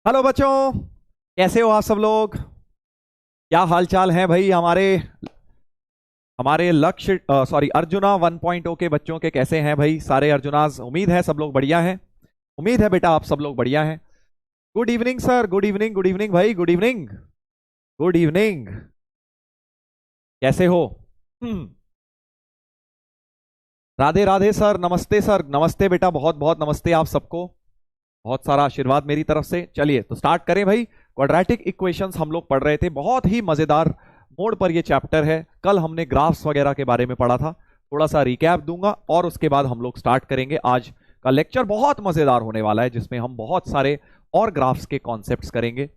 Hello बच्चों। कैसे हो आप सब लोग? क्या हाल चाल है भाई? हमारे हमारे लक्ष्य सॉरी अर्जुना 1.0 के बच्चों के कैसे हैं भाई? सारे अर्जुनाज, उम्मीद है सब लोग बढ़िया हैं। उम्मीद है बेटा आप सब लोग बढ़िया हैं। Good evening sir, good evening, good evening भाई, गुड इवनिंग। Good evening. कैसे हो? हम्म, राधे राधे सर, नमस्ते सर, नमस्ते बेटा, बहुत बहुत नमस्ते आप सबको। बहुत सारा आशीर्वाद मेरी तरफ से। चलिए तो स्टार्ट करें भाई। क्वाड्रेटिक इक्वेशंस हम लोग पढ़ रहे थे, बहुत ही मजेदार मोड पर ये चैप्टर है। कल हमने ग्राफ्स वगैरह के बारे में पढ़ा था। थोड़ा सा रिकैप दूंगा और उसके बाद हम लोग स्टार्ट करेंगे। आज का लेक्चर बहुत मजेदार होने वाला है, जिसमें हम बहुत सारे और ग्राफ्स के कॉन्सेप्ट्स करेंगे।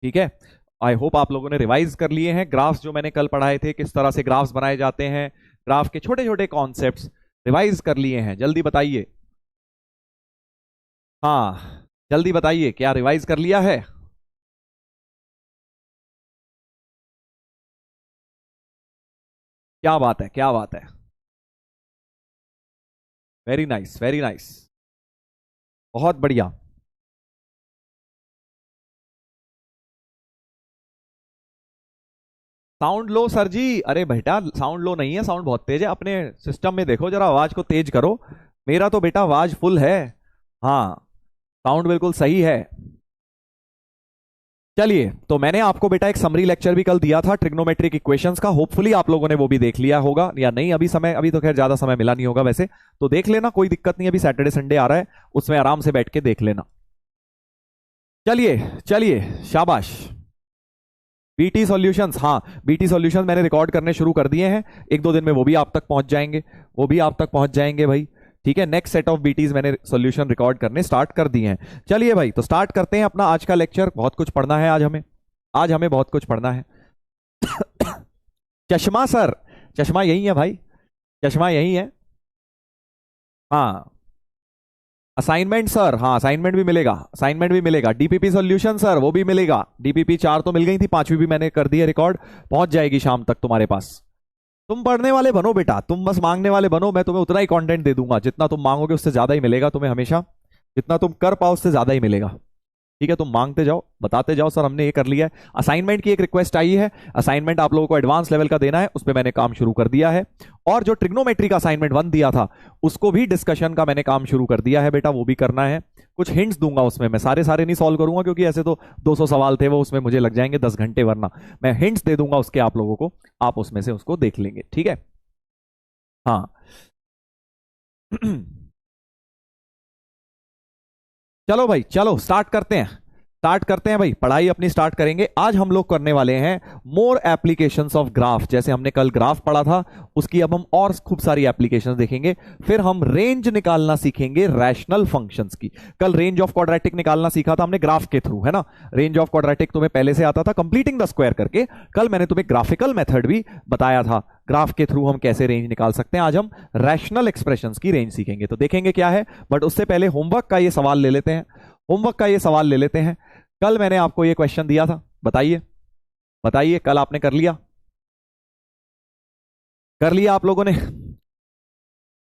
ठीक है। आई होप आप लोगों ने रिवाइज कर लिए हैं ग्राफ्स जो मैंने कल पढ़ाए थे, किस तरह से ग्राफ्स बनाए जाते हैं, ग्राफ के छोटे छोटे कॉन्सेप्ट्स रिवाइज कर लिए हैं। जल्दी बताइए। हाँ, जल्दी बताइए, क्या रिवाइज कर लिया है? क्या बात है, क्या बात है। Very nice, very nice. बहुत बढ़िया। साउंड लो सर जी? अरे बेटा साउंड लो नहीं है, साउंड बहुत तेज है। अपने सिस्टम में देखो जरा, आवाज को तेज करो। मेरा तो बेटा आवाज फुल है। हाँ, साउंड बिल्कुल सही है। चलिए, तो मैंने आपको बेटा एक समरी लेक्चर भी कल दिया था ट्रिग्नोमेट्रिक इक्वेशंस का। होपफुली आप लोगों ने वो भी देख लिया होगा या नहीं। अभी तो खैर ज्यादा समय मिला नहीं होगा वैसे। तो देख लेना, कोई दिक्कत नहीं। अभी सैटरडे संडे आ रहा है, उसमें आराम से बैठ के देख लेना। चलिए चलिए, शाबाश। बीटी सॉल्यूशंस, हाँ बीटी सॉल्यूशंस मैंने रिकॉर्ड करने शुरू कर दिए हैं। एक दो दिन में वो भी आप तक पहुंच जाएंगे। वो भी आप तक पहुंच जाएंगे भाई। ठीक है, नेक्स्ट सेट ऑफ बीटीज मैंने सॉल्यूशन रिकॉर्ड करने स्टार्ट कर दिए हैं। चलिए भाई, तो स्टार्ट करते हैं अपना आज का लेक्चर। बहुत कुछ पढ़ना है आज हमें। आज हमें बहुत कुछ पढ़ना है। चश्मा सर? चश्मा यही है भाई, चश्मा यही है। हाँ। Assignment sir? हाँ असाइनमेंट भी मिलेगा, असाइनमेंट भी मिलेगा। DPP solution sir? वो भी मिलेगा। डीपीपी 4 तो मिल गई थी, पांचवी भी मैंने कर दी है रिकॉर्ड। पहुंच जाएगी शाम तक तुम्हारे पास। तुम पढ़ने वाले बनो बेटा, तुम बस मांगने वाले बनो। मैं तुम्हें उतना ही कंटेंट दे दूंगा, जितना तुम मांगोगे उससे ज्यादा ही मिलेगा तुम्हें हमेशा। जितना तुम कर पाओ उससे ज्यादा ही मिलेगा। ठीक है, तुम मांगते जाओ, बताते जाओ सर हमने ये कर लिया है। असाइनमेंट की एक रिक्वेस्ट आई है, असाइनमेंट आप लोगों को एडवांस लेवल का देना है, उस पर मैंने काम शुरू कर दिया है। और जो ट्रिग्नोमेट्री का असाइनमेंट 1 दिया था, उसको भी डिस्कशन का मैंने काम शुरू कर दिया है बेटा, वो भी करना है। कुछ हिंट्स दूंगा उसमें, मैं सारे सारे नहीं सॉल्व करूंगा क्योंकि ऐसे तो 200 सवाल थे वो, उसमें मुझे लग जाएंगे 10 घंटे। वरना मैं हिंट्स दे दूंगा उसके आप लोगों को, आप उसमें से उसको देख लेंगे। ठीक है। हाँ। चलो भाई, चलो स्टार्ट करते हैं। स्टार्ट करते हैं भाई, पढ़ाई अपनी स्टार्ट करेंगे। आज हम लोग करने वाले हैं मोर एप्लीकेशंस ऑफ ग्राफ। जैसे हमने कल ग्राफ पढ़ा था, उसकी अब हम और खूब सारी एप्लीकेशंस देखेंगे। फिर हम रेंज निकालना सीखेंगे रैशनल फंक्शंस की। कल रेंज ऑफ क्वाड्रेटिक निकालना सीखा था हमने ग्राफ के थ्रू, है ना। रेंज ऑफ क्वाड्रेटिक तुम्हें पहले से आता था, कंप्लीटिंग द स्क्वायर करके। कल मैंने तुम्हें ग्राफिकल मेथड भी बताया था, ग्राफ के थ्रू हम कैसे रेंज निकाल सकते हैं। आज हम रैशनल एक्सप्रेशंस की रेंज सीखेंगे, तो देखेंगे क्या है। बट उससे पहले होमवर्क का ये सवाल ले लेते हैं। होमवर्क का ये सवाल ले लेते हैं। कल मैंने आपको ये क्वेश्चन दिया था, बताइए बताइए, कल आपने कर लिया? कर लिया आप लोगों ने?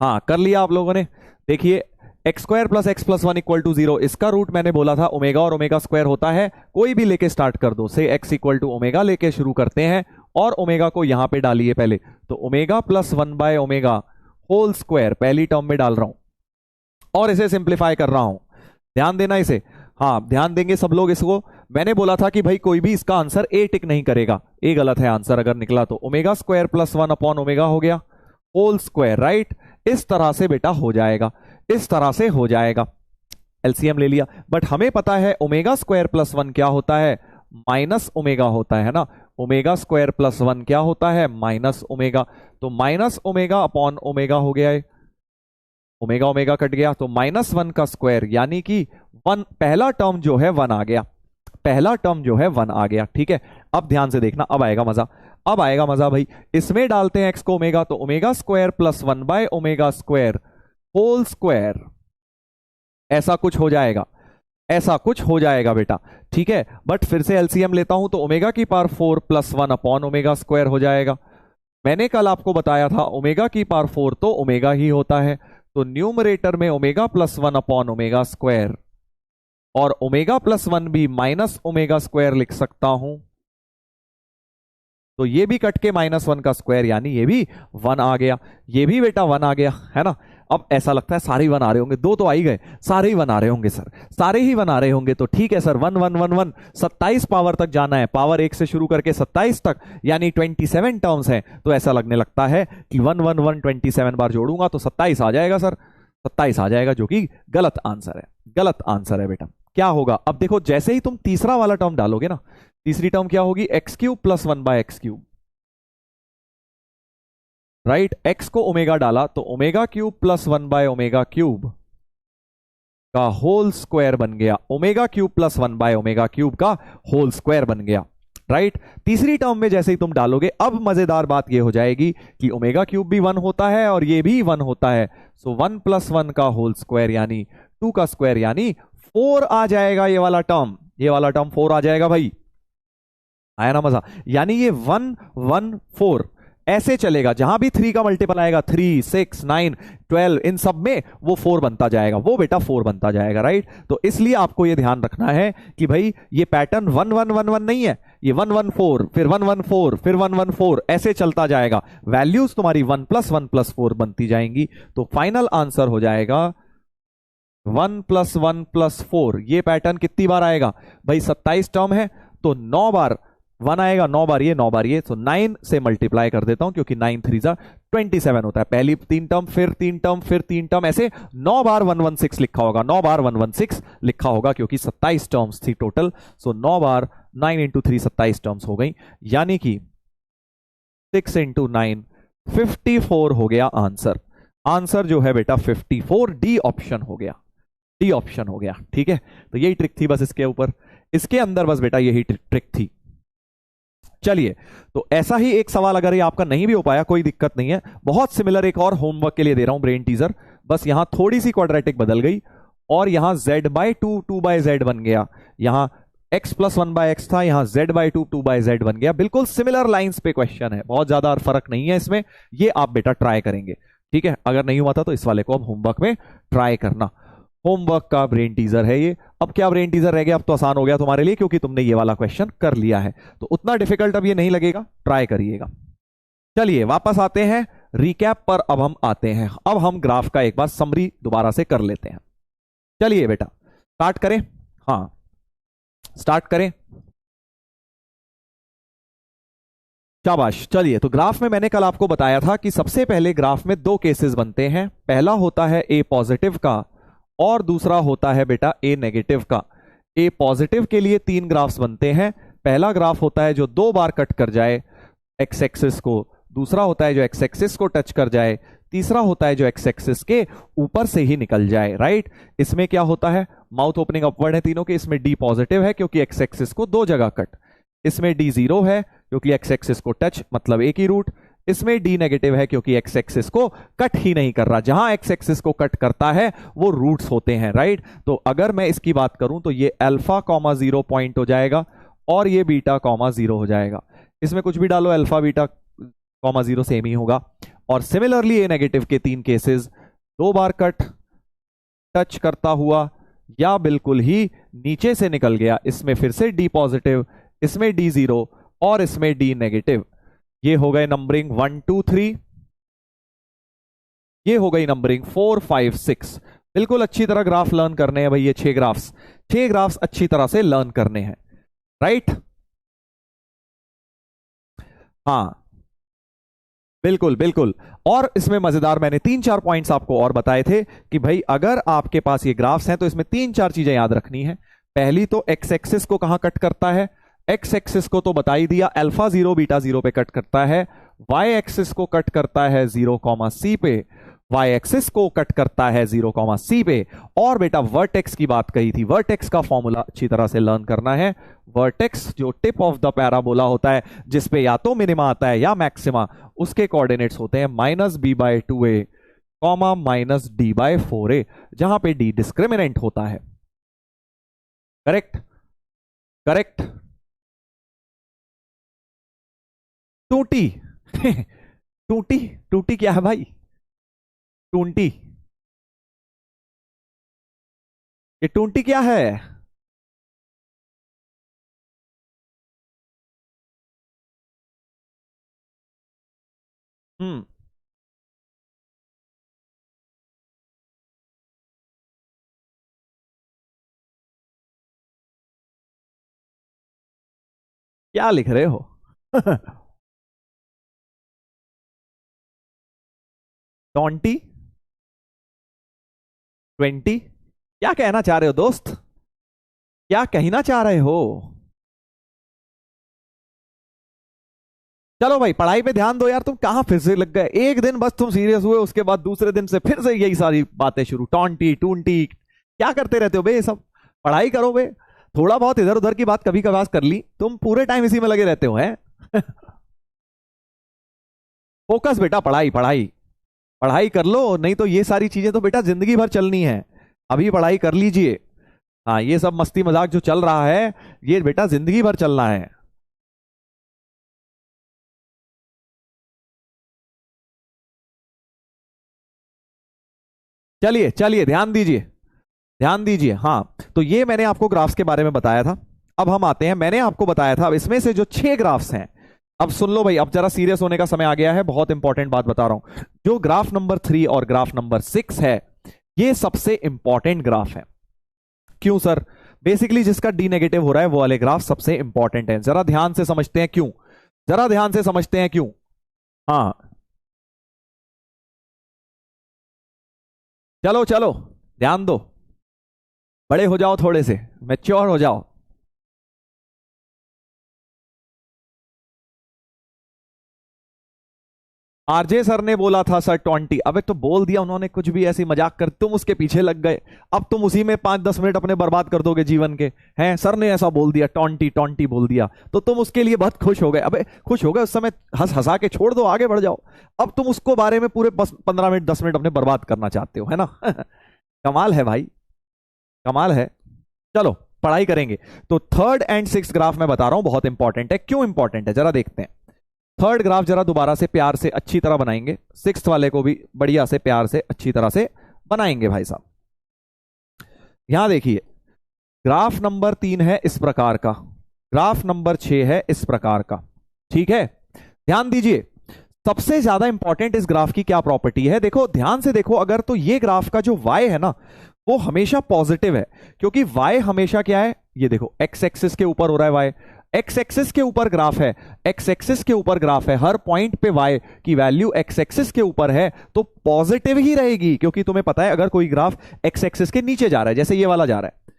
हाँ कर लिया आप लोगों ने। देखिए, x square plus x plus one equal to zero, इसका रूट मैंने बोला था ओमेगा, और ओमेगा स्क्वायर होता है कोई भी लेके स्टार्ट कर दो, से एक्स इक्वल टू ओमेगा लेके शुरू करते हैं और ओमेगा को यहां पे डालिए पहले। तो omega plus one by omega whole square पहली टर्म में डाल रहा हूं और इसे सिंप्लीफाई कर रहा हूं। ध्यान देना इसे। हाँ ध्यान देंगे सब लोग इसको। मैंने बोला था कि भाई कोई भी इसका आंसर ए टिक नहीं करेगा, ए गलत है आंसर अगर निकला तो। Omega square plus one upon omega हो गया होल स्क्वायर, राइट। इस तरह से बेटा हो जाएगा, इस तरह से हो जाएगा। एलसीएम ले लिया, बट हमें पता है ओमेगा स्क्वायर प्लस वन क्या होता है, माइनस ओमेगा होता है ना। ओमेगा स्क्वायर प्लस वन क्या होता है, माइनस ओमेगा। तो माइनस ओमेगा अपॉन ओमेगा हो गया है, ओमेगा ओमेगा कट गया, तो माइनस वन का स्क्वायर यानी कि वन। पहला टर्म जो है वन आ गया, पहला टर्म जो है वन आ गया। ठीक है, अब ध्यान से देखना, अब आएगा मजा, अब आएगा मजा भाई। इसमें डालते हैं एक्स को ओमेगा, तो omega square plus one by omega square whole square, ऐसा कुछ हो जाएगा, ऐसा कुछ हो जाएगा बेटा। ठीक है, बट फिर से एलसीएम लेता हूं तो ओमेगा की power four plus one upon omega square हो जाएगा। मैंने कल आपको बताया था ओमेगा की पावर फोर तो ओमेगा ही होता है, तो न्यूमरेटर में omega plus one upon omega square और ओमेगा प्लस वन भी माइनस ओमेगा स्क्वायर लिख सकता हूं। तो ये भी कट के माइनस वन का स्क्वायर, यानी ये भी वन आ गया, ये भी बेटा वन आ गया, है ना। अब ऐसा लगता है सारे ही वन आ रहे होंगे, दो तो आ ही गए, सारे ही वन आ रहे होंगे सर, सारे ही वन आ रहे होंगे। तो ठीक है sir, one one one one 27 power तक जाना है, पावर 1 से शुरू करके 27 तक, यानी 27 टर्म्स है। तो ऐसा लगने लगता है कि वन वन वन 27 बार जोड़ूंगा तो 27 आ जाएगा सर, 27 आ जाएगा, जो कि गलत आंसर है, गलत आंसर है बेटा। क्या होगा अब देखो, जैसे ही तुम तीसरा वाला टर्म डालोगे ना, तीसरी टर्म क्या होगी, x cube plus one bye x cube, right. X को ओमेगा डाला तो omega cube plus one by omega cube का होल स्क्वायर बन गया, omega cube plus one by omega cube का होल स्क्वायर बन गया, राइट। तीसरी टर्म में जैसे ही तुम डालोगे, अब मजेदार बात यह हो जाएगी कि ओमेगा क्यूब भी वन होता है और ये भी वन होता है, सो वन प्लस वन का होल स्क्वायर यानी टू का स्क्वायर, यानी 4 आ जाएगा। ये वाला टर्म, ये वाला टर्म 4 आ जाएगा भाई, आया ना मजा। यानी ये 1 1 4 ऐसे चलेगा, जहां भी 3 का मल्टीपल आएगा, 3 6 9 12, इन सब में वो 4 बनता जाएगा, वो बेटा 4 बनता जाएगा, राइट। तो इसलिए आपको ये ध्यान रखना है कि भाई ये पैटर्न 1 1 1 1 नहीं है, ये 1 1 4 फिर 1 1 4 फिर 1 1 4 ऐसे चलता जाएगा, वैल्यूज तुम्हारी 1 प्लस 4 बनती जाएंगी। तो फाइनल आंसर हो जाएगा 1 प्लस 4। ये पैटर्न कितनी बार आएगा भाई, 27 टर्म है तो 9 बार 1 आएगा, 9 बार ये 9 बार ये, तो 9 से मल्टीप्लाई कर देता हूं, क्योंकि 9 3 जा 27 होता है। पहली 3 टर्म, फिर 3 टर्म, फिर 3 टर्म, ऐसे 9 बार 116 लिखा होगा, 9 बार 116 लिखा होगा, क्योंकि 27 टर्म्स थी टोटल। सो 9 बार 9 इंटू 3 27 टर्म्स हो गई, यानी कि 6 इंटू 9 54 हो गया आंसर। आंसर जो है बेटा 54, डी ऑप्शन हो गया, डी ऑप्शन हो गया, ठीक है। तो यही ट्रिक थी बस इसके ऊपर, इसके अंदर बस बेटा यही ट्रिक थी। चलिए, तो ऐसा ही एक सवाल अगर ये आपका नहीं भी हो पाया, कोई दिक्कत नहीं है, बहुत सिमिलर एक और होमवर्क के लिए दे रहा हूं, ब्रेन टीजर। बस यहां थोड़ी सी क्वाड्रेटिक बदल गई और यहां z बाय 2 2 बाय z बन गया, यहां x प्लस 1 बाय x था, यहां z बाय 2 2 बाय z बन गया। बिल्कुल सिमिलर लाइंस पे क्वेश्चन है, बहुत ज्यादा फर्क नहीं है इसमें। ये आप बेटा ट्राई करेंगे, ठीक है। अगर नहीं हुआ था तो इस वाले को अब होमवर्क में ट्राई करना। होमवर्क का ब्रेन टीजर है ये। अब क्या ब्रेन टीजर रह गया, अब तो आसान हो गया तुम्हारे लिए, क्योंकि तुमने ये वाला क्वेश्चन कर लिया है, तो उतना डिफिकल्ट अब ये नहीं लगेगा, ट्राई करिएगा। चलिए वापस आते हैं रिकैप पर, अब हम आते हैं, अब हम ग्राफ का एक बार समरी दोबारा से कर लेते हैं। चलिए बेटा स्टार्ट करें, हाँ स्टार्ट करें, शाबाश। चलिए, तो ग्राफ में मैंने कल आपको बताया था कि सबसे पहले ग्राफ में दो केसेस बनते हैं, पहला होता है ए पॉजिटिव का और दूसरा होता है बेटा ए नेगेटिव का। ए पॉजिटिव के लिए 3 ग्राफ्स बनते हैं, पहला ग्राफ होता है जो 2 बार कट कर जाए एक्स एक्सिस को, दूसरा होता है जो एक्स एक्सिस को टच कर जाए, तीसरा होता है जो एक्स एक्सिस के ऊपर से ही निकल जाए, राइट। इसमें क्या होता है, माउथ ओपनिंग अपवर्ड है तीनों के, इसमें डी पॉजिटिव है क्योंकि एक्स एक्सिस को 2 जगह कट, इसमें डी 0 है क्योंकि एक्स एक्सिस को टच मतलब एक ही रूट, इसमें डी नेगेटिव है क्योंकि एक्स एक्सिस को कट ही नहीं कर रहा, जहां एक्स एक्सिस को कट करता है वो रूट्स होते हैं, राइट। तो अगर मैं इसकी बात करूं तो ये अल्फा कॉमा 0 पॉइंट हो जाएगा और ये बीटा कॉमा 0 हो जाएगा। इसमें कुछ भी डालो, अल्फा बीटा कॉमा 0 सेम ही होगा। और सिमिलरली ए नेगेटिव के 3 केसेस, 2 बार कट, टच करता हुआ या बिल्कुल ही नीचे से निकल गया, इसमें फिर से डी पॉजिटिव, इसमें डी 0 और इसमें डी नेगेटिव। ये हो गए नंबरिंग 1 2 3, ये हो गई नंबरिंग 4 5 6। बिल्कुल अच्छी तरह ग्राफ लर्न करने हैं भाई, ये 6 ग्राफ्स अच्छी तरह से लर्न करने हैं, राइट। हाँ बिल्कुल बिल्कुल। और इसमें मजेदार मैंने 3-4 पॉइंट्स आपको और बताए थे कि भाई अगर आपके पास ये ग्राफ्स हैं तो इसमें 3-4 चीजें याद रखनी है। पहली तो एक्स एक्सिस को कहां कट करता है, एक्स एक्सिस को तो बता ही दिया, अल्फा 0 बीटा 0 पे कट करता है। वाई एक्सिस को कट करता है 0, C पे, वाई एक्सिस को कट करता है 0, C पे। और बेटा वर्टेक्स की बात कही थी, वर्टेक्स का फॉर्मूला अच्छी तरह से लर्न करना है। वर्टेक्स जो टिप ऑफ द पैराबोला होता है, जिसपे या तो मिनिमा आता है या मैक्सिमा, उसके कोऑर्डिनेट्स होते हैं -b/2a, -d/4a, जहां पे d डिस्क्रिमिनेंट होता है, करेक्ट करेक्ट। टूटी टूटी टूटी क्या है भाई, टूंटी, ये टूंटी क्या है, हम्म। क्या लिख रहे हो? 20, 20, क्या कहना चाह रहे हो दोस्त? क्या कहना चाह रहे हो? चलो भाई, पढ़ाई पे ध्यान दो यार, तुम कहां फिर से लग गए? एक दिन बस तुम सीरियस हुए, उसके बाद दूसरे दिन से फिर से यही सारी बातें शुरू, टॉन्टी टूंटी, क्या करते रहते हो बे ये सब? पढ़ाई करो बे। थोड़ा बहुत इधर उधर की बात कभी कभार कर ली, तुम पूरे टाइम इसी में लगे रहते हो हैं। फोकस बेटा, पढ़ाई पढ़ाई। पढ़ाई कर लो, नहीं तो ये सारी चीजें तो बेटा जिंदगी भर चलनी है। अभी पढ़ाई कर लीजिए। हाँ, ये सब मस्ती मजाक जो चल रहा है, ये बेटा जिंदगी भर चलना है। चलिए चलिए, ध्यान दीजिए, ध्यान दीजिए। हाँ, तो ये मैंने आपको ग्राफ्स के बारे में बताया था। अब हम आते हैं, मैंने आपको बताया था, अब इसमें से जो 6 ग्राफ्स हैं, अब सुन लो भाई, अब जरा सीरियस होने का समय आ गया है, बहुत इंपॉर्टेंट बात बता रहा हूं। जो ग्राफ नंबर 3 और ग्राफ नंबर 6 है, ये सबसे इंपॉर्टेंट ग्राफ है। क्यों सर? बेसिकली जिसका डी नेगेटिव हो रहा है वो वाले ग्राफ सबसे इंपॉर्टेंट है। जरा ध्यान से समझते हैं क्यों। जरा ध्यान से समझते हैं क्यों। हाँ, चलो चलो, ध्यान दो। बड़े हो जाओ, थोड़े से मैच्योर हो जाओ। आरजे सर ने बोला था सर 20, अबे तो बोल दिया उन्होंने, कुछ भी ऐसी मजाक कर, तुम उसके पीछे लग गए। अब तुम उसी में 5-10 मिनट अपने बर्बाद कर दोगे जीवन के। हैं, सर ने ऐसा बोल दिया, 20 बोल दिया, तो तुम उसके लिए बहुत खुश हो गए। अबे खुश हो गए उस समय, हंस हंसा के छोड़ दो, आगे बढ़ जाओ। अब तुम उसको बारे में पूरे 15 मिनट 10 मिनट अपने बर्बाद करना चाहते हो, है ना? कमाल है भाई, कमाल है। चलो, पढ़ाई करेंगे। तो थर्ड एंड सिक्स ग्राफ मैं बता रहा हूं, बहुत इंपॉर्टेंट है। क्यों इंपॉर्टेंट है जरा देखते हैं। थर्ड ग्राफ जरा दोबारा से प्यार से अच्छी तरह बनाएंगे, सिक्स्थ वाले को भी बढ़िया से प्यार से अच्छी तरह से बनाएंगे भाई साहब। यहां देखिए, ग्राफ नंबर 3 है इस प्रकार का, ग्राफ नंबर 6 है इस प्रकार का। ठीक है, ध्यान दीजिए। सबसे ज्यादा इंपॉर्टेंट इस ग्राफ की क्या प्रॉपर्टी है, देखो ध्यान से देखो। अगर तो ये ग्राफ का जो y है ना, वो हमेशा पॉजिटिव है, क्योंकि y हमेशा क्या है, ये देखो एक्स एक्सिस के ऊपर हो रहा है y, एक्स एक्सिस के ऊपर ग्राफ है, एक्स एक्सिस के ऊपर ग्राफ है, हर पॉइंट पे y की वैल्यू एक्स एक्सिस के ऊपर है, तो पॉजिटिव ही रहेगी। क्योंकि तुम्हें पता है, अगर कोई ग्राफ एक्स एक्सिस के नीचे जा रहा है, जैसे ये वाला जा रहा है,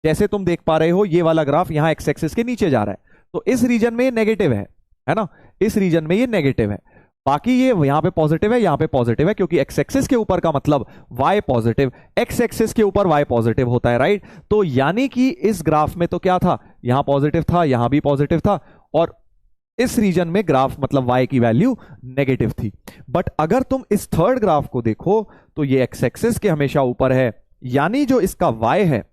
जैसे तुम देख पा रहे हो ये वाला ग्राफ यहां एक्स एक्सिस के नीचे जा रहा है, तो इस रीजन में ये नेगेटिव है ना, इस रीजन में ये नेगेटिव है। बाकी ये यहां पे पॉजिटिव है, यहां पे पॉजिटिव है, क्योंकि एक्स एक्सिस के ऊपर का मतलब y पॉजिटिव, एक्स एक्सिस के ऊपर y पॉजिटिव होता है, राइट? तो यानी कि इस ग्राफ में तो क्या था, यहां पॉजिटिव था, यहां भी पॉजिटिव था, और इस रीजन में ग्राफ मतलब y की वैल्यू नेगेटिव थी। बट अगर तुम इस थर्ड ग्राफ को देखो, तो ये एक्स एक्सिस के हमेशा ऊपर है, यानी जो इसका y है,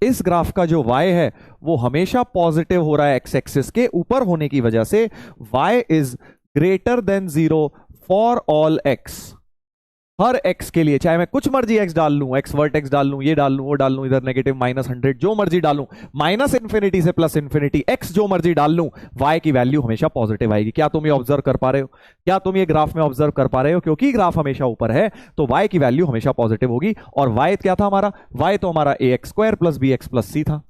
इस ग्राफ का जो y है वो हमेशा पॉजिटिव हो रहा है एक्स एक्सिस के ऊपर होने की वजह से। y is greater than 0 for all x, हर x के लिए, चाहे मैं कुछ मर्जी x डाल लूं, x वर्टेक्स डाल लूं, ये डाल लूं, वो डाल लूं, इधर नेगेटिव -100 जो मर्जी डालूं, माइनस इन्फिनिटी से प्लस इन्फिनिटी x जो मर्जी डाल लूं, y की वैल्यू हमेशा पॉजिटिव आएगी। क्या तुम ये ऑब्जर्व कर पा रहे हो? क्या तुम ये ग्राफ में ऑब्जर्व कर पा रहे हो? क्योंकि ग्राफ हमेशा ऊपर है, तो y की वैल्यू हमेशा पॉजिटिव होगी। और y क्या था हमारा? y तो हमारा ax² plus bx plus c था,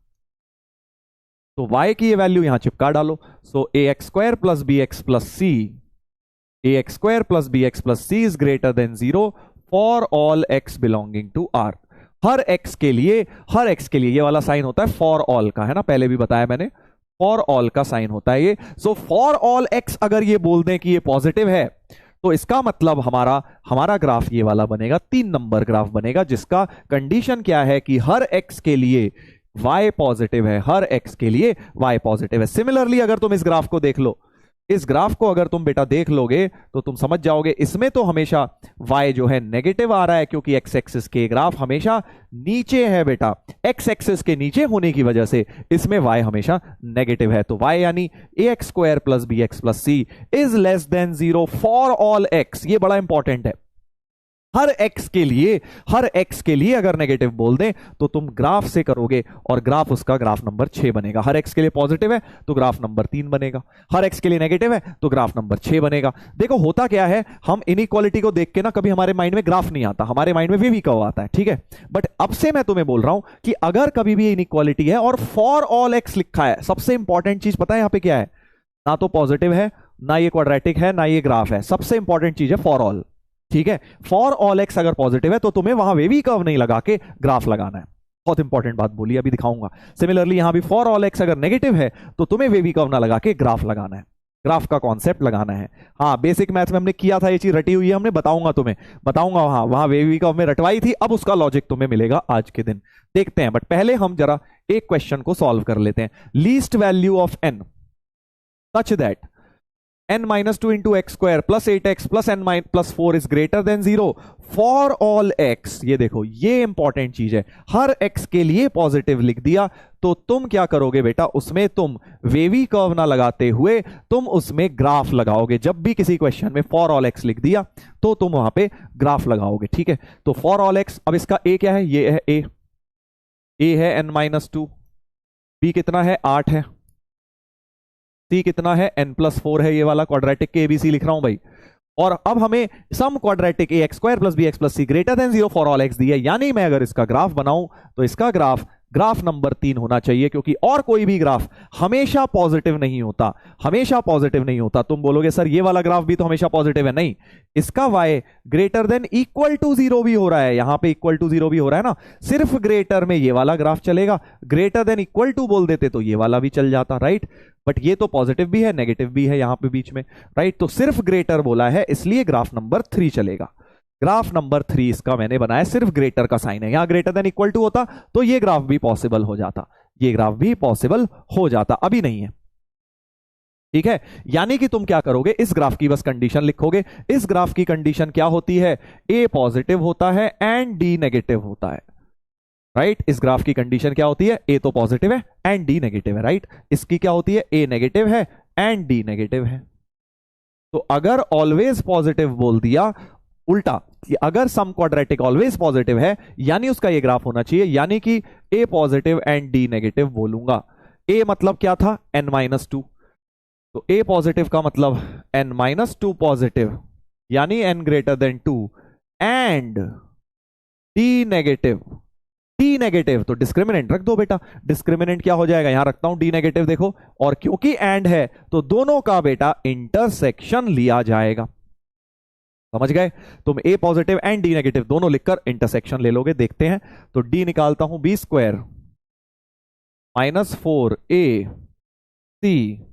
तो y की ये वैल्यू यहां चिपका डालो। So ax² plus bx plus c, ax² plus bx plus c is greater than 0 for all x belonging to r। हर x के लिए, हर x के लिए ये वाला साइन होता है फॉर ऑल का, है ना, पहले भी बताया मैंने, फॉर ऑल का साइन होता है ये। सो फॉर ऑल x अगर ये बोल दें कि ये पॉजिटिव है, तो इसका मतलब हमारा हमारा ग्राफ ये वाला बनेगा, 3 नंबर ग्राफ बनेगा, जिसका कंडीशन क्या है कि हर x के लिए y पॉजिटिव है, हर x के लिए y पॉजिटिव है। सिमिलरली अगर तुम इस ग्राफ को देख लो, इस ग्राफ को अगर तुम बेटा देख लोगे तो तुम समझ जाओगे, इसमें तो हमेशा y जो है नेगेटिव आ रहा है, क्योंकि एक्स एक्सिस के ग्राफ हमेशा नीचे है बेटा, एक्स एक्सिस के नीचे होने की वजह से इसमें y हमेशा नेगेटिव है। तो y यानी ax² plus bx plus c is less than 0 for all x। ये बड़ा इंपॉर्टेंट है, हर एक्स के लिए अगर नेगेटिव बोल दें तो तुम ग्राफ से करोगे और ग्राफ उसका ग्राफ नंबर 6 बनेगा। हर एक्स के लिए पॉजिटिव है तो ग्राफ नंबर 3 बनेगा, हर एक्स के लिए नेगेटिव है तो ग्राफ नंबर 6 बनेगा। देखो होता क्या है, हम इनइक्वालिटी को देख के ना कभी हमारे माइंड में ग्राफ नहीं आता, हमारे माइंड में वी कर्व आता है, ठीक है। बट अब से मैं तुम्हें बोल रहा हूं कि अगर कभी भी इनइक्वालिटी है और फॉर ऑल एक्स लिखा है, सबसे इंपॉर्टेंट चीज पता है यहां पे क्या है, ना तो पॉजिटिव है, ना ये क्वाड्रेटिक है, ना ये ग्राफ है, सबसे इंपॉर्टेंट चीज है फॉर ऑल, ठीक है। फॉर ऑल एक्स अगर पॉजिटिव है तो तुम्हें वहां वेवी कर्व नहीं लगा के ग्राफ लगाना है। बहुत इंपॉर्टेंट बात बोली, अभी दिखाऊंगा। सिमिलरली यहां भी फॉर ऑल एक्स अगर नेगेटिव है तो तुम्हें वेवी कर्व ना लगा के ग्राफ लगाना है, ग्राफ का कॉन्सेप्ट लगाना है। हाँ, बेसिक मैथ्स में हमने किया था, ये चीज रटी हुई है, हमने बताऊंगा तुम्हें, बताऊंगा वहां वेवी कर्व में रटवाई थी, अब उसका लॉजिक तुम्हें मिलेगा आज के दिन, देखते हैं। बट पहले हम जरा एक क्वेश्चन को सॉल्व कर लेते हैं। Least value of n such that n minus 2 into x square plus 8x plus n plus 4 is greater than 0 for all x। ये देखो, ये इंपॉर्टेंट चीज है, हर x के लिए पॉजिटिव लिख दिया तो तुम क्या करोगे बेटा, उसमें तुम वेवी कर्व ना लगाते हुए तुम उसमें ग्राफ लगाओगे। जब भी किसी क्वेश्चन में फॉर ऑल x लिख दिया तो तुम वहां पे ग्राफ लगाओगे, ठीक है। तो फॉर ऑल x, अब इसका a क्या है, ये है a है n minus 2, b कितना है 8 है, सी कितना है n+4 है, ये वाला क्वाड्रेटिक के एबीसी लिख रहा हूं भाई। और अब हमें some quadratic a x square plus b x plus C greater than 0 for all x दी है, यानी मैं अगर इसका ग्राफ बनाऊं तो इसका ग्राफ नंबर 3 होना चाहिए, क्योंकि और कोई भी ग्राफ हमेशा पॉजिटिव नहीं होता, हमेशा पॉजिटिव नहीं होता। तुम बोलोगे सर ये वाला ग्राफ भी तो हमेशा पॉजिटिव है, नहीं, इसका y greater than equal to 0 भी हो रहा है, यहां पे इक्वल टू 0 भी हो रहा है ना, सिर्फ ग्रेटर में ये वाला ग्राफ चलेगा, ग्रेटर देन इक्वल टू बोल देते तो ये वाला भी चल जाता, राइट। बट ये तो पॉजिटिव भी है नेगेटिव भी है यहां पे बीच में, राइट। तो सिर्फ ग्रेटर बोला है इसलिए ग्राफ नंबर 3 चलेगा। ग्राफ नंबर 3 इसका मैंने बनाया, सिर्फ ग्रेटर का साइन है, यहां ग्रेटर देन इक्वल टू होता तो ये ग्राफ भी पॉसिबल हो जाता, ये ग्राफ भी पॉसिबल हो जाता, अभी नहीं है, ठीक है। यानी कि तुम क्या करोगे, इस ग्राफ की बस कंडीशन लिखोगे। इस ग्राफ की कंडीशन क्या होती है, ए पॉजिटिव होता है एंड डी नेगेटिव होता है, राइट। इस ग्राफ की कंडीशन क्या होती है, ए तो पॉजिटिव है एंड डी नेगेटिव है, राइट। इसकी क्या होती है, ए नेगेटिव है एंड डी नेगेटिव है। तो अगर ऑलवेज पॉजिटिव बोल दिया, उल्टा कि अगर सम क्वाड्रेटिक ऑलवेज पॉजिटिव है यानी उसका ये ग्राफ होना चाहिए, यानी कि ए पॉजिटिव एंड डी नेगेटिव बोलूंगा। ए मतलब क्या था, n-2, तो ए पॉजिटिव का मतलब n-2 पॉजिटिव यानी n greater than 2 and D negative तो डिस्क्रिमिनेंट रख दो बेटा। डिस्क्रिमिनेंट क्या हो जाएगा, यहां रखता हूं डी नेगेटिव, देखो, और क्योंकि एंड है तो दोनों का बेटा इंटरसेक्शन लिया जाएगा, समझ गए। तुम ए पॉजिटिव एंड डी नेगेटिव दोनों लिखकर इंटरसेक्शन ले लोगे, देखते हैं। तो डी निकालता हूं, बी स्क्वायर -4 ए सी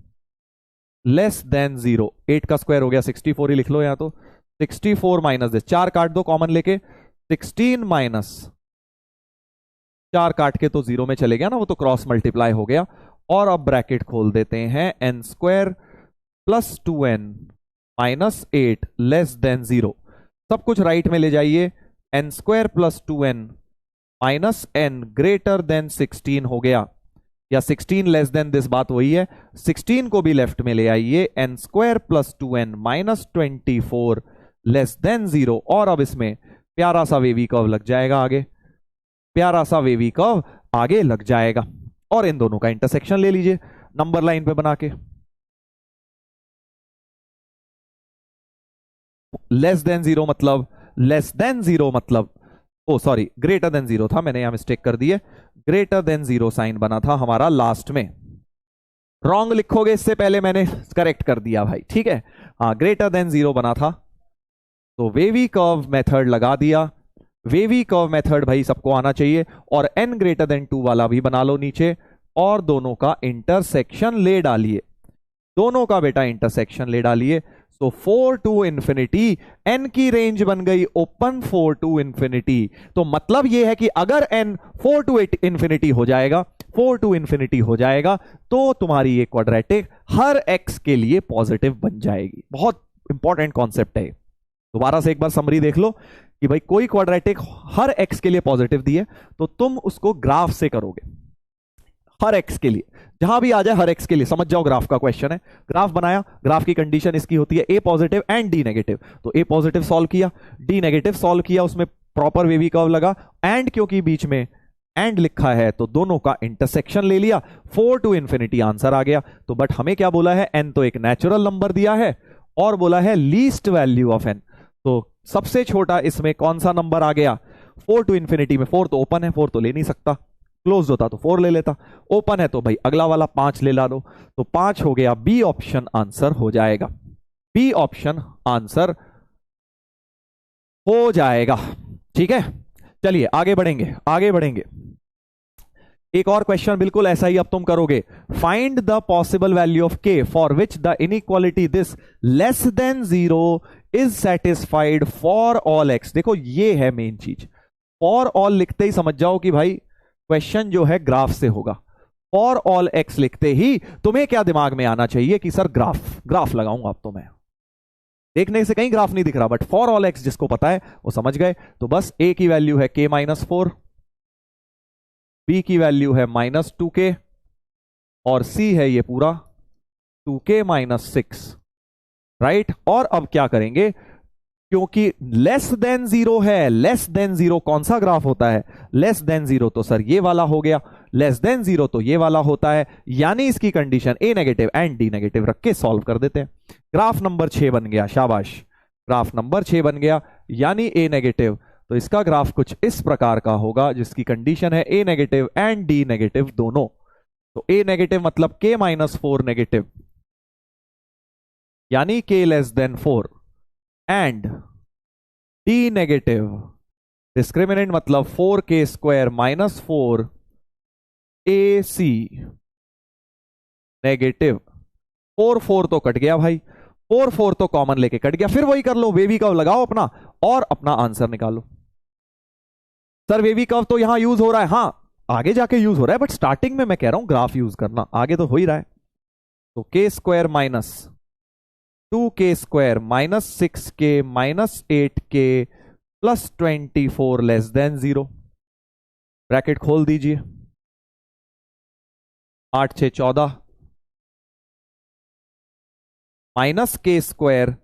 लेस देन 0, 8 का स्क्वायर हो गया 64 ही लिख लो, यहां तो 64 माइनस दे, 4 काट दो कॉमन लेके, 16 माइनस 4 काट के तो 0 में चले गया ना, वो तो क्रॉस मल्टीप्लाई हो गया। और अब ब्रैकेट खोल देते हैं, n square plus 2n minus 8 less than 0, सब कुछ राइट में ले जाइए, n square plus 2n minus n greater than 16 हो गया, या 16 लेस देन दिस, बात वही है, 16 को भी लेफ्ट में ले आइए, n square plus 2n minus 24 less than 0। और अब इसमें प्यारा सा वेवी कर्व लग जाएगा आगे, प्यारा सा वेवी कर्व आगे लग जाएगा, और इन दोनों का इंटरसेक्शन ले लीजिए नंबर लाइन पे बना के। लेस देन 0 मतलब, ओ सॉरी ग्रेटर देन 0 था, मैंने यहां मिस्टेक कर दी है, ग्रेटर देन 0 साइन बना था हमारा लास्ट में, रॉन्ग लिखोगे इससे पहले मैंने करेक्ट कर दिया भाई, ठीक है। हाँ, ग्रेटर देन 0 बना था, तो वेवी कर्व मेथड लगा दिया। वेवी कर्व मेथड भाई सबको आना चाहिए, और n ग्रेटर देन 2 वाला भी बना लो नीचे, और दोनों का इंटरसेक्शन ले डालिए, दोनों का बेटा इंटरसेक्शन ले डालिए। सो 4 टू इंफिनिटी, n की रेंज बन गई ओपन 4 टू इंफिनिटी, तो मतलब यह है कि अगर n 4 टू इंफिनिटी हो जाएगा, 4 टू इंफिनिटी हो जाएगा, तो तुम्हारी ये क्वाड्रेटिक हर x के लिए पॉजिटिव बन जाएगी। बहुत इंपॉर्टेंट कॉन्सेप्ट है। दोबारा से एक बार समरी देख लो कि भाई कोई क्वाड्रेटिक हर x के लिए पॉजिटिव दी है तो तुम उसको ग्राफ से करोगे, हर एक्स के लिए, जहां भी आ जाए हर एक्स के लिए, समझ जाओ ग्राफ का क्वेश्चन है। ग्राफ बनाया, ग्राफ की कंडीशन इसकी होती है ए पॉजिटिव एंड डी नेगेटिव, तो ए पॉजिटिव सॉल्व किया, डी नेगेटिव सॉल्व किया, उसमें प्रॉपर वेवी कर्व लगा, एंड क्योंकि बीच में एंड लिखा है तो दोनों का इंटरसेक्शन ले लिया, 4 to infinity आंसर आ गया। तो बट हमें क्या बोला है, n तो एक नेचुरल नंबर दिया है और बोला है लीस्ट वैल्यू ऑफ n, तो सबसे छोटा इसमें कौन सा नंबर आ गया, 4 to infinity में 4 तो ओपन है, 4 तो ले नहीं सकता, क्लोज होता तो 4 ले लेता, ओपन है तो भाई अगला वाला 5 ले ला दो, तो 5 हो गया, बी ऑप्शन आंसर हो जाएगा, बी ऑप्शन आंसर हो जाएगा। ठीक है, चलिए आगे बढ़ेंगे, आगे बढ़ेंगे। एक और क्वेश्चन बिल्कुल ऐसा ही अब तुम करोगे, find the possible value of k for which the inequality this less than 0 is satisfied for all x. देखो ये है मेन चीज, फॉर ऑल लिखते ही समझ जाओ कि भाई क्वेश्चन जो है ग्राफ से होगा। फॉर ऑल एक्स लिखते ही तुम्हें क्या दिमाग में आना चाहिए कि सर ग्राफ, ग्राफ लगाऊंगा अब तो मैं, देखने से कहीं ग्राफ नहीं दिख रहा, बट फॉर ऑल एक्स जिसको पता है वो समझ गए। तो बस ए की वैल्यू है k माइनस 4, बी की वैल्यू है -2k और सी है ये पूरा 2k माइनस 6, राइट। और अब क्या करेंगे, क्योंकि लेस देन 0 है, लेस देन 0 कौन सा ग्राफ होता है, लेस देन 0 तो सर ये वाला हो गया, लेस देन 0 तो ये वाला होता है, यानी इसकी condition A negative and D negative रख के सॉल्व कर देते हैं। ग्राफ नंबर 6 बन गया, शाबाश, ग्राफ नंबर 6 बन गया, यानी ए नेगेटिव, तो इसका ग्राफ कुछ इस प्रकार का होगा जिसकी कंडीशन है a negative and D negative दोनों। तो ए नेगेटिव मतलब k माइनस 4 नेगेटिव, यानी k less than 4, and D negative discriminant मतलब 4k square minus 4 AC negative. 4 तो कट गया भाई, 4 तो कॉमन लेके कट गया, फिर वही कर लो, वेवी कर्व लगाओ अपना और अपना आंसर निकालो। सर वेवी कर्व तो यहां यूज हो रहा है, हाँ आगे जाके यूज हो रहा है, बट स्टार्टिंग में मैं कह रहा हूं ग्राफ यूज करना, आगे तो हो ही रहा है। तो k square minus 2k square minus 6k minus 8k plus 24 less than 0, bracket खोल दीजिए, 8 6 14 minus k square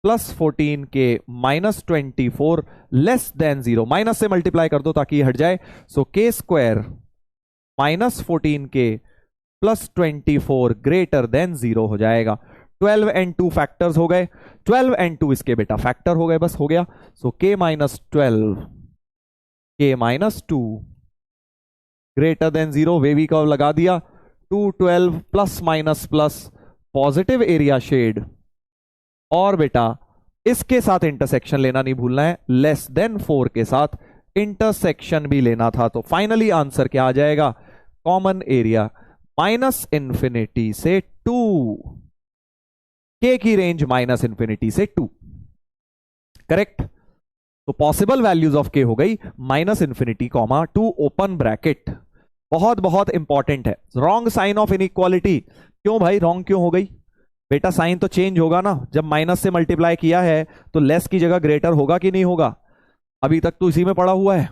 plus 14k minus 24 less than 0, minus से मल्टीप्लाई कर दो ताकि ये हट जाए। सो k square minus 14k plus 24 greater than 0 हो जाएगा। 12 एंड 2 फैक्टर्स हो गए, 12 एंड 2 इसके बेटा फैक्टर हो गए, बस हो गया। So k minus 12 k minus 2 greater than 0, wavy curve लगा दिया, 2 12 plus minus plus positive area shade, और बेटा इसके साथ इंटरसेक्शन लेना नहीं भूलना है, लेस देन 4 के साथ इंटरसेक्शन भी लेना था। तो फाइनली आंसर क्या आ जाएगा, कॉमन एरिया माइनस इंफिनिटी से 2, के की रेंज माइनस इंफिनिटी से 2, करेक्ट। तो पॉसिबल वैल्यूज ऑफ के हो गई minus infinity comma 2 open bracket, बहुत बहुत इंपॉर्टेंट है। रॉन्ग साइन ऑफ इनइक्वालिटी, क्यों भाई रॉन्ग क्यों हो गई, बेटा साइन तो चेंज होगा ना, जब माइनस से मल्टीप्लाई किया है तो लेस की जगह ग्रेटर होगा कि नहीं होगा, अभी तक तो इसी में पड़ा हुआ है।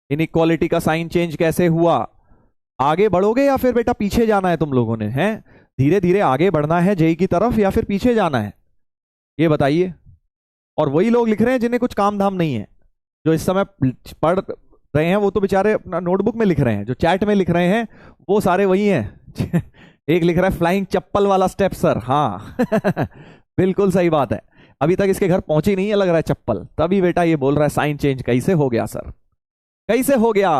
इनइक्वालिटी का साइन चेंज कैसे हुआ, आगे बढ़ोगे या फिर बेटा पीछे जाना है तुम लोगों ने, हैं धीरे धीरे आगे बढ़ना है जेई की तरफ या फिर पीछे जाना है, ये बताइए। और वही लोग लिख रहे हैं जिन्हें कुछ काम धाम नहीं है, जो इस समय पढ़ रहे हैं वो तो बेचारे अपना नोटबुक में लिख रहे हैं, जो चैट में लिख रहे हैं वो सारे वही हैं। एक लिख रहा है फ्लाइंग चप्पल वाला स्टेप सर, हाँ बिल्कुल सही बात है, अभी तक इसके घर पहुंची नहीं है लग रहा है चप्पल, तभी बेटा ये बोल रहा है साइन चेंज कैसे हो गया सर, कैसे हो गया।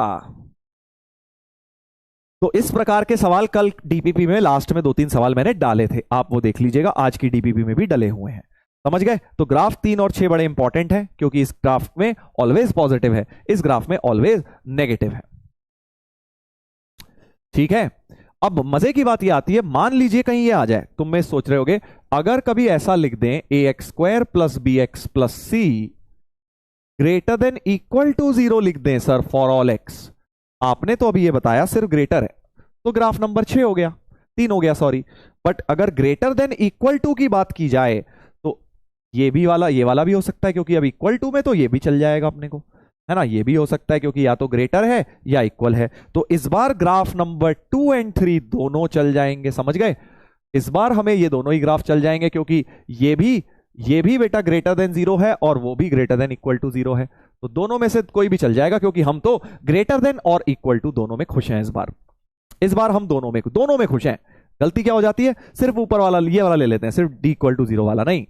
तो इस प्रकार के सवाल कल डीपीपी में लास्ट में 2-3 सवाल मैंने डाले थे, आप वो देख लीजिएगा, आज की डीपीपी में भी डले हुए हैं, समझ गए। तो ग्राफ 3 और 6 बड़े इंपॉर्टेंट है, क्योंकि इस ग्राफ में ऑलवेज पॉजिटिव है, इस ग्राफ में ऑलवेज नेगेटिव है, ठीक है। अब मजे की बात ये आती है, मान लीजिए कहीं ये आ जाए, तुम में सोच रहे होगे अगर कभी ऐसा लिख दें ax square plus bx plus c greater than equal to 0 लिख दें सर फॉर ऑल x, आपने तो अभी ये बताया सिर्फ ग्रेटर है, तो ग्राफ नंबर 6 हो गया, 3 हो गया सॉरी, बट अगर ग्रेटर देन इक्वल टू की बात की जाए तो ये भी वाला, ये वाला भी हो सकता है क्योंकि अब इक्वल टू में तो ये भी चल जाएगा अपने को, है ना। ये भी हो सकता है क्योंकि या तो ग्रेटर है या इक्वल है। तो इस बार ग्राफ नंबर 2 एंड 3 दोनों चल जाएंगे, समझ गए। इस बार हमें ये दोनों ही ग्राफ चल जाएंगे क्योंकि ये भी बेटा ग्रेटर देन 0 है और वो भी ग्रेटर देन इक्वल टू 0 है। तो दोनों में से कोई भी चल जाएगा क्योंकि हम तो ग्रेटर देन और इक्वल टू दोनों में खुश हैं। इस बार हम दोनों में खुश हैं। गलती क्या हो जाती है, सिर्फ ऊपर वाला ये वाला ले लेते हैं, सिर्फ डी इक्वल टू 0 वाला नहीं।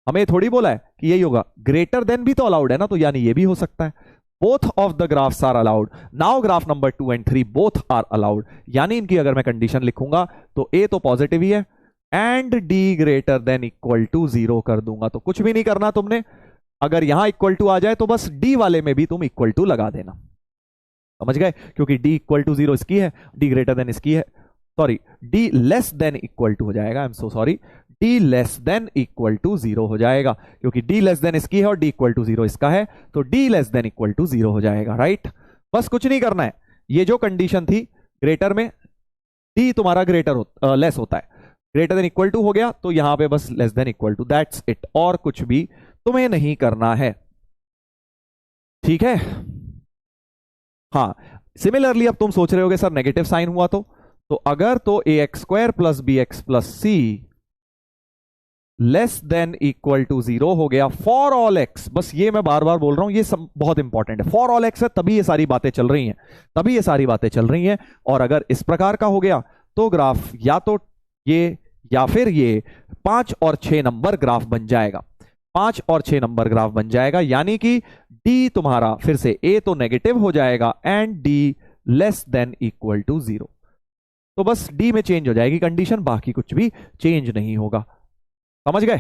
हमें थोड़ी बोला है कि यही होगा, ग्रेटर देन भी तो अलाउड है ना, तो यानी ये भी हो सकता है। Both of the graphs are allowed. Now graph number 2 and 3 both are allowed, यानी इनकी अगर मैं कंडीशन लिखूंगा तो ए तो पॉजिटिव ही है and D greater than equal to 0 कर दूंगा। तो कुछ भी नहीं करना तुमने, अगर यहां इक्वल टू आ जाए तो बस डी वाले में भी तुम इक्वल टू लगा देना, समझ गए। क्योंकि डी इक्वल टू 0 इसकी है, डी ग्रेटर देन इसकी है, sorry D less than equal to हो जाएगा, I am so sorry, D less than equal to 0 हो जाएगा क्योंकि डी लेस देन इसकी है और डी इक्वल टू 0 इसका है, तो D less than equal to 0 हो जाएगा, राइट। बस कुछ नहीं करना है। ये जो कंडीशन थी ग्रेटर में, डी तुम्हारा लेस होता है, ग्रेटर देन इक्वल टू हो गया तो यहां पे बस less than equal to, that's it, और कुछ भी तुम्हें नहीं करना है, ठीक है। हाँ, सिमिलरली अब तुम सोच रहे होगे सर नेगेटिव साइन हुआ तो अगर तो a x square plus b x plus c less than equal to 0 हो गया फॉर ऑल एक्स। बस ये मैं बार बार बोल रहा हूं, ये सब बहुत इंपॉर्टेंट है, फॉर ऑल एक्स है तभी ये सारी बातें चल रही हैं, और अगर इस प्रकार का हो गया तो ग्राफ या तो ये या फिर ये 5 और 6 नंबर ग्राफ बन जाएगा, 5 और 6 नंबर ग्राफ बन जाएगा, यानी कि डी तुम्हारा फिर से ए तो नेगेटिव हो जाएगा and D less than equal to 0। तो बस डी में चेंज हो जाएगी कंडीशन, बाकी कुछ भी चेंज नहीं होगा, समझ गए।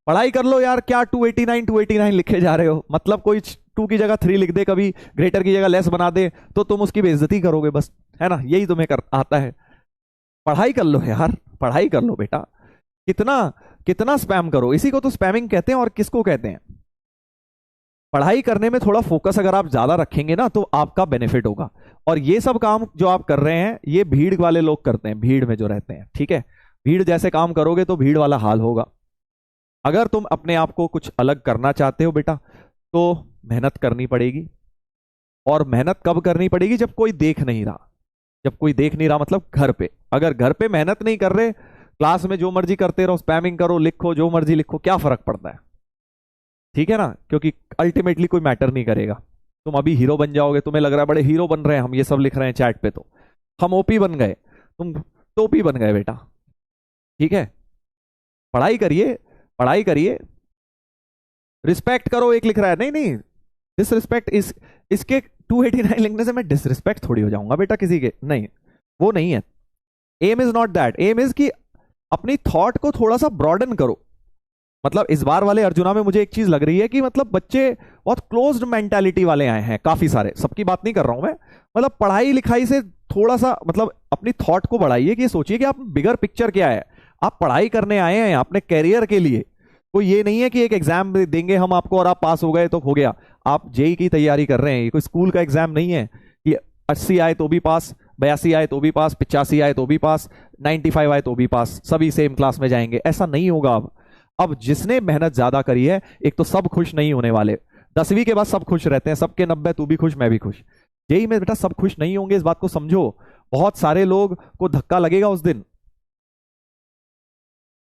पढ़ाई कर लो यार, क्या 289 लिखे जा रहे हो, मतलब कोई 2 की जगह 3 लिख दे, कभी ग्रेटर की जगह लेस बना दे तो तुम उसकी बेइज्जती करोगे, बस, है ना, यही तुम्हें आता है। पढ़ाई कर लो यार, पढ़ाई कर लो बेटा, कितना स्पैम करो, इसी को तो स्पैमिंग कहते हैं। और किसको कहते हैं, पढ़ाई करने में थोड़ा फोकस अगर आप ज्यादा रखेंगे ना तो आपका बेनिफिट होगा। और ये सब काम जो आप कर रहे हैं ये भीड़ वाले लोग करते हैं, भीड़ में जो रहते हैं, ठीक है। भीड़ जैसे काम करोगे तो भीड़ वाला हाल होगा। अगर तुम अपने आप को कुछ अलग करना चाहते हो बेटा तो मेहनत करनी पड़ेगी, और मेहनत कब करनी पड़ेगी, जब कोई देख नहीं रहा। जब कोई देख नहीं रहा मतलब घर पे, अगर घर पे मेहनत नहीं कर रहे, क्लास में जो मर्जी करते रहो, स्पैमिंग करो, लिखो जो मर्जी लिखो, क्या फर्क पड़ता है, ठीक है ना, क्योंकि अल्टीमेटली कोई मैटर नहीं करेगा। तुम अभी हीरो बन जाओगे, तुम्हें लग रहा है बड़े हीरो बन रहे हैं हम, ये सब लिख रहे हैं चैट पे, तो हम ओपी बन गए, तुम टोपी बन गए बेटा, ठीक है। पढ़ाई करिए, पढ़ाई करिए, रिस्पेक्ट करो। एक लिख रहा है नहीं डिसरिस्पेक्ट, इसके 289 लिखने से मैं डिसरिस्पेक्ट थोड़ी हो जाऊंगा बेटा किसी के, नहीं, वो नहीं है। M is not that, M is कि अपनी थॉट को थोड़ा सा ब्रॉडन करो। मतलब इस बार वाले अर्जुना में मुझे एक चीज लग रही है कि मतलब बच्चे बहुत क्लोज्ड मेंटालिटी वाले आए हैं, काफी सारे, सबकी बात नहीं कर रहा हूं मैं, मतलब पढ़ाई लिखाई से थोड़ा सा मतलब अपनी थॉट को बढ़ाइए, कि ये सोचिए कि आप बिगर पिक्चर क्या है, आप पढ़ाई करने आए हैं अपने कैरियर के लिए। कोई ये नहीं है कि एक एग्जाम देंगे हम आपको और आप पास हो गए तो हो गया। आप जेई की तैयारी कर रहे हैं, ये कोई स्कूल का एग्जाम नहीं है कि 80 आए तो भी पास, 82 आए तो भी पास, 85 आए तो भी पास, 95 आए तो भी पास, सभी सेम क्लास में जाएंगे, ऐसा नहीं होगा। अब जिसने मेहनत ज्यादा करी है, एक तो सब खुश नहीं होने वाले, 10वीं के बाद सब खुश रहते हैं, सबके 90, तू भी खुश मैं भी खुश। जेई में बेटा सब खुश नहीं होंगे, इस बात को समझो। बहुत सारे लोग को धक्का लगेगा उस दिन,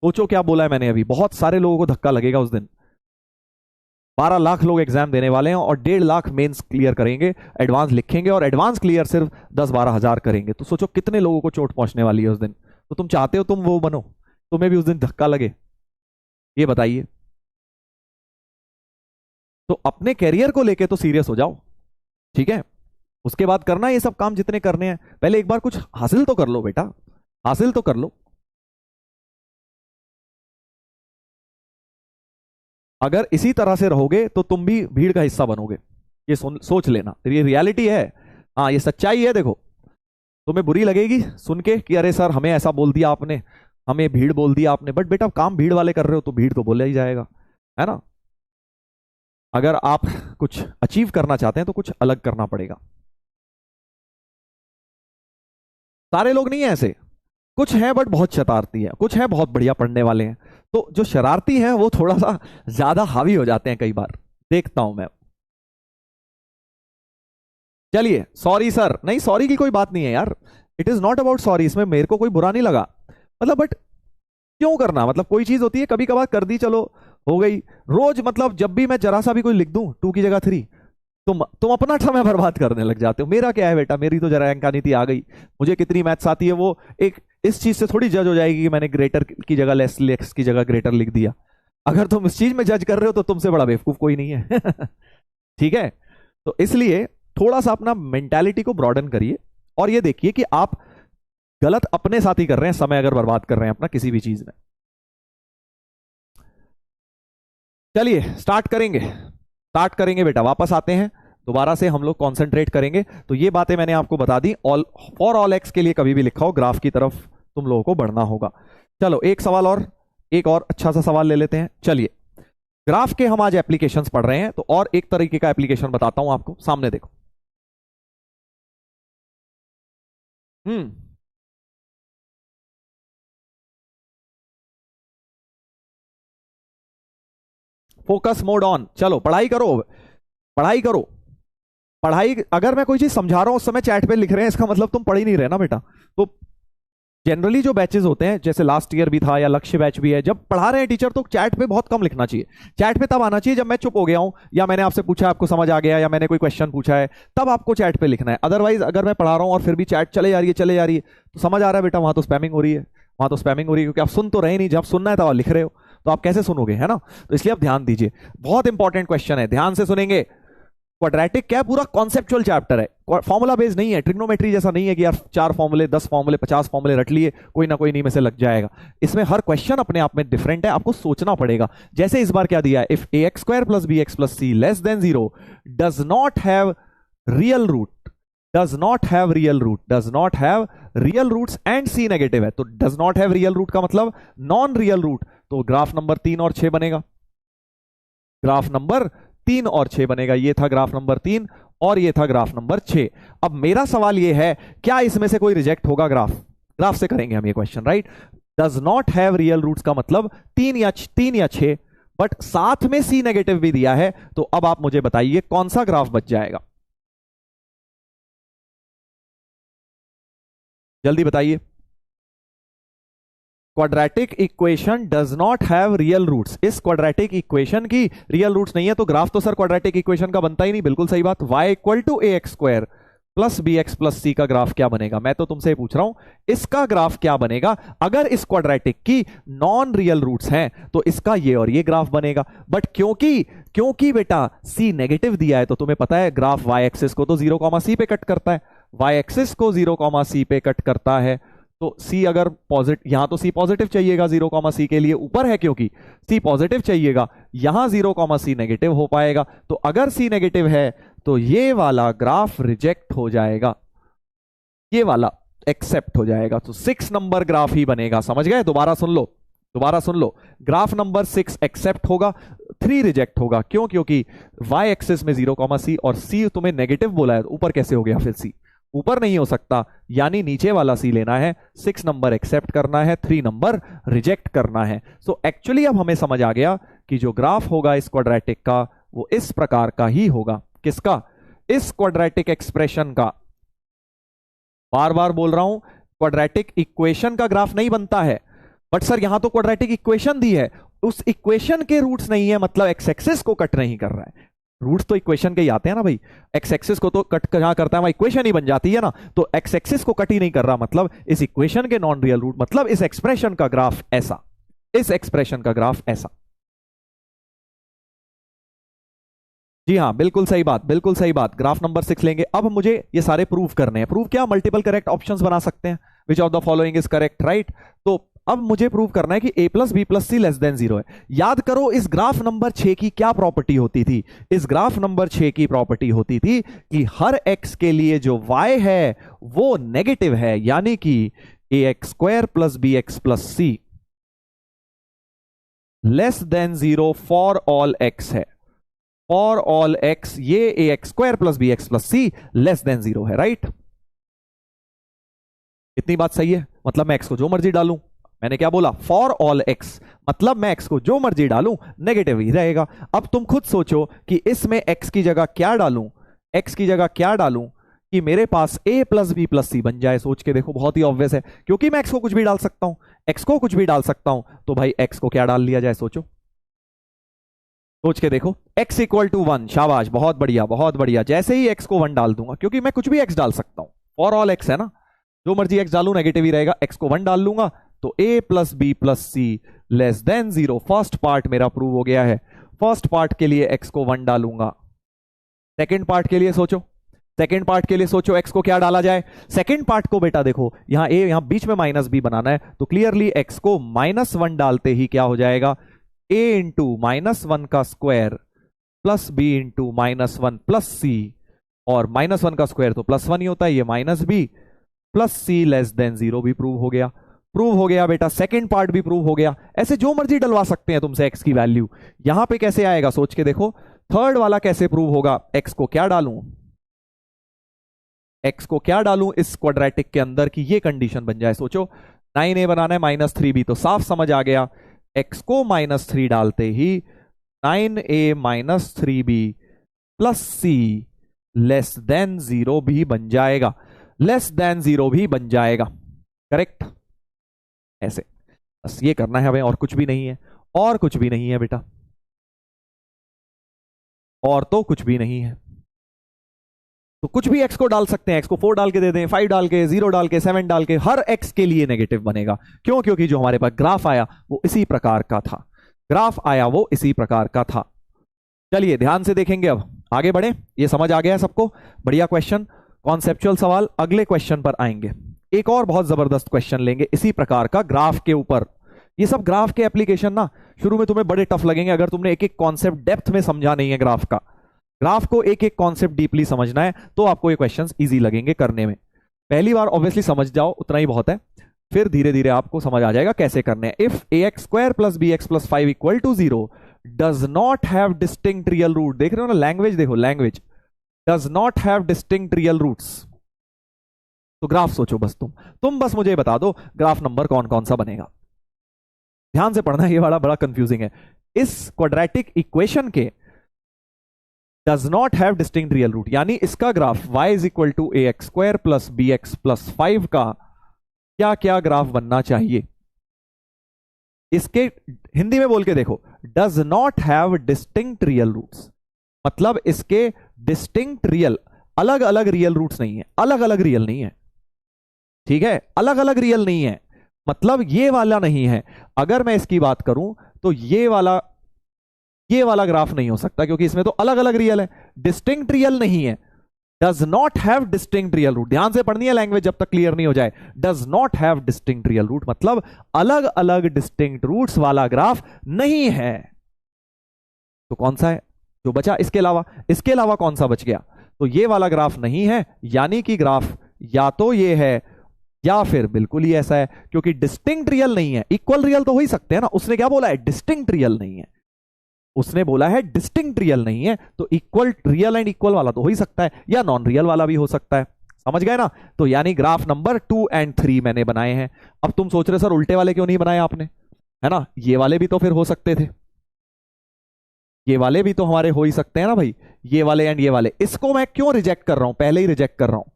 सोचो क्या बोला है मैंने अभी, बहुत सारे लोगों को धक्का लगेगा उस दिन। 12 लाख लोग एग्जाम देने वाले हैं और 1.5 लाख मेंस क्लियर करेंगे, एडवांस लिखेंगे, और एडवांस क्लियर सिर्फ 10-12 हजार करेंगे। तो सोचो कितने लोगों को चोट पहुंचने वाली है उस दिन। तो तुम चाहते हो तुम वो बनो, तुम्हें भी उस दिन धक्का लगे, ये बताइए। तो अपने कैरियर को लेके तो सीरियस हो जाओ, ठीक है। उसके बाद करना ये सब काम जितने करने हैं, पहले एक बार कुछ हासिल तो कर लो बेटा, हासिल तो कर लो। अगर इसी तरह से रहोगे तो तुम भी भीड़ का हिस्सा बनोगे, ये सोच लेना, ये रियलिटी है, हाँ ये सच्चाई है। देखो तुम्हें बुरी लगेगी सुन के कि अरे सर हमें ऐसा बोल दिया आपने, हमें भीड़ बोल दिया आपने, बट बेटा काम भीड़ वाले कर रहे हो तो भीड़ तो बोला ही जाएगा, है ना। अगर आप कुछ अचीव करना चाहते हैं तो कुछ अलग करना पड़ेगा। सारे लोग नहीं है ऐसे, कुछ है बट बहुत शतारती है, कुछ है बहुत बढ़िया पढ़ने वाले हैं, तो जो शरारती हैं वो थोड़ा सा ज्यादा हावी हो जाते हैं कई बार, देखता हूं मैं। चलिए, सॉरी सर, नहीं सॉरी की कोई बात नहीं है यार, it is not about sorry, इसमें मेरे को कोई बुरा नहीं लगा, मतलब बट क्यों करना, मतलब कोई चीज होती है कभी कभार कर दी, चलो हो गई। रोज मतलब जब भी मैं जरा सा भी कोई लिख दूं 2 की जगह 3, तुम अपना समय बर्बाद करने लग जाते हो। मेरा क्या है बेटा, मेरी तो जरा अंक नीति आ गई, मुझे कितनी मैथ्स आती है वो एक इस चीज से थोड़ी जज हो जाएगी कि मैंने ग्रेटर की जगह लेस की जगह ग्रेटर लिख दिया। अगर तुम इस चीज में जज कर रहे हो तो तुमसे बड़ा बेवकूफ कोई नहीं है। ठीक है, तो इसलिए थोड़ा सा अपना मेंटालिटी को ब्रॉडन करिए और ये देखिए कि आप गलत अपने साथ ही कर रहे हैं समय, अगर बर्बाद कर रहे हैं अपना किसी भी चीज में। चलिए स्टार्ट करेंगे बेटा, वापस आते हैं दोबारा से, हम लोग कंसंट्रेट करेंगे। तो ये बातें मैंने आपको बता दी, ऑल फॉर ऑल एक्स के लिए कभी भी लिखा हो ग्राफ की तरफ तुम लोगों को बढ़ना होगा। चलो एक सवाल और, एक और अच्छा सा सवाल ले लेते हैं। चलिए, ग्राफ के हम आज एप्लीकेशंस पढ़ रहे हैं, तो और एक तरीके का एप्लीकेशन बताता हूं आपको, सामने देखो। फोकस मोड ऑन, चलो पढ़ाई करो, पढ़ाई करो, पढ़ाई। अगर मैं कोई चीज समझा रहा हूं उस समय चैट पे लिख रहे हैं, इसका मतलब तुम पढ़ ही नहीं रहे ना बेटा। तो जनरली जो बैचेस होते हैं, जैसे लास्ट ईयर भी था या लक्ष्य बैच भी है, जब पढ़ा रहे हैं टीचर तो चैट पे बहुत कम लिखना चाहिए। चैट पे तब आना चाहिए जब मैं चुप हो गया हूं, या मैंने आपसे पूछा आपको समझ आ गया, या मैंने कोई क्वेश्चन पूछा है, तब आपको चैट पे लिखना है। अदरवाइज अगर मैं पढ़ा रहा हूं और फिर भी चैट चले जा रही है तो समझ आ रहा है बेटा, वहां तो स्पैमिंग हो रही है, वहां तो स्पैमिंग हो रही है, क्योंकि आप सुन तो रहे नहीं, जब सुनना है तब आप लिख रहे हो, तो आप कैसे सुनोगे, है ना। तो इसलिए आप ध्यान दीजिए, बहुत इंपॉर्टेंट क्वेश्चन है, ध्यान से सुनेंगे। क्वाड्रेटिक क्या है, पूरा कॉन्सेप्चुअल चैप्टर है, फॉर्मूला बेस्ड नहीं है, ट्रिग्नोमेट्री जैसा नहीं है कि यार 4 फॉर्मूले 10 फॉर्मूले 50 फॉर्मूले रट लिए, कोई ना कोई नहीं में से लग जाएगा। इसमें हर क्वेश्चन अपने आप में डिफरेंट है, आपको सोचना पड़ेगा। जैसे इस बार क्या दिया है, if a x square plus b x plus c less than 0 does not have real root, does not have real root, does not have real roots and c negative है, तो does not have real root का मतलब non real root, तो graph number 3 और 6 बनेगा, graph number 3 और 6 बनेगा। ये था ग्राफ नंबर 3 और ये था ग्राफ नंबर 6। अब मेरा सवाल ये है, क्या इसमें से कोई रिजेक्ट होगा, ग्राफ से करेंगे हम ये question, right. Does not have real roots का मतलब 3 या 6, बट साथ में सी नेगेटिव भी दिया है, तो अब आप मुझे बताइए कौन सा ग्राफ बच जाएगा, जल्दी बताइए। Quadratic equation does not have real roots, इस क्वाड्रेटिक इक्वेशन की रियल रूट्स नहीं है, तो ग्राफ तो सर क्वाड्रेटिक इक्वेशन का बनता ही नहीं, बिल्कुल सही बात। y equal to a x square plus b x plus c का ग्राफ क्या बनेगा, मैं तो तुमसे पूछ रहा हूं इसका ग्राफ क्या बनेगा। अगर इस क्वाड्रेटिक की नॉन रियल रूट्स हैं तो इसका ये और ये ग्राफ बनेगा, बट क्योंकि बेटा c नेगेटिव दिया है, तो तुम्हें पता है ग्राफ y एक्सिस को तो 0, c पे कट करता है, y एक्सिस को 0, c पे कट करता है, तो C अगर पॉजिटिव, यहां तो C पॉजिटिव चाहिएगा 0, C के लिए, ऊपर है क्योंकि C पॉजिटिव चाहिएगा, यहां 0, C नेगेटिव हो पाएगा। तो अगर C नेगेटिव है तो ये वाला ग्राफ रिजेक्ट हो जाएगा, ये वाला एक्सेप्ट हो जाएगा, तो 6 नंबर ग्राफ ही बनेगा, समझ गए। दोबारा सुन लो, ग्राफ नंबर 6 एक्सेप्ट होगा, 3 रिजेक्ट होगा। क्यों? क्योंकि y एक्सिस में 0, C और C तुम्हें नेगेटिव बोला है, ऊपर कैसे हो गया फिर C, ऊपर नहीं हो सकता, यानी नीचे वाला सी लेना है, 6 नंबर एक्सेप्ट करना है, 3 नंबर रिजेक्ट करना है। सो एक्चुअली अब हमें समझ आ गया कि जो ग्राफ होगा इस क्वाड्रेटिक का वो इस प्रकार का ही होगा। किसका? इस क्वाड्रेटिक एक्सप्रेशन का। बार बार बोल रहा हूं, क्वाड्रेटिक इक्वेशन का ग्राफ नहीं बनता है, बट सर यहां तो क्वाड्रेटिक इक्वेशन दी है, उस इक्वेशन के रूट्स नहीं है, मतलब एक्स एक्सिस को कट नहीं कर रहा है। रूट्स तो इक्वेशन के ही आते हैं ना भाई, एक्स एक्सिस को तो कट कहां करता है, वहां इक्वेशन ही बन जाती है ना, तो एक्स एक्सिस को कट ही नहीं कर रहा, मतलब इस इक्वेशन के नॉन रियल रूट, मतलब इस एक्सप्रेशन का ग्राफ ऐसा, इस एक्सप्रेशन का ग्राफ ऐसा। जी हाँ, बिल्कुल सही बात, बिल्कुल सही बात। ग्राफ नंबर 6 लेंगे। अब मुझे ये सारे प्रूव करने हैं। प्रूव क्या? मल्टीपल करेक्ट ऑप्शंस बना सकते हैं, which of the following is correct, right. तो अब मुझे प्रूव करना है कि a plus b plus c less than 0 है। याद करो इस ग्राफ नंबर 6 की क्या प्रॉपर्टी होती थी? इस ग्राफ नंबर 6 की प्रॉपर्टी होती थी कि हर x के लिए जो y है वो नेगेटिव है, यानी कि a x square plus b x plus c less than 0 for all x है। फॉर ऑल x ये a x square plus b x plus c less than 0 है, राइट। इतनी बात सही है, मतलब मैं x को जो मर्जी डालूं, मैंने क्या बोला, फॉर ऑल एक्स, मतलब मैं एक्स को जो मर्जी डालूं नेगेटिव ही रहेगा। अब तुम खुद सोचो कि इसमें एक्स की जगह क्या डालूं, एक्स की जगह क्या डालूं कि मेरे पास a प्लस बी प्लस सी बन जाए। सोच के देखो, बहुत ही ऑब्वियस है, क्योंकि मैं एक्स को कुछ भी डाल सकता हूं, एक्स को कुछ भी डाल सकता हूं, तो भाई एक्स को क्या डाल लिया जाए, सोचो, सोच के देखो। x इक्वल टू 1, शाबाश, बहुत बढ़िया बहुत बढ़िया। जैसे ही x को 1 डाल दूंगा, क्योंकि मैं कुछ भी x डाल सकता हूं, फॉर ऑल x है ना, जो मर्जी x डालू नेगेटिव ही रहेगा। x को 1 डाल लूंगा तो a plus b plus c less than 0। First part मेरा प्रूव हो गया है। फर्स्ट पार्ट के लिए x को 1 डालूंगा। सेकेंड पार्ट के लिए सोचो, सेकेंड पार्ट के लिए सोचो x को क्या डाला जाए। सेकेंड पार्ट को बेटा देखो, यहां a, यहां बीच में माइनस b बनाना है, तो क्लियरली x को -1 डालते ही क्या हो जाएगा, a इंटू -1 का square plus b into -1 plus c, और -1 का स्क्वायर तो +1 ही होता है, ये -b plus c less than 0 भी प्रूव हो गया। प्रूव हो गया बेटा, सेकेंड पार्ट भी प्रूव हो गया। ऐसे जो मर्जी डलवा सकते हैं तुमसे x की वैल्यू। यहां पे कैसे आएगा, सोच के देखो। थर्ड वाला कैसे प्रूव होगा, x को क्या डालूं, x को क्या डालूं इस क्वाड्रेटिक के अंदर की ये कंडीशन बन जाए। सोचो, 9a बनाना है -3b, तो साफ समझ आ गया, x को -3 डालते ही 9a -3b plus c less than 0 भी बन जाएगा, लेस देन 0 भी बन जाएगा, करेक्ट। ऐसे बस ये करना है हमें, और कुछ भी नहीं है, और कुछ भी नहीं है बेटा, और तो कुछ भी नहीं है। तो कुछ भी x को डाल सकते हैं, x को 4 डाल के दे दें, 5 डाल के, 0 डाल के, 7 डाल के, हर x के लिए नेगेटिव बनेगा। क्यों, क्योंकि जो हमारे पास ग्राफ आया वो इसी प्रकार का था, ग्राफ आया वो इसी प्रकार का था। चलिए ध्यान से देखेंगे, अब आगे बढ़े। ये समझ आ गया सबको, बढ़िया क्वेश्चन, कॉन्सेप्चुअल सवाल। अगले क्वेश्चन पर आएंगे, एक और बहुत जबरदस्त क्वेश्चन लेंगे इसी प्रकार का, ग्राफ के ऊपर। ये सब ग्राफ के एप्लीकेशन ना शुरू में तुम्हें बड़े टफ लगेंगे अगर तुमने एक एक कॉन्सेप्ट डेप्थ में समझा नहीं है ग्राफ का। ग्राफ को एक एक कॉन्सेप्ट डीपली समझना है, तो आपको ये क्वेश्चंस इजी लगेंगे करने में। पहली बार ऑब्वियसली समझ जाओ, उतना ही बहुत है, फिर धीरे धीरे आपको समझ आ जाएगा कैसे करने हैं। If ax square plus bx plus 5 equal to 0 does not have distinct real root, देख रहे हो ना, लैंग्वेज देखो, language, does not have distinct real roots, तो ग्राफ सोचो बस, तुम बस मुझे बता दो ग्राफ नंबर कौन कौन सा बनेगा। ध्यान से पढ़ना, ये वाला बड़ा कंफ्यूजिंग है। इस क्वाड्रेटिक इक्वेशन के does not have distinct real root, यानी इसका graph y is equal to ax square plus bx plus 5 का क्या क्या ग्राफ बनना चाहिए। इसके हिंदी में बोल के देखो, does not have distinct real roots, मतलब इसके डिस्टिंक्ट रियल, अलग अलग रियल रूट्स नहीं है, अलग अलग रियल नहीं है, ठीक है, अलग अलग रियल नहीं है, मतलब ये वाला नहीं है। अगर मैं इसकी बात करूं तो ये वाला ग्राफ नहीं हो सकता, क्योंकि इसमें तो अलग अलग रियल है, डिस्टिंक्ट रियल नहीं है। Does not have distinct real root, ध्यान से पढ़नी है लैंग्वेज जब तक क्लियर नहीं हो जाए। Does not have distinct real root मतलब अलग अलग डिस्टिंक्ट रूट्स वाला ग्राफ नहीं है। तो कौन सा है जो बचा इसके अलावा, इसके अलावा कौन सा बच गया, तो ये वाला ग्राफ नहीं है, यानी कि ग्राफ या तो ये है या फिर बिल्कुल ही ऐसा है, क्योंकि डिस्टिंक्ट रियल नहीं है। इक्वल रियल तो हो ही सकते हैं ना, उसने क्या बोला है, डिस्टिंक्ट रियल नहीं है, उसने बोला है डिस्टिंक्ट रियल नहीं है, तो इक्वल रियल एंड इक्वल वाला तो हो ही सकता है, या नॉन रियल वाला भी हो सकता है, समझ गए ना। तो यानी ग्राफ नंबर 2 एंड 3 मैंने बनाए हैं। अब तुम सोच रहे सर उल्टे वाले क्यों नहीं बनाए आपने, है ना, ये वाले भी तो फिर हो सकते थे, ये वाले भी तो हमारे हो ही सकते हैं ना भाई, ये वाले एंड ये वाले। इसको मैं क्यों रिजेक्ट कर रहा हूं, पहले ही रिजेक्ट कर रहा हूं,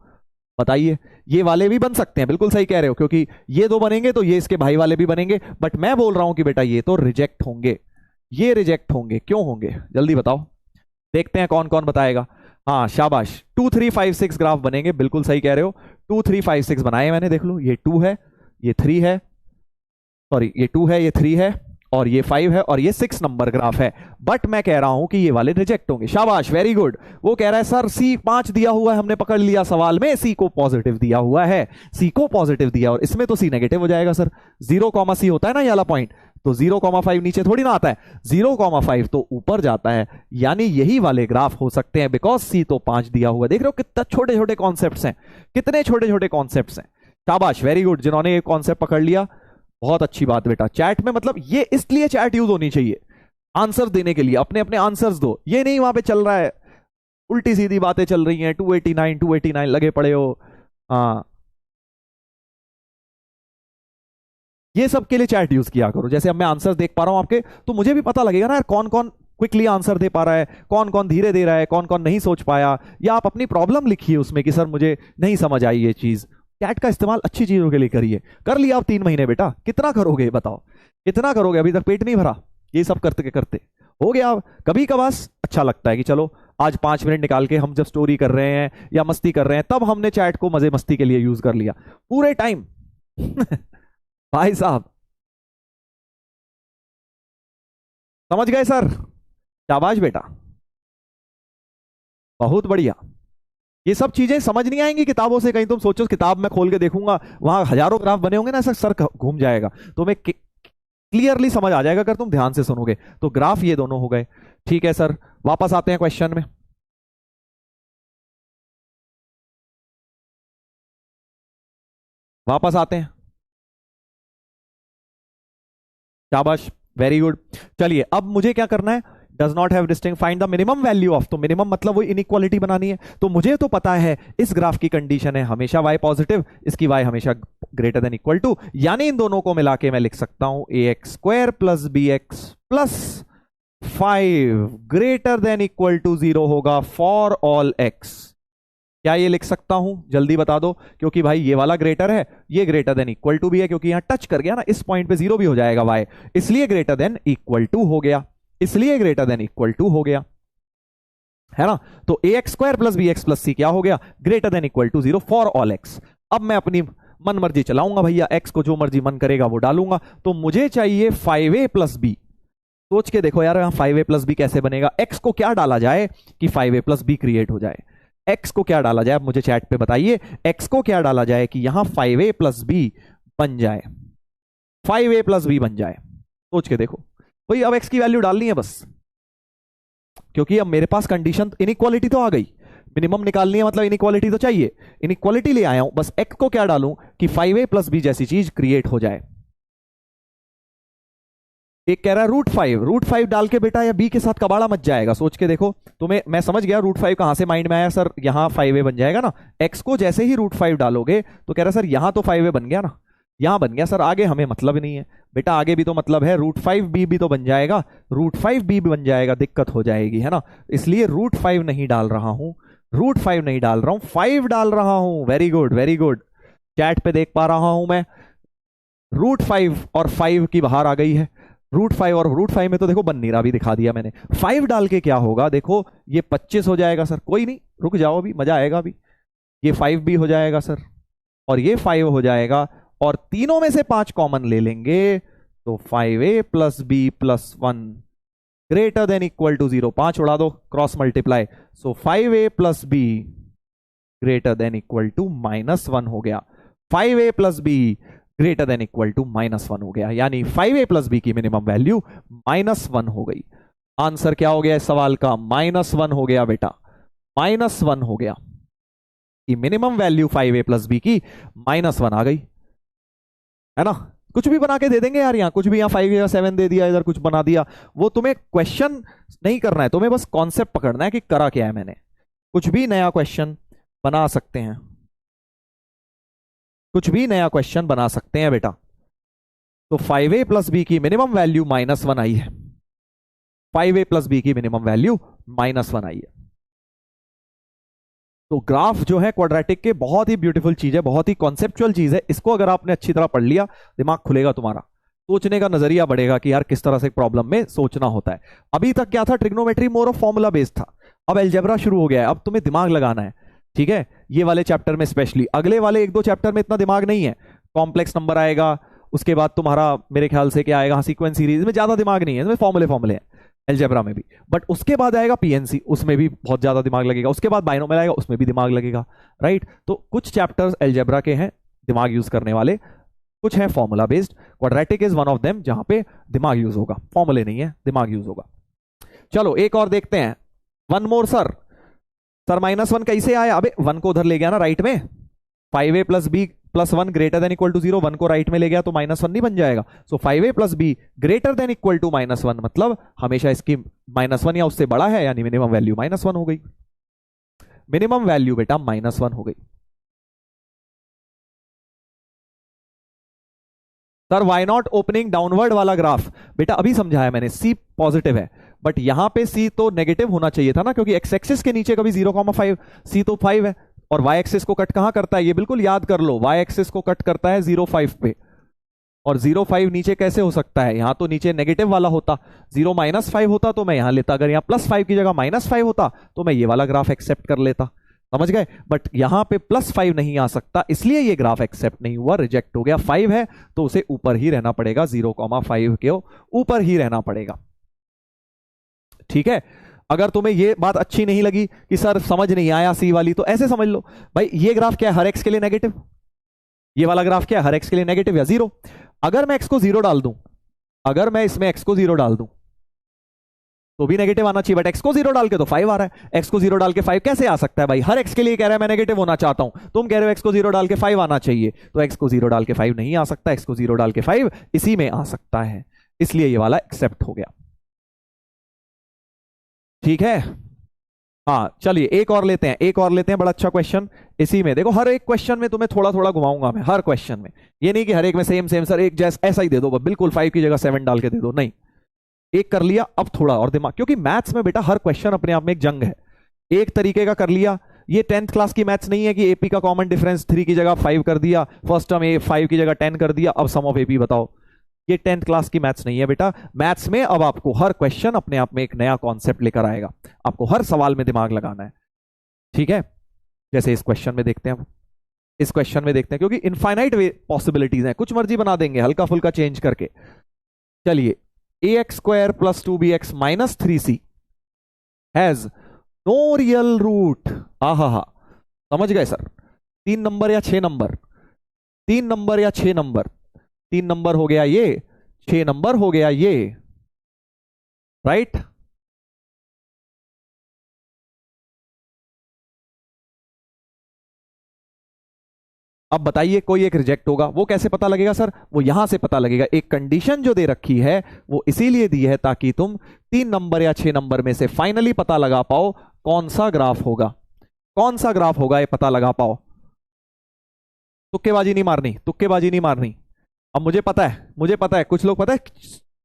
बताइए। ये वाले भी बन सकते हैं, बिल्कुल सही कह रहे हो, क्योंकि ये दो बनेंगे तो ये इसके भाई वाले भी बनेंगे, बट मैं बोल रहा हूं कि बेटा ये तो रिजेक्ट होंगे, ये रिजेक्ट होंगे। क्यों होंगे जल्दी बताओ, देखते हैं कौन कौन बताएगा। हाँ शाबाश, 2 3 5 6 ग्राफ बनेंगे, बिल्कुल सही कह रहे हो। 2 3 5 6 बनाए मैंने, देख लो, ये 2 है, ये 3 है, सॉरी ये 2 है, ये 3 है, और ये 5 है, और ये 6 नंबर ग्राफ है। बट मैं कह रहा हूं कि ये वाले रिजेक्ट होंगे। शाबाश, वेरी गुड। वो कह रहा है सर सी 5 दिया हुआ है, हमने पकड़ लिया सवाल में, सी को पॉजिटिव दिया हुआ है, सी को पॉजिटिव दिया, और इसमें तो सी नेगेटिव हो जाएगा सर। 0, C होता है ना ये वाला पॉइंट, तो 0, 5 नीचे थोड़ी ना आता है, 0, 5 तो ऊपर जाता है, यानी यही वाले ग्राफ हो सकते हैं, बिकॉज सी तो 5 दिया हुआ है। देख रहे हो कितना छोटे छोटे कॉन्सेप्ट्स हैं, कितने छोटे छोटे कॉन्सेप्ट्स हैं। शाबाश, वेरी गुड, जिन्होंने ये कॉन्सेप्ट पकड़ लिया, बहुत अच्छी बात बेटा। चैट में, मतलब ये इसलिए चैट यूज होनी चाहिए आंसर देने के लिए, अपने अपने आंसर्स दो, ये नहीं वहां पे चल रहा है उल्टी सीधी बातें चल रही हैं, 289 लगे पड़े हो। हाँ, ये सब के लिए चैट यूज किया करो। जैसे अब मैं आंसर देख पा रहा हूं आपके, तो मुझे भी पता लगेगा ना यार कौन कौन क्विकली आंसर दे पा रहा है, कौन कौन धीरे दे रहा है, कौन कौन नहीं सोच पाया। या आप अपनी प्रॉब्लम लिखिए उसमें कि सर मुझे नहीं समझ आई ये चीज। चैट का इस्तेमाल अच्छी चीजों के लिए करिए। कर लिया आप 3 महीने बेटा, कितना करोगे बताओ, कितना करोगे? अभी तक पेट नहीं भरा ये सब करते करते? हो गया। कभी कभार अच्छा लगता है कि चलो आज 5 मिनट निकाल के हम जब स्टोरी कर रहे हैं या मस्ती कर रहे हैं, तब हमने चैट को मजे मस्ती के लिए यूज कर लिया। पूरे टाइम भाई साहब समझ गए सर? शाबाश बेटा, बहुत बढ़िया। ये सब चीजें समझ नहीं आएंगी किताबों से। कहीं तुम सोचो किताब में खोल के देखूंगा वहां हजारों ग्राफ बने होंगे ना, ऐसा सर घूम जाएगा। तो मैं क्लियरली समझ आ जाएगा अगर तुम ध्यान से सुनोगे। तो ग्राफ ये दोनों हो गए। ठीक है सर, वापस आते हैं क्वेश्चन में। वापस आते हैं। शाबाश, वेरी गुड। चलिए अब मुझे क्या करना है? Does not have distinct, find the minimum value of. तो मिनिमम मतलब वो इनइक्वालिटी बनानी है। तो मुझे तो पता है इस ग्राफ की कंडीशन है हमेशा y पॉजिटिव, इसकी y हमेशा ग्रेटर देन इक्वल टू, यानी इन दोनों को मिला के मैं लिख सकता हूं ax² plus bx plus 5 greater than equal to 0 होगा फॉर ऑल x। क्या ये लिख सकता हूं? जल्दी बता दो, क्योंकि भाई ये वाला ग्रेटर है, ये ग्रेटर देन इक्वल टू भी है, क्योंकि यहां टच कर गया ना इस पॉइंट पे 0 भी हो जाएगा y, इसलिए ग्रेटर देन इक्वल टू हो गया, इसलिए ग्रेटर देन इक्वल टू हो गया, है ना? तो ax² plus bx plus c क्या हो गया? Greater than equal to 0 for all x। अब मैं अपनी मन मर्जी चलाऊंगा भैया, x को जो मर्जी मन करेगा वो डालूंगा। तो मुझे चाहिए 5a प्लस b। सोच के देखो यार, यहां 5a प्लस b कैसे बनेगा? x को क्या डाला जाए कि 5a प्लस b क्रिएट हो जाए? x को क्या डाला जाए? अब मुझे चैट पे बताइए, x को क्या डाला जाए कि यहां 5a प्लस b बन जाए, 5a प्लस b बन जाए? सोच के देखो भाई। अब x की वैल्यू डालनी है बस, क्योंकि अब मेरे पास कंडीशन इनइक्वालिटी तो आ गई, मिनिमम निकालनी है मतलब इनइक्वालिटी तो चाहिए, इनइक्वालिटी ले आया हूं। बस x को क्या डालूं कि 5a प्लस b जैसी चीज क्रिएट हो जाए। एक कह रहा है √5 डाल के बेटा या b के साथ कबाड़ा मच जाएगा। सोच के देखो। तो मैं समझ गया √5 कहां से माइंड में आया सर, यहां 5a बन जाएगा ना। x को जैसे ही √5 डालोगे तो कह रहा है सर यहां तो 5a बन गया ना, यहां बन गया सर, आगे हमें मतलब नहीं है बेटा। आगे भी तो मतलब है, √5b भी तो बन जाएगा, √5b भी बन जाएगा, दिक्कत हो जाएगी, है ना? इसलिए √5 नहीं डाल रहा हूं, √5 नहीं डाल रहा हूं, 5 डाल रहा हूं। Very good, very good. Chat पे देख पा रहा हूं मैं, √5 और 5 की बाहर आ गई है। √5 और √5 में तो देखो बन नहीं रहा, अभी दिखा दिया मैंने। 5 डाल के क्या होगा देखो, ये 25 हो जाएगा सर। कोई नहीं, रुक जाओ, अभी मजा आएगा। अभी ये 5 भी हो जाएगा सर, और ये 5 हो जाएगा, और तीनों में से 5 कॉमन ले लेंगे तो 5a plus b plus 1 greater than equal to 0। 5 उड़ा दो, cross multiply. So 5a plus b greater than equal to -1 हो गया। 5a plus b greater than equal to -1 हो गया, यानी 5a प्लस b की मिनिमम वैल्यू -1 हो गई। आंसर क्या हो गया इस सवाल का? -1 हो गया बेटा, -1 हो गया। कि minimum value 5a plus b की -1 आ गई, है ना? कुछ भी बना के दे देंगे यार, यहाँ कुछ भी, यहाँ 5 या 7 दे दिया, इधर कुछ बना दिया। वो तुम्हें क्वेश्चन नहीं करना है, तुम्हें बस कॉन्सेप्ट पकड़ना है कि करा क्या है मैंने। कुछ भी नया क्वेश्चन बना सकते हैं, कुछ भी नया क्वेश्चन बना सकते हैं बेटा। तो 5a प्लस b की मिनिमम वैल्यू -1 आई है, 5a प्लस b की मिनिमम वैल्यू -1 आई है। तो ग्राफ जो है क्वाड्रेटिक के बहुत ही ब्यूटीफुल चीज है, बहुत ही कॉन्सेप्चुअल चीज है। इसको अगर आपने अच्छी तरह पढ़ लिया, दिमाग खुलेगा तुम्हारा, सोचने का नजरिया बढ़ेगा कि यार किस तरह से प्रॉब्लम में सोचना होता है। अभी तक क्या था? Trigonometry more of formula based था। अब एलजेब्रा शुरू हो गया है, अब तुम्हें दिमाग लगाना है, ठीक है? ये वाले चैप्टर में स्पेशली, अगले वाले 1-2 चैप्टर में इतना दिमाग नहीं है। कॉम्प्लेक्स नंबर आएगा, उसके बाद तुम्हारा मेरे ख्याल से क्या आएगा, सीक्वेंस सीरीज में ज्यादा दिमाग नहीं है, इसमें फॉर्मूले हैं एलजेब्रा में भी। बट उसके बाद आएगा पीएनसी, उसमें भी बहुत ज्यादा दिमाग लगेगा। उसके बाद बाइनोमियल आएगा, उसमें भी दिमाग लगेगा, राइट? तो कुछ चैप्टर्स एलजेब्रा के हैं दिमाग यूज करने वाले, कुछ है formula based. Quadratic is one of them, जहां पे दिमाग यूज होगा, फॉर्मूले नहीं है, दिमाग यूज होगा। चलो एक और देखते हैं। One more sir. सर -1 कैसे आया? अबे 1 को उधर ले गया ना राइट में, 5a plus b plus 1 greater than equal to 0, 1 को राइट में ले गया तो -1 नहीं बन जाएगा। So 5a plus b greater than equal to -1, मतलब हमेशा इसकी -1 या उससे बड़ा है, यानी मिनिमम वैल्यू -1 हो गई। मिनिमम वैल्यू बेटा -1 हो गई। Sir why not opening downward वाला ग्राफ, बेटा अभी समझाया मैंने, सी पॉजिटिव है बट यहां पे सी तो नेगेटिव होना चाहिए था ना, क्योंकि एक्स एक्सिस के नीचे कभी 0,5, सी तो 5 है, और वाई एक्सिस को कट कहां करता है, ये बिल्कुल याद कर लो, वाई एक्सिस को कट करता है 0,5 पे, और 0,5 नीचे कैसे हो सकता है, यहां तो नीचे नेगेटिव वाला होता, 0-5 होता तो मैं यहां लेता, अगर यहां +5 की जगह -5 होता तो मैं ये वाला ग्राफ एक्सेप्ट कर लेता, समझ गए। बट यहां पे +5 नहीं आ सकता, इसलिए ये ग्राफ एक्सेप्ट नहीं हुआ, रिजेक्ट हो गया। 5 है तो उसे ऊपर ही रहना पड़ेगा, 0,5 के ऊपर ही रहना पड़ेगा, ठीक है। अगर तुम्हें ये बात अच्छी नहीं लगी कि सर समझ नहीं आया सी वाली, तो ऐसे समझ लो भाई, ये ग्राफ क्या है, हर एक्स के लिए नेगेटिव, ये वाला ग्राफ क्या है, हर एक्स के लिए नेगेटिव या 0। अगर मैं एक्स को 0 डाल दूं, अगर मैं इसमें एक्स को 0 डाल दूं तो भी नेगेटिव आना चाहिए, बट एक्स को 0 डाल के तो 5 आ रहा है, एक्स को 0 डाल के 5 कैसे आ सकता है भाई, हर एक्स के लिए कह रहा है मैं नेगेटिव होना चाहता हूं, तुम कह रहे हो एक्स को 0 डाल के 5 आना चाहिए, तो एक्स को 0 डाल के 5 नहीं आ सकता, एक्स को 0 डाल के 5 इसी में आ सकता है, इसलिए ये वाला एक्सेप्ट हो गया, ठीक है। हाँ चलिए एक और लेते हैं, एक और लेते हैं, बड़ा अच्छा क्वेश्चन, इसी में देखो हर एक क्वेश्चन में तुम्हें थोड़ा थोड़ा घुमाऊंगा मैं, हर क्वेश्चन में, ये नहीं कि हर एक में सेम सेम सर एक जैसा ऐसा ही दे दो, बिल्कुल 5 की जगह 7 डाल के दे दो, नहीं, एक कर लिया, अब थोड़ा और दिमाग, क्योंकि मैथ्स में बेटा हर क्वेश्चन अपने आप में एक जंग है, एक तरीके का कर लिया, ये 10th क्लास की मैथ्स नहीं है कि एपी का कॉमन डिफरेंस 3 की जगह 5 कर दिया, फर्स्ट टर्म 5 की जगह 10 कर दिया, अब सम ऑफ एपी बताओ, ये 10th क्लास की मैथ्स नहीं है बेटा। मैथ्स में अब आपको हर क्वेश्चन अपने आप में एक नया कॉन्सेप्ट लेकर आएगा, आपको हर सवाल में दिमाग लगाना है, ठीक है। जैसे इस क्वेश्चन में देखते हैं, इस क्वेश्चन में देखते हैं, क्योंकि इनफाइनाइट पॉसिबिलिटीज हैं, कुछ मर्जी बना देंगे हल्का फुल्का चेंज करके। चलिए, ax² + 2bx - 3c has no real root, आहा, समझ गए सर, 3 नंबर या 6 नंबर, 3 नंबर या 6 नंबर, 3 नंबर हो गया ये, 6 नंबर हो गया ये, राइट। अब बताइए कोई एक रिजेक्ट होगा, वो कैसे पता लगेगा सर, वो यहां से पता लगेगा, एक कंडीशन जो दे रखी है वो इसीलिए दी है ताकि तुम 3 नंबर या 6 नंबर में से फाइनली पता लगा पाओ कौन सा ग्राफ होगा, कौन सा ग्राफ होगा ये पता लगा पाओ, तुक्केबाजी नहीं मारनी, तुक्केबाजी नहीं मारनी। अब मुझे पता है, मुझे पता है, कुछ लोग पता है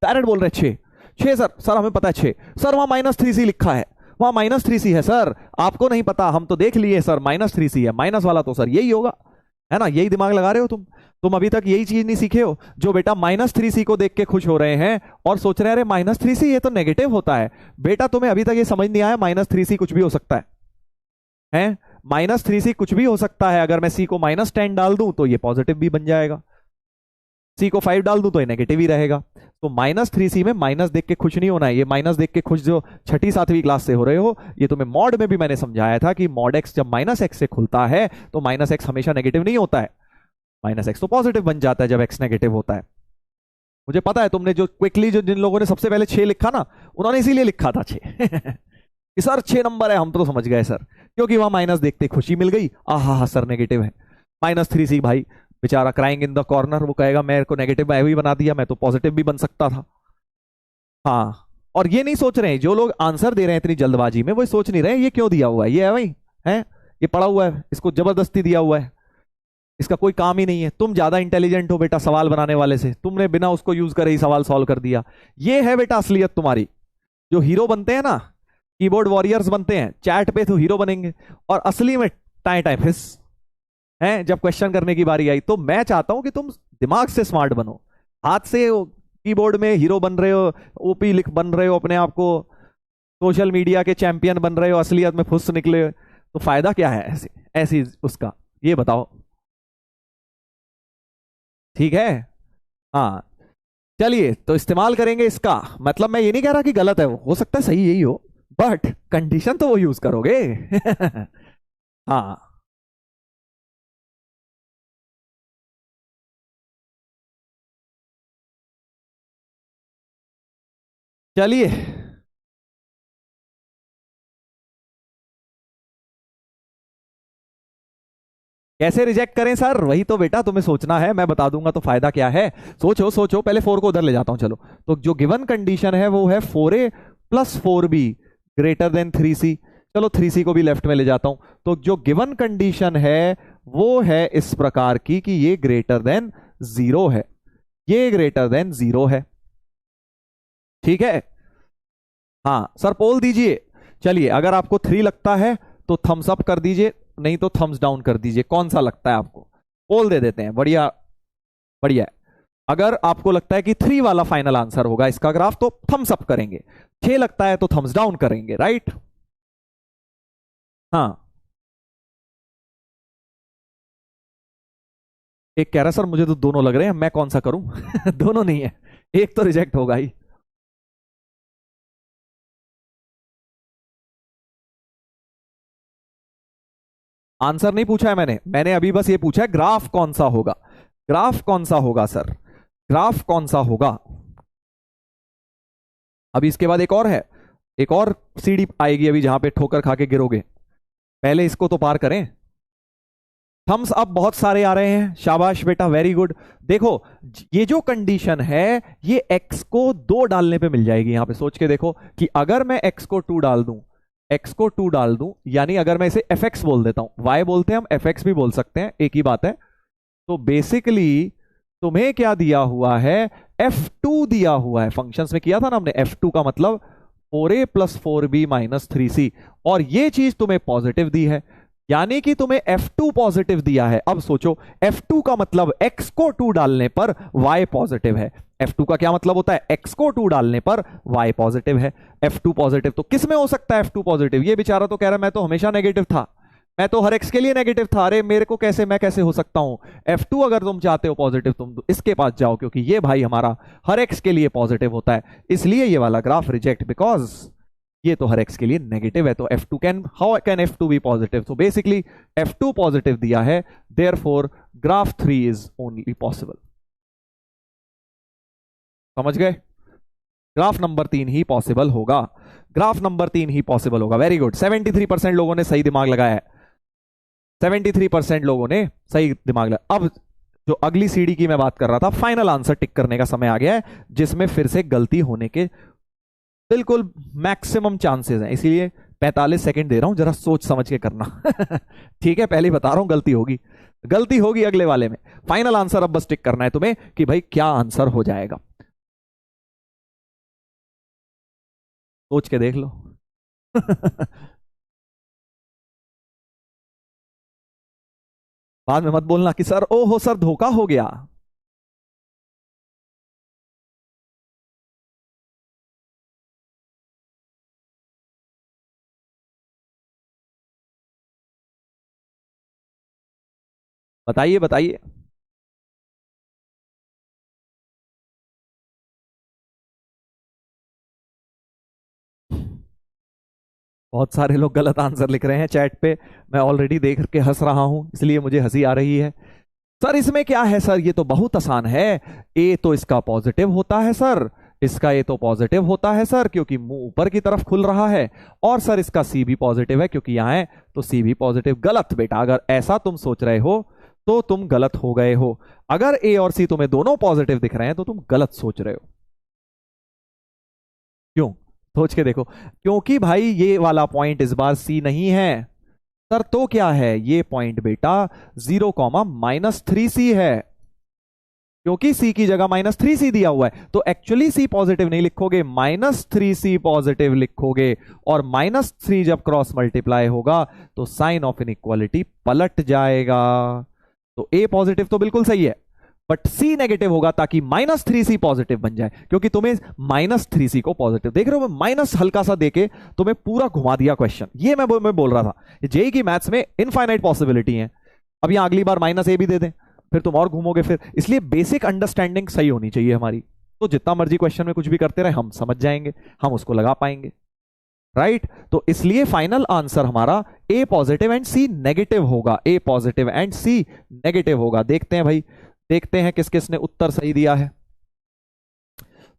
डायरेक्ट बोल रहे हैं 6 सर, सर हमें पता है 6 सर, वहां -3c लिखा है, वहां -3c है सर, आपको नहीं पता, हम तो देख लिए सर -3c है, माइनस वाला तो सर यही होगा, है ना, यही दिमाग लगा रहे हो तुम अभी तक यही चीज नहीं सीखे हो, जो बेटा -3c को देख के खुश हो रहे हैं और सोच रहे हैं अरे -3c ये तो नेगेटिव होता है, बेटा तुम्हें अभी तक ये समझ नहीं आया, -3c कुछ भी हो सकता है -3c कुछ भी हो सकता है, अगर मैं c को -10 डाल दूं तो ये पॉजिटिव भी बन जाएगा, c को 5 डाल दूं तो ये नेगेटिव ही रहेगा, तो -3c में माइनस देख के खुश नहीं होना है, ये माइनस देख के खुश जो 6ठी 7वीं क्लास से हो रहे हो, ये तुम्हें मॉड में भी मैंने समझाया था कि मॉड x जब -x से खुलता है तो -x हमेशा नेगेटिव नहीं होता है, -x तो पॉजिटिव बन जाता है जब x नेगेटिव होता है। मुझे पता है तुमने जो क्विकली जो जिन लोगों ने सबसे पहले 6 लिखा ना, उन्होंने इसीलिए लिखा था 6 कि सर 6 नंबर है, हम तो समझ गए सर, क्योंकि वहां माइनस देखते खुशी मिल गई, आहा सर नेगेटिव है, -3c भाई बेचारा क्राइंग इन द कॉर्नर, वो कहेगा मेरे को नेगेटिव मैं भी बना दिया, मैं तो पॉजिटिव भी बन सकता था। हाँ, और ये नहीं सोच रहे हैं जो लोग आंसर दे रहे हैं इतनी जल्दबाजी में, वो सोच नहीं रहे ये क्यों दिया हुआ है, ये है भाई, है ये पड़ा हुआ है, इसको जबरदस्ती दिया हुआ है, इसका कोई काम ही नहीं है, तुम ज्यादा इंटेलिजेंट हो बेटा सवाल बनाने वाले से, तुमने बिना उसको यूज करे ही सवाल सॉल्व कर दिया, ये है बेटा असलियत तुम्हारी। जो हीरो बनते हैं ना, कीबोर्ड वॉरियर्स बनते हैं, चैट पे तो हीरो बनेंगे, और असली में टाइ टाइ फिस हैं, जब क्वेश्चन करने की बारी आई। तो मैं चाहता हूं कि तुम दिमाग से स्मार्ट बनो, हाथ से कीबोर्ड में हीरो बन रहे हो, ओपी लिख बन रहे हो, अपने आप को सोशल मीडिया के चैंपियन बन रहे हो, असलियत में फुस निकले, तो फायदा क्या है ऐसी ऐसी उसका, ये बताओ, ठीक है। हाँ चलिए, तो इस्तेमाल करेंगे इसका, मतलब मैं ये नहीं कह रहा कि गलत है, वो हो सकता है सही यही हो, बट कंडीशन तो वो यूज करोगे हाँ चलिए, कैसे रिजेक्ट करें सर, वही तो बेटा तुम्हें सोचना है, मैं बता दूंगा तो फायदा क्या है, सोचो सोचो, पहले 4 को उधर ले जाता हूं, चलो। तो जो गिवन कंडीशन है वो है 4a + 4b > 3c, चलो 3c को भी लेफ्ट में ले जाता हूं। तो जो गिवन कंडीशन है वो है इस प्रकार की कि ये > 0 है, ये ग्रेटर देन 0 है। ठीक है, हाँ सर पोल दीजिए। चलिए, अगर आपको 3 लगता है तो थम्स अप कर दीजिए, नहीं तो थम्स डाउन कर दीजिए। कौन सा लगता है आपको? पोल दे देते हैं, बढ़िया बढ़िया। अगर आपको लगता है कि 3 वाला फाइनल आंसर होगा इसका ग्राफ, तो थम्स अप करेंगे। 6 लगता है तो थम्स डाउन करेंगे, राइट? हाँ, एक कह रहा है सर मुझे तो दोनों लग रहे हैं, मैं कौन सा करूं? दोनों नहीं है, एक तो रिजेक्ट होगा ही। आंसर नहीं पूछा है मैंने, मैंने अभी बस ये पूछा है ग्राफ कौन सा होगा। ग्राफ कौन सा होगा सर, ग्राफ कौन सा होगा? अभी इसके बाद एक और है, एक और सीढ़ी आएगी अभी जहां पे ठोकर खा के गिरोगे। पहले इसको तो पार करें। थम्स अप बहुत सारे आ रहे हैं, शाबाश बेटा, वेरी गुड। देखो, ये जो कंडीशन है ये x को 2 डालने पे मिल जाएगी। यहां पे सोच के देखो कि अगर मैं x को 2 डाल दूं, x को 2 डाल दूं, यानी अगर मैं इसे fx बोल देता हूं, y बोलते हैं हम, fx भी बोल सकते हैं, एक ही बात है। तो बेसिकली तुम्हें क्या दिया हुआ है? f2 दिया हुआ है। फंक्शंस में किया था ना हमने, f2 का मतलब 4a plus 4b minus 3c, और ये चीज तुम्हें पॉजिटिव दी है, यानी कि तुम्हें F2 पॉजिटिव दिया है। अब सोचो, F2 का मतलब x को 2 डालने पर y पॉजिटिव है। F2 का क्या मतलब होता है? x को 2 डालने पर y पॉजिटिव है। F2 पॉजिटिव तो किस में हो सकता है? F2 पॉजिटिव, ये बेचारा तो कह रहा है मैं तो हमेशा नेगेटिव था, मैं तो हर x के लिए नेगेटिव था। अरे मेरे को कैसे, मैं कैसे हो सकता हूं F2? अगर तुम चाहते हो पॉजिटिव, तुम इसके पास जाओ, क्योंकि ये भाई हमारा हर x के लिए पॉजिटिव होता है, इसलिए ये वाला ग्राफ रिजेक्ट, बिकॉज ये तो हर x के लिए नेगेटिव है। तो F2 can, how can F2 be positive? तो बेसिकली F2 पॉजिटिव दिया है, therefore graph 3 is only possible. समझ गए? ग्राफ नंबर 3 ही पॉसिबल होगा, ग्राफ नंबर 3 ही पॉसिबल होगा। वेरी गुड, 73% लोगों ने सही दिमाग लगाया है, 73% लोगों ने सही दिमाग लगाया। अब जो अगली सीढ़ी की मैं बात कर रहा था, फाइनल आंसर टिक करने का समय आ गया है, जिसमें फिर से गलती होने के बिल्कुल मैक्सिमम चांसेस हैं, इसलिए 45 सेकंड दे रहा हूं, जरा सोच समझ के करना। ठीक है, पहले ही बता रहा हूं, गलती होगी, गलती होगी अगले वाले में। फाइनल आंसर अब बस टिक करना है तुम्हें कि भाई क्या आंसर हो जाएगा, सोच के देख लो। बाद में मत बोलना कि सर ओहो सर धोखा हो गया। बताइए बताइए। बहुत सारे लोग गलत आंसर लिख रहे हैं चैट पे, मैं ऑलरेडी देख के हंस रहा हूं, इसलिए मुझे हंसी आ रही है। सर इसमें क्या है सर, ये तो बहुत आसान है। ए तो इसका पॉजिटिव होता है सर, इसका ए तो पॉजिटिव होता है सर, क्योंकि मुंह ऊपर की तरफ खुल रहा है, और सर इसका सी भी पॉजिटिव है क्योंकि यहां है, तो सी भी पॉजिटिव। गलत बेटा, अगर ऐसा तुम सोच रहे हो तो तुम गलत हो गए हो। अगर ए और सी तुम्हें दोनों पॉजिटिव दिख रहे हैं तो तुम गलत सोच रहे हो। क्यों? सोच के देखो, क्योंकि भाई ये वाला पॉइंट इस बार सी नहीं है सर, तो क्या है ये पॉइंट बेटा 0, -3c है, क्योंकि सी की जगह -3c दिया हुआ है। तो एक्चुअली सी पॉजिटिव नहीं लिखोगे, -3c पॉजिटिव लिखोगे, और -3 जब क्रॉस मल्टीप्लाई होगा तो साइन ऑफ इनइक्वालिटी पलट जाएगा। तो ए पॉजिटिव तो बिल्कुल सही है, बट सी नेगेटिव होगा ताकि -3c पॉजिटिव बन जाए, क्योंकि तुम्हें -3c को पॉजिटिव देख रहे हो, मैं माइनस हल्का सा देके तुम्हें पूरा घुमा दिया क्वेश्चन। ये मैं बोल रहा था जेई की मैथ्स में इनफाइनाइट पॉसिबिलिटी है। अब यहां अगली बार -a भी दे दें, फिर तुम और घूमोगे फिर, इसलिए बेसिक अंडरस्टैंडिंग सही होनी चाहिए हमारी। तो जितना मर्जी क्वेश्चन में कुछ भी करते रहे, हम समझ जाएंगे, हम उसको लगा पाएंगे, राइट? तो इसलिए फाइनल आंसर हमारा ए पॉजिटिव एंड सी नेगेटिव होगा, ए पॉजिटिव एंड सी नेगेटिव होगा। देखते हैं भाई, देखते हैं किस किस ने उत्तर सही दिया है।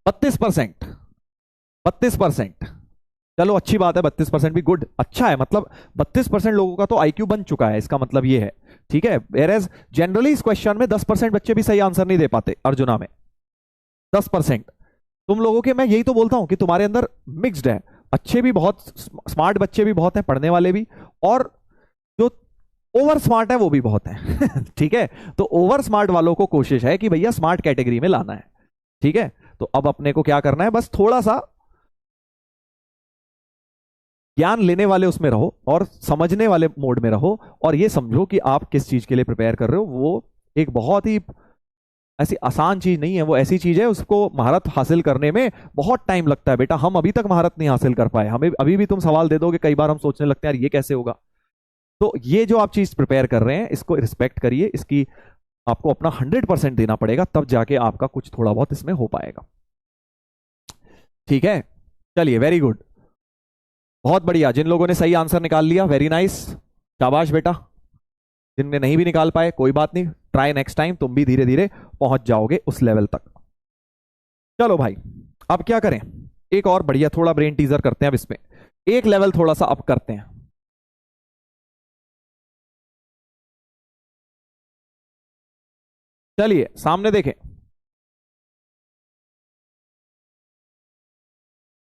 32%, 32%, चलो अच्छी बात है, 32% भी गुड, अच्छा है, मतलब 32% लोगों का तो आईक्यू बन चुका है, इसका मतलब ये है, ठीक है। वेयरएज जनरली इस क्वेश्चन में 10% बच्चे भी सही आंसर नहीं दे पाते, अर्जुना में 10%। तुम लोगों के, मैं यही तो बोलता हूं कि तुम्हारे अंदर मिक्स्ड है, अच्छे भी बहुत, स्मार्ट बच्चे भी बहुत हैं, पढ़ने वाले भी, और जो ओवर स्मार्ट है वो भी बहुत है ठीक है, तो ओवर स्मार्ट वालों को कोशिश है कि भैया स्मार्ट कैटेगरी में लाना है। ठीक है, तो अब अपने को क्या करना है, बस थोड़ा सा ज्ञान लेने वाले उसमें रहो और समझने वाले मोड में रहो, और ये समझो कि आप किस चीज के लिए प्रिपेयर कर रहे हो। वो एक बहुत ही ऐसी आसान चीज नहीं है, वो ऐसी चीज है उसको महारत हासिल करने में बहुत टाइम लगता है बेटा। हम अभी तक महारत नहीं हासिल कर पाए, हमें अभी भी तुम सवाल दे दोगे कई बार हम सोचने लगते हैं यार ये कैसे होगा। तो ये जो आप चीज प्रिपेयर कर रहे हैं इसको रिस्पेक्ट करिए, इसकी आपको अपना 100% देना पड़ेगा, तब जाके आपका कुछ थोड़ा बहुत इसमें हो पाएगा। ठीक है, चलिए वेरी गुड, बहुत बढ़िया। जिन लोगों ने सही आंसर निकाल लिया वेरी नाइस, शाबाश बेटा। जिनने नहीं भी निकाल पाए कोई बात नहीं, ट्राई नेक्स्ट टाइम, तुम भी धीरे धीरे पहुंच जाओगे उस लेवल तक। चलो भाई, अब क्या करें, एक और बढ़िया थोड़ा ब्रेन टीजर करते हैं। अब इसमें एक लेवल थोड़ा सा अप करते हैं। चलिए सामने देखें,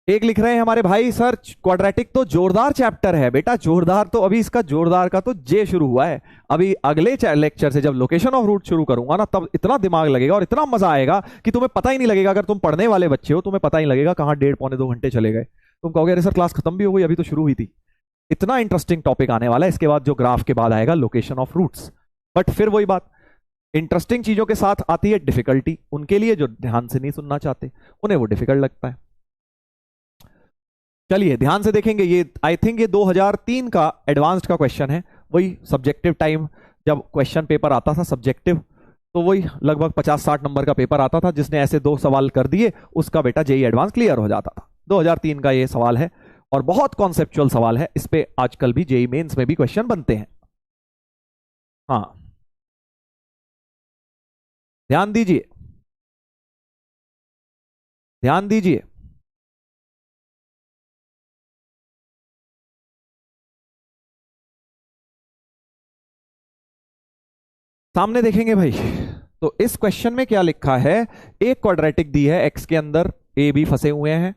एक लिख रहे हैं हमारे भाई, सर क्वाड्रेटिक तो जोरदार चैप्टर है बेटा। जोरदार तो अभी इसका जोरदार का तो जे शुरू हुआ है, अभी अगले लेक्चर से जब लोकेशन ऑफ रूट शुरू करूंगा ना, तब इतना दिमाग लगेगा और इतना मजा आएगा कि तुम्हें पता ही नहीं लगेगा। अगर तुम पढ़ने वाले बच्चे हो तुम्हें पता ही नहीं लगेगा कहां 1.5 पौने 2 घंटे चले गए। तुम कहोगे अरे सर क्लास खत्म भी हो गई, अभी तो शुरू हुई थी। इतना इंटरेस्टिंग टॉपिक आने वाला है इसके बाद, जो ग्राफ के बाद आएगा लोकेशन ऑफ रूट्स। बट फिर वही बात, इंटरेस्टिंग चीजों के साथ आती है डिफिकल्टी। उनके लिए जो ध्यान से नहीं सुनना चाहते उन्हें वो डिफिकल्ट लगता है। चलिए ध्यान से देखेंगे, ये आई थिंक ये 2003 का एडवांस्ड का क्वेश्चन है। वही सब्जेक्टिव टाइम जब क्वेश्चन पेपर आता था सब्जेक्टिव, तो वही लगभग 50-60 नंबर का पेपर आता था। जिसने ऐसे 2 सवाल कर दिए उसका बेटा जेई एडवांस क्लियर हो जाता था। 2003 का ये सवाल है और बहुत कॉन्सेप्चुअल सवाल है, इस पे आजकल भी जेई मेंस में भी क्वेश्चन बनते हैं। हाँ ध्यान दीजिए, ध्यान दीजिए। सामने देखेंगे भाई, तो इस क्वेश्चन में क्या लिखा है, एक क्वाड्रेटिक दी है, एक्स के अंदर ए बी फंसे हुए हैं,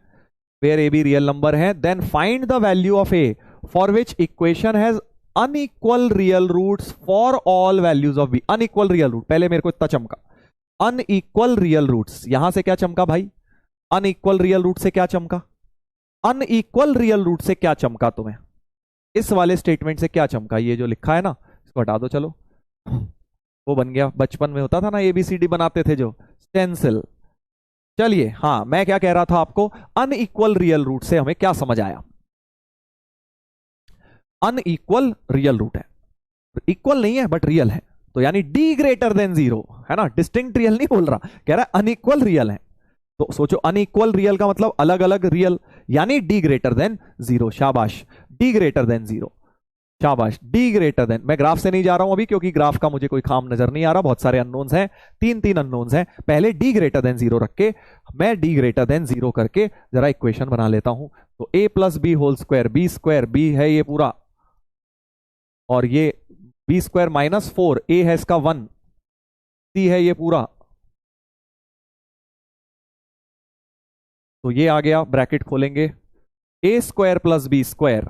where a b real number है, then find the value of a for which equation has unequal real roots for all values of b. Unequal real root, पहले मेरे को इतना चमका, अनइक्वल रियल रूट्स, यहां से क्या चमका भाई, अनइक्वल रियल रूट से क्या चमका, अनइक्वल रियल रूट से क्या चमका तुम्हें, इस वाले स्टेटमेंट से क्या चमका, ये जो लिखा है ना इसको हटा दो। चलो वो बन गया, बचपन में होता था ना एबीसीडी बनाते थे जो स्टेंसिल। चलिए हाँ, मैं क्या कह रहा था आपको, अनइक्वल रियल रूट से हमें क्या समझ आया, अनइक्वल रियल रूट है, इक्वल नहीं है बट रियल है, तो यानी डी ग्रेटर देन 0 है ना, डिस्टिंक्ट रियल नहीं बोल रहा, कह रहा है अनइक्वल रियल है। तो सोचो अनइक्वल रियल का मतलब अलग अलग रियल, यानी डी ग्रेटर देन 0। शाबाश, डी ग्रेटर देन 0, शाबाश, डी ग्रेटर देन। मैं ग्राफ से नहीं जा रहा हूं अभी क्योंकि ग्राफ का मुझे कोई काम नजर नहीं आ रहा, बहुत सारे अननोन्स हैं, 3 अननोन्स हैं। पहले डी ग्रेटर देन 0 रख के मैं डी ग्रेटर देन 0 करके जरा इक्वेशन बना लेता हूं। तो a plus b whole square, b square, b है ये पूरा, और ये बी स्क्वायर माइनस 4, ए है इसका 1, सी है ये पूरा, तो ये आ गया, ब्रैकेट खोलेंगे, a square plus b square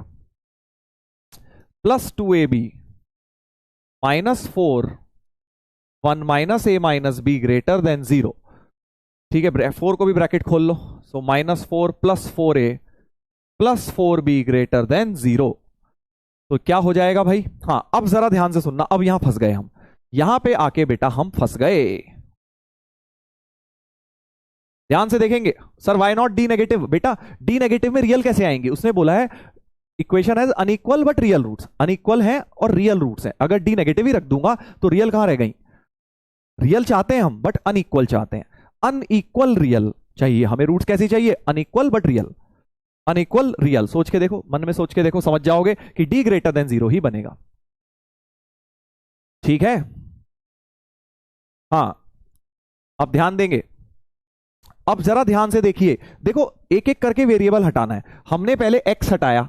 plus 2ab minus 4, 1 minus a minus b greater than 0। ठीक है, 4 को भी ब्रैकेट खोल लो, so minus 4 plus 4a plus 4b greater than 0। तो क्या हो जाएगा भाई, हाँ अब जरा ध्यान से सुनना, अब यहां फंस गए हम, यहां पे आके बेटा हम फंस गए। ध्यान से देखेंगे, sir why not D negative, बेटा डी नेगेटिव में रियल कैसे आएंगे, उसने बोला है इक्वेशन है unequal but real roots, unequal है और रियल रूट्स है, अगर डी नेगेटिव ही रख दूंगा तो रियल कहां रह गई, रियल चाहते हैं हम बट अनइक्वल चाहते हैं, अनइक्वल रियल चाहिए हमें, रूट्स कैसी चाहिए, unequal but real, unequal real. सोच के देखो, मन में सोच के देखो, समझ जाओगे कि डी ग्रेटर देन 0 ही बनेगा। ठीक है, हाँ अब ध्यान देंगे, अब जरा ध्यान से देखिए, देखो एक एक करके वेरिएबल हटाना है। हमने पहले x हटाया,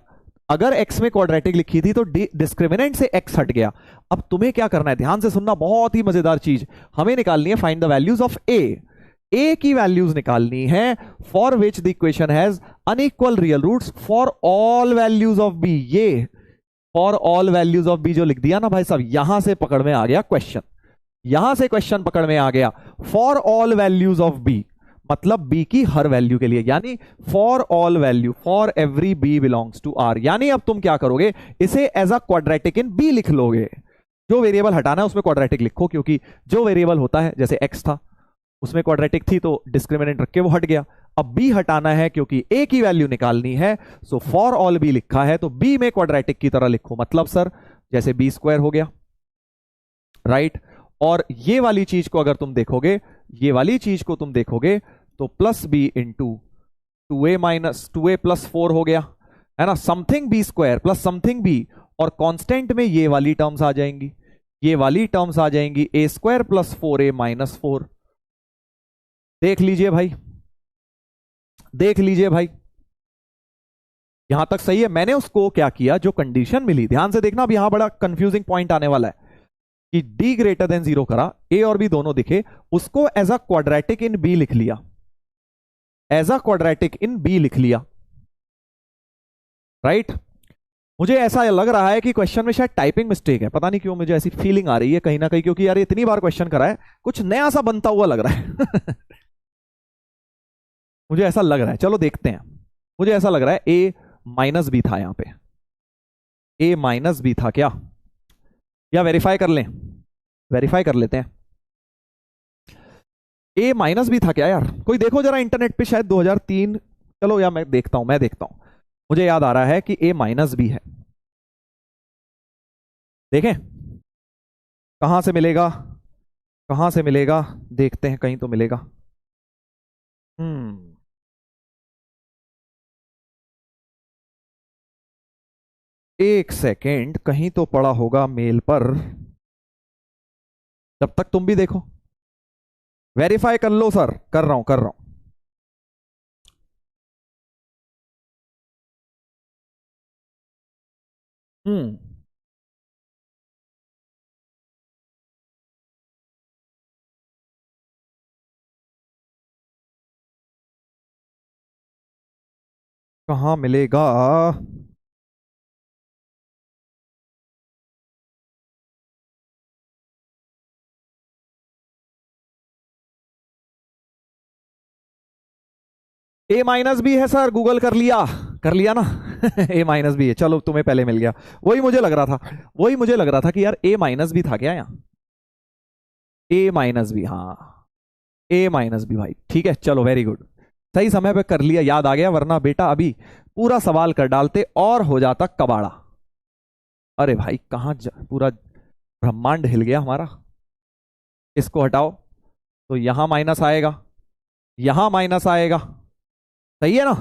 अगर x में क्वाड्रेटिक लिखी थी तो डिस्क्रिमिनेंट से x हट गया। अब तुम्हें क्या करना है, ध्यान से सुनना, बहुत ही मजेदार चीज, हमें निकालनी है find the values of a की वैल्यूज निकालनी है for which the equation has unequal real roots for all values of b। ये for all values of B जो लिख दिया ना भाई साहब, यहां से पकड़ में आ गया क्वेश्चन, यहां से क्वेश्चन पकड़ में आ गया। For all values of B मतलब बी की हर वैल्यू के लिए, यानी for all value, for every B belongs to R. यानी अब तुम क्या करोगे, इसे as a quadratic in B लिख लोगे। जो वेरिएबल हटाना है उसमें क्वाड्रेटिक लिखो, क्योंकि जो वेरिएबल होता है, जैसे एक्स था उसमें क्वाड्रेटिक थी तो डिस्क्रिमिनेंट रख के वो हट गया। अब बी हटाना है क्योंकि ए की वैल्यू निकालनी है, सो फॉर ऑल बी लिखा है तो बी में क्वाड्रेटिक की तरह लिखो। मतलब सर जैसे बी स्क्वायर हो गया, राइट। और ये वाली चीज को अगर तुम देखोगे, ये वाली चीज को तुम देखोगे तो plus B into 2a minus 2a plus 4 हो गया, है ना। Something B square plus something B, और कांस्टेंट में ये वाली टर्म्स आ जाएंगी, ये वाली टर्म्स आ जाएंगी, ए स्क्वायर प्लस 4a माइनस 4। देख लीजिए भाई, देख लीजिए भाई, यहां तक सही है। मैंने उसको क्या किया, जो कंडीशन मिली, ध्यान से देखना, अब यहां बड़ा कंफ्यूजिंग पॉइंट आने वाला है, कि डी ग्रेटर देन 0 करा, ए और बी दोनों दिखे, उसको as a quadratic in B लिख लिया, as a quadratic in B लिख लिया, राइट। मुझे ऐसा लग रहा है कि क्वेश्चन में शायद टाइपिंग मिस्टेक है, पता नहीं क्यों मुझे ऐसी फीलिंग आ रही है कहीं ना कहीं, क्योंकि यार इतनी बार क्वेश्चन करा है, कुछ नया सा बनता हुआ लग रहा है। मुझे ऐसा लग रहा है, चलो देखते हैं। मुझे ऐसा लग रहा है ए माइनस बी था यहां पे, ए माइनस बी था क्या, या वेरीफाई कर लें, वेरीफाई कर लेते हैं। ए माइनस बी था क्या यार, कोई देखो जरा इंटरनेट पे, शायद 2003, चलो या मैं देखता हूं, मैं देखता हूं। मुझे याद आ रहा है कि ए माइनस बी है, देखें कहां से मिलेगा, कहां से मिलेगा, देखते हैं कहीं तो मिलेगा। हम्म, एक सेकेंड, कहीं तो पड़ा होगा मेल पर, जब तक तुम भी देखो, वेरीफाई कर लो सर, कर रहा हूं कर रहा हूं। हम्म, कहां मिलेगा, ए माइनस बी है सर, गूगल कर लिया ना। ए माइनस बी है, चलो तुम्हें पहले मिल गया। वही मुझे लग रहा था, वही मुझे लग रहा था कि यार ए माइनस बी था क्या यहाँ, ए माइनस बी, हाँ ए माइनस बी भाई, ठीक है चलो वेरी गुड, सही समय पे कर लिया, याद आ गया, वरना बेटा अभी पूरा सवाल कर डालते और हो जाता कबाड़ा। अरे भाई पूरा ब्रह्मांड हिल गया हमारा। इसको हटाओ तो यहां माइनस आएगा, यहां माइनस आएगा, सही है ना।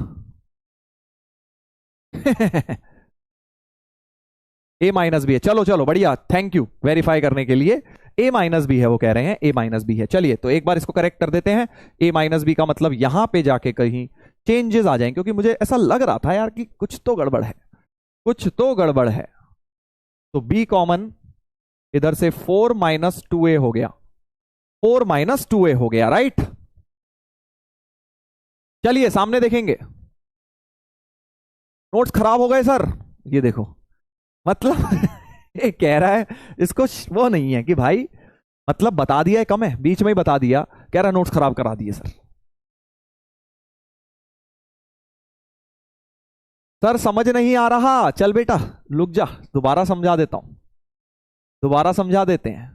ए माइनस बी है, चलो चलो बढ़िया, थैंक यू वेरीफाई करने के लिए। ए माइनस बी है, वो कह रहे हैं ए माइनस बी है। चलिए तो एक बार इसको करेक्ट कर देते हैं। ए माइनस बी का मतलब यहां पे जाके कहीं चेंजेस आ जाएंगे, क्योंकि मुझे ऐसा लग रहा था यार कि कुछ तो गड़बड़ है, कुछ तो गड़बड़ है। तो बी कॉमन, इधर से 4 - 2a हो गया, 4 - 2a हो गया, राइट। चलिए सामने देखेंगे, नोट्स खराब हो गए सर, ये देखो, मतलब ये कह रहा है, इसको वो नहीं है कि भाई, मतलब बता दिया है कम है, बीच में ही बता दिया, कह रहा नोट्स खराब करा दिए सर। सर समझ नहीं आ रहा, चल बेटा रुक जा, दोबारा समझा देता हूं, दोबारा समझा देते हैं,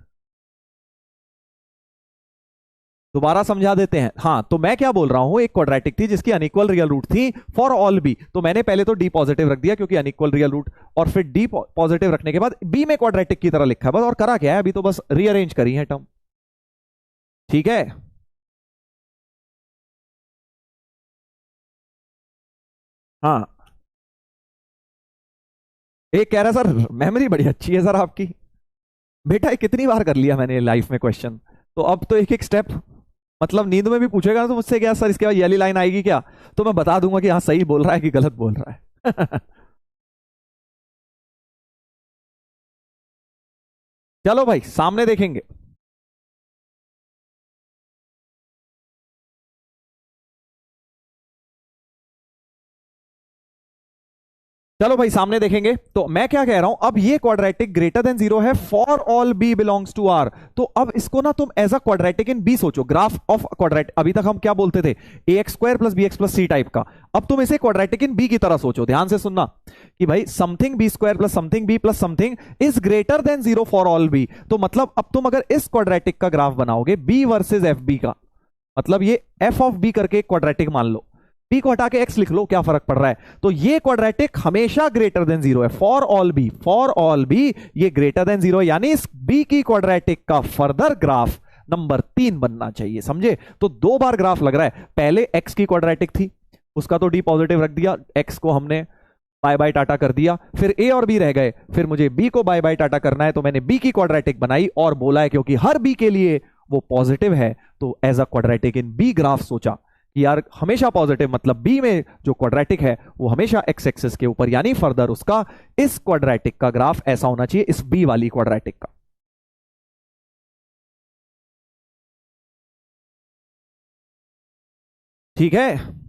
दोबारा समझा देते हैं। हाँ तो मैं क्या बोल रहा हूं, एक क्वाड्रेटिक थी जिसकी अनइक्वल रियल रूट थी फॉर ऑल बी, तो मैंने पहले तो डी पॉजिटिव रख दिया क्योंकि अनइक्वल रियल रूट, और फिर डी पॉजिटिव रखने के बाद बी में क्वाड्रेटिक की तरह लिखा है बस, और करा क्या है अभी, तो बस रीअरेंज करी है टर्म, ठीक है। हाँ, एक कह रहा है सर मेमोरी बड़ी अच्छी है सर आपकी, बेटा ये कितनी बार कर लिया मैंने लाइफ में क्वेश्चन, तो अब तो एक एक स्टेप, मतलब नींद में भी पूछेगा ना तो मुझसे क्या सर इसके बाद ये वाली लाइन आएगी क्या, तो मैं बता दूंगा कि हाँ सही बोल रहा है कि गलत बोल रहा है। चलो भाई सामने देखेंगे। चलो भाई सामने देखेंगे। तो मैं क्या कह रहा हूं, अब ये क्वाड्रेटिक ग्रेटर देन 0 है for all b belongs to R. तो अब इसको ना तुम as a quadratic in b सोचो, ग्राफ ऑफ क्वाड्रेटिक। अभी तक हम क्या बोलते थे, a x square plus b x plus c type का। अब तुम इसे क्वाड्रेटिक इन बी की तरह सोचो, ध्यान से सुनना कि भाई something B square plus something B plus something is greater than 0 for all B. तो मतलब अब तुम अगर इस क्वाड्रेटिक का ग्राफ बनाओगे बी वर्सेज एफ बी का, मतलब ये एफ ऑफ बी करके क्वाड्रेटिक मान लो, बी को हटा के एक्स लिख लो, क्या फर्क पड़ रहा है। तो ये क्वाड्रेटिक हमेशा ग्रेटर देन 0 है for all B. For all b ये ग्रेटर देन 0, यानी इस बी की क्वाड्रेटिक का फर्दर ग्राफ नंबर 3 बनना चाहिए, समझे। तो 2 बार ग्राफ लग रहा है। पहले एक्स की क्वाड्रेटिक थी, उसका तो डी पॉजिटिव रख दिया, एक्स को हमने बाय बाय टाटा कर दिया। फिर ए और बी रह गए, फिर मुझे बी को बाय बाय टाटा करना है, तो मैंने बी की क्वाड्रेटिक बनाई और बोला है क्योंकि हर बी के लिए वो पॉजिटिव है तो as a quadratic in B graph सोचा कि यार हमेशा पॉजिटिव, मतलब बी में जो क्वाड्रेटिक है वो हमेशा एक्स एक्सिस के ऊपर, यानी फर्दर उसका इस क्वाड्रेटिक का ग्राफ ऐसा होना चाहिए, इस बी वाली क्वाड्रेटिक का। ठीक है।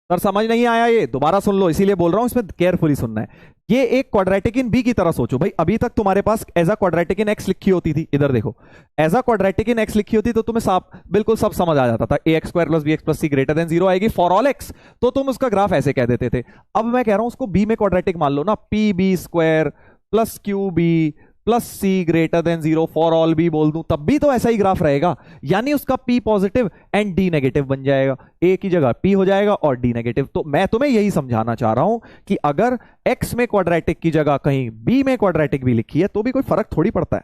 सर समझ नहीं आया, ये दोबारा सुन लो, इसीलिए बोल रहा हूं इसमें केयरफुली सुनना है। ये एक क्वाड्रेटिक इन बी की तरह सोचो भाई। अभी तक तुम्हारे पास as a quadratic in x लिखी होती थी, इधर देखो, as a quadratic in x लिखी होती तो तुम्हें सब बिल्कुल सब समझ आ जाता था। A x square plus b x plus C greater than 0 आएगी फॉर ऑल एक्स, तो तुम उसका ग्राफ ऐसे कह देते थे। अब मैं कह रहा हूं उसको बी में क्वाड्रेटिक मान लो ना, P B square plus Q B plus C greater than 0 for all B बोल दूं, तब भी तो ऐसा ही ग्राफ रहेगा, यानी उसका P positive and D negative बन जाएगा, ए की जगह पी हो जाएगा और डी नेगेटिव। तो मैं तुम्हें यही समझाना चाह रहा हूं कि अगर एक्स में क्वाड्रेटिक की जगह कहीं बी में क्वाड्रेटिक भी लिखी है तो भी कोई फर्क थोड़ी पड़ता है,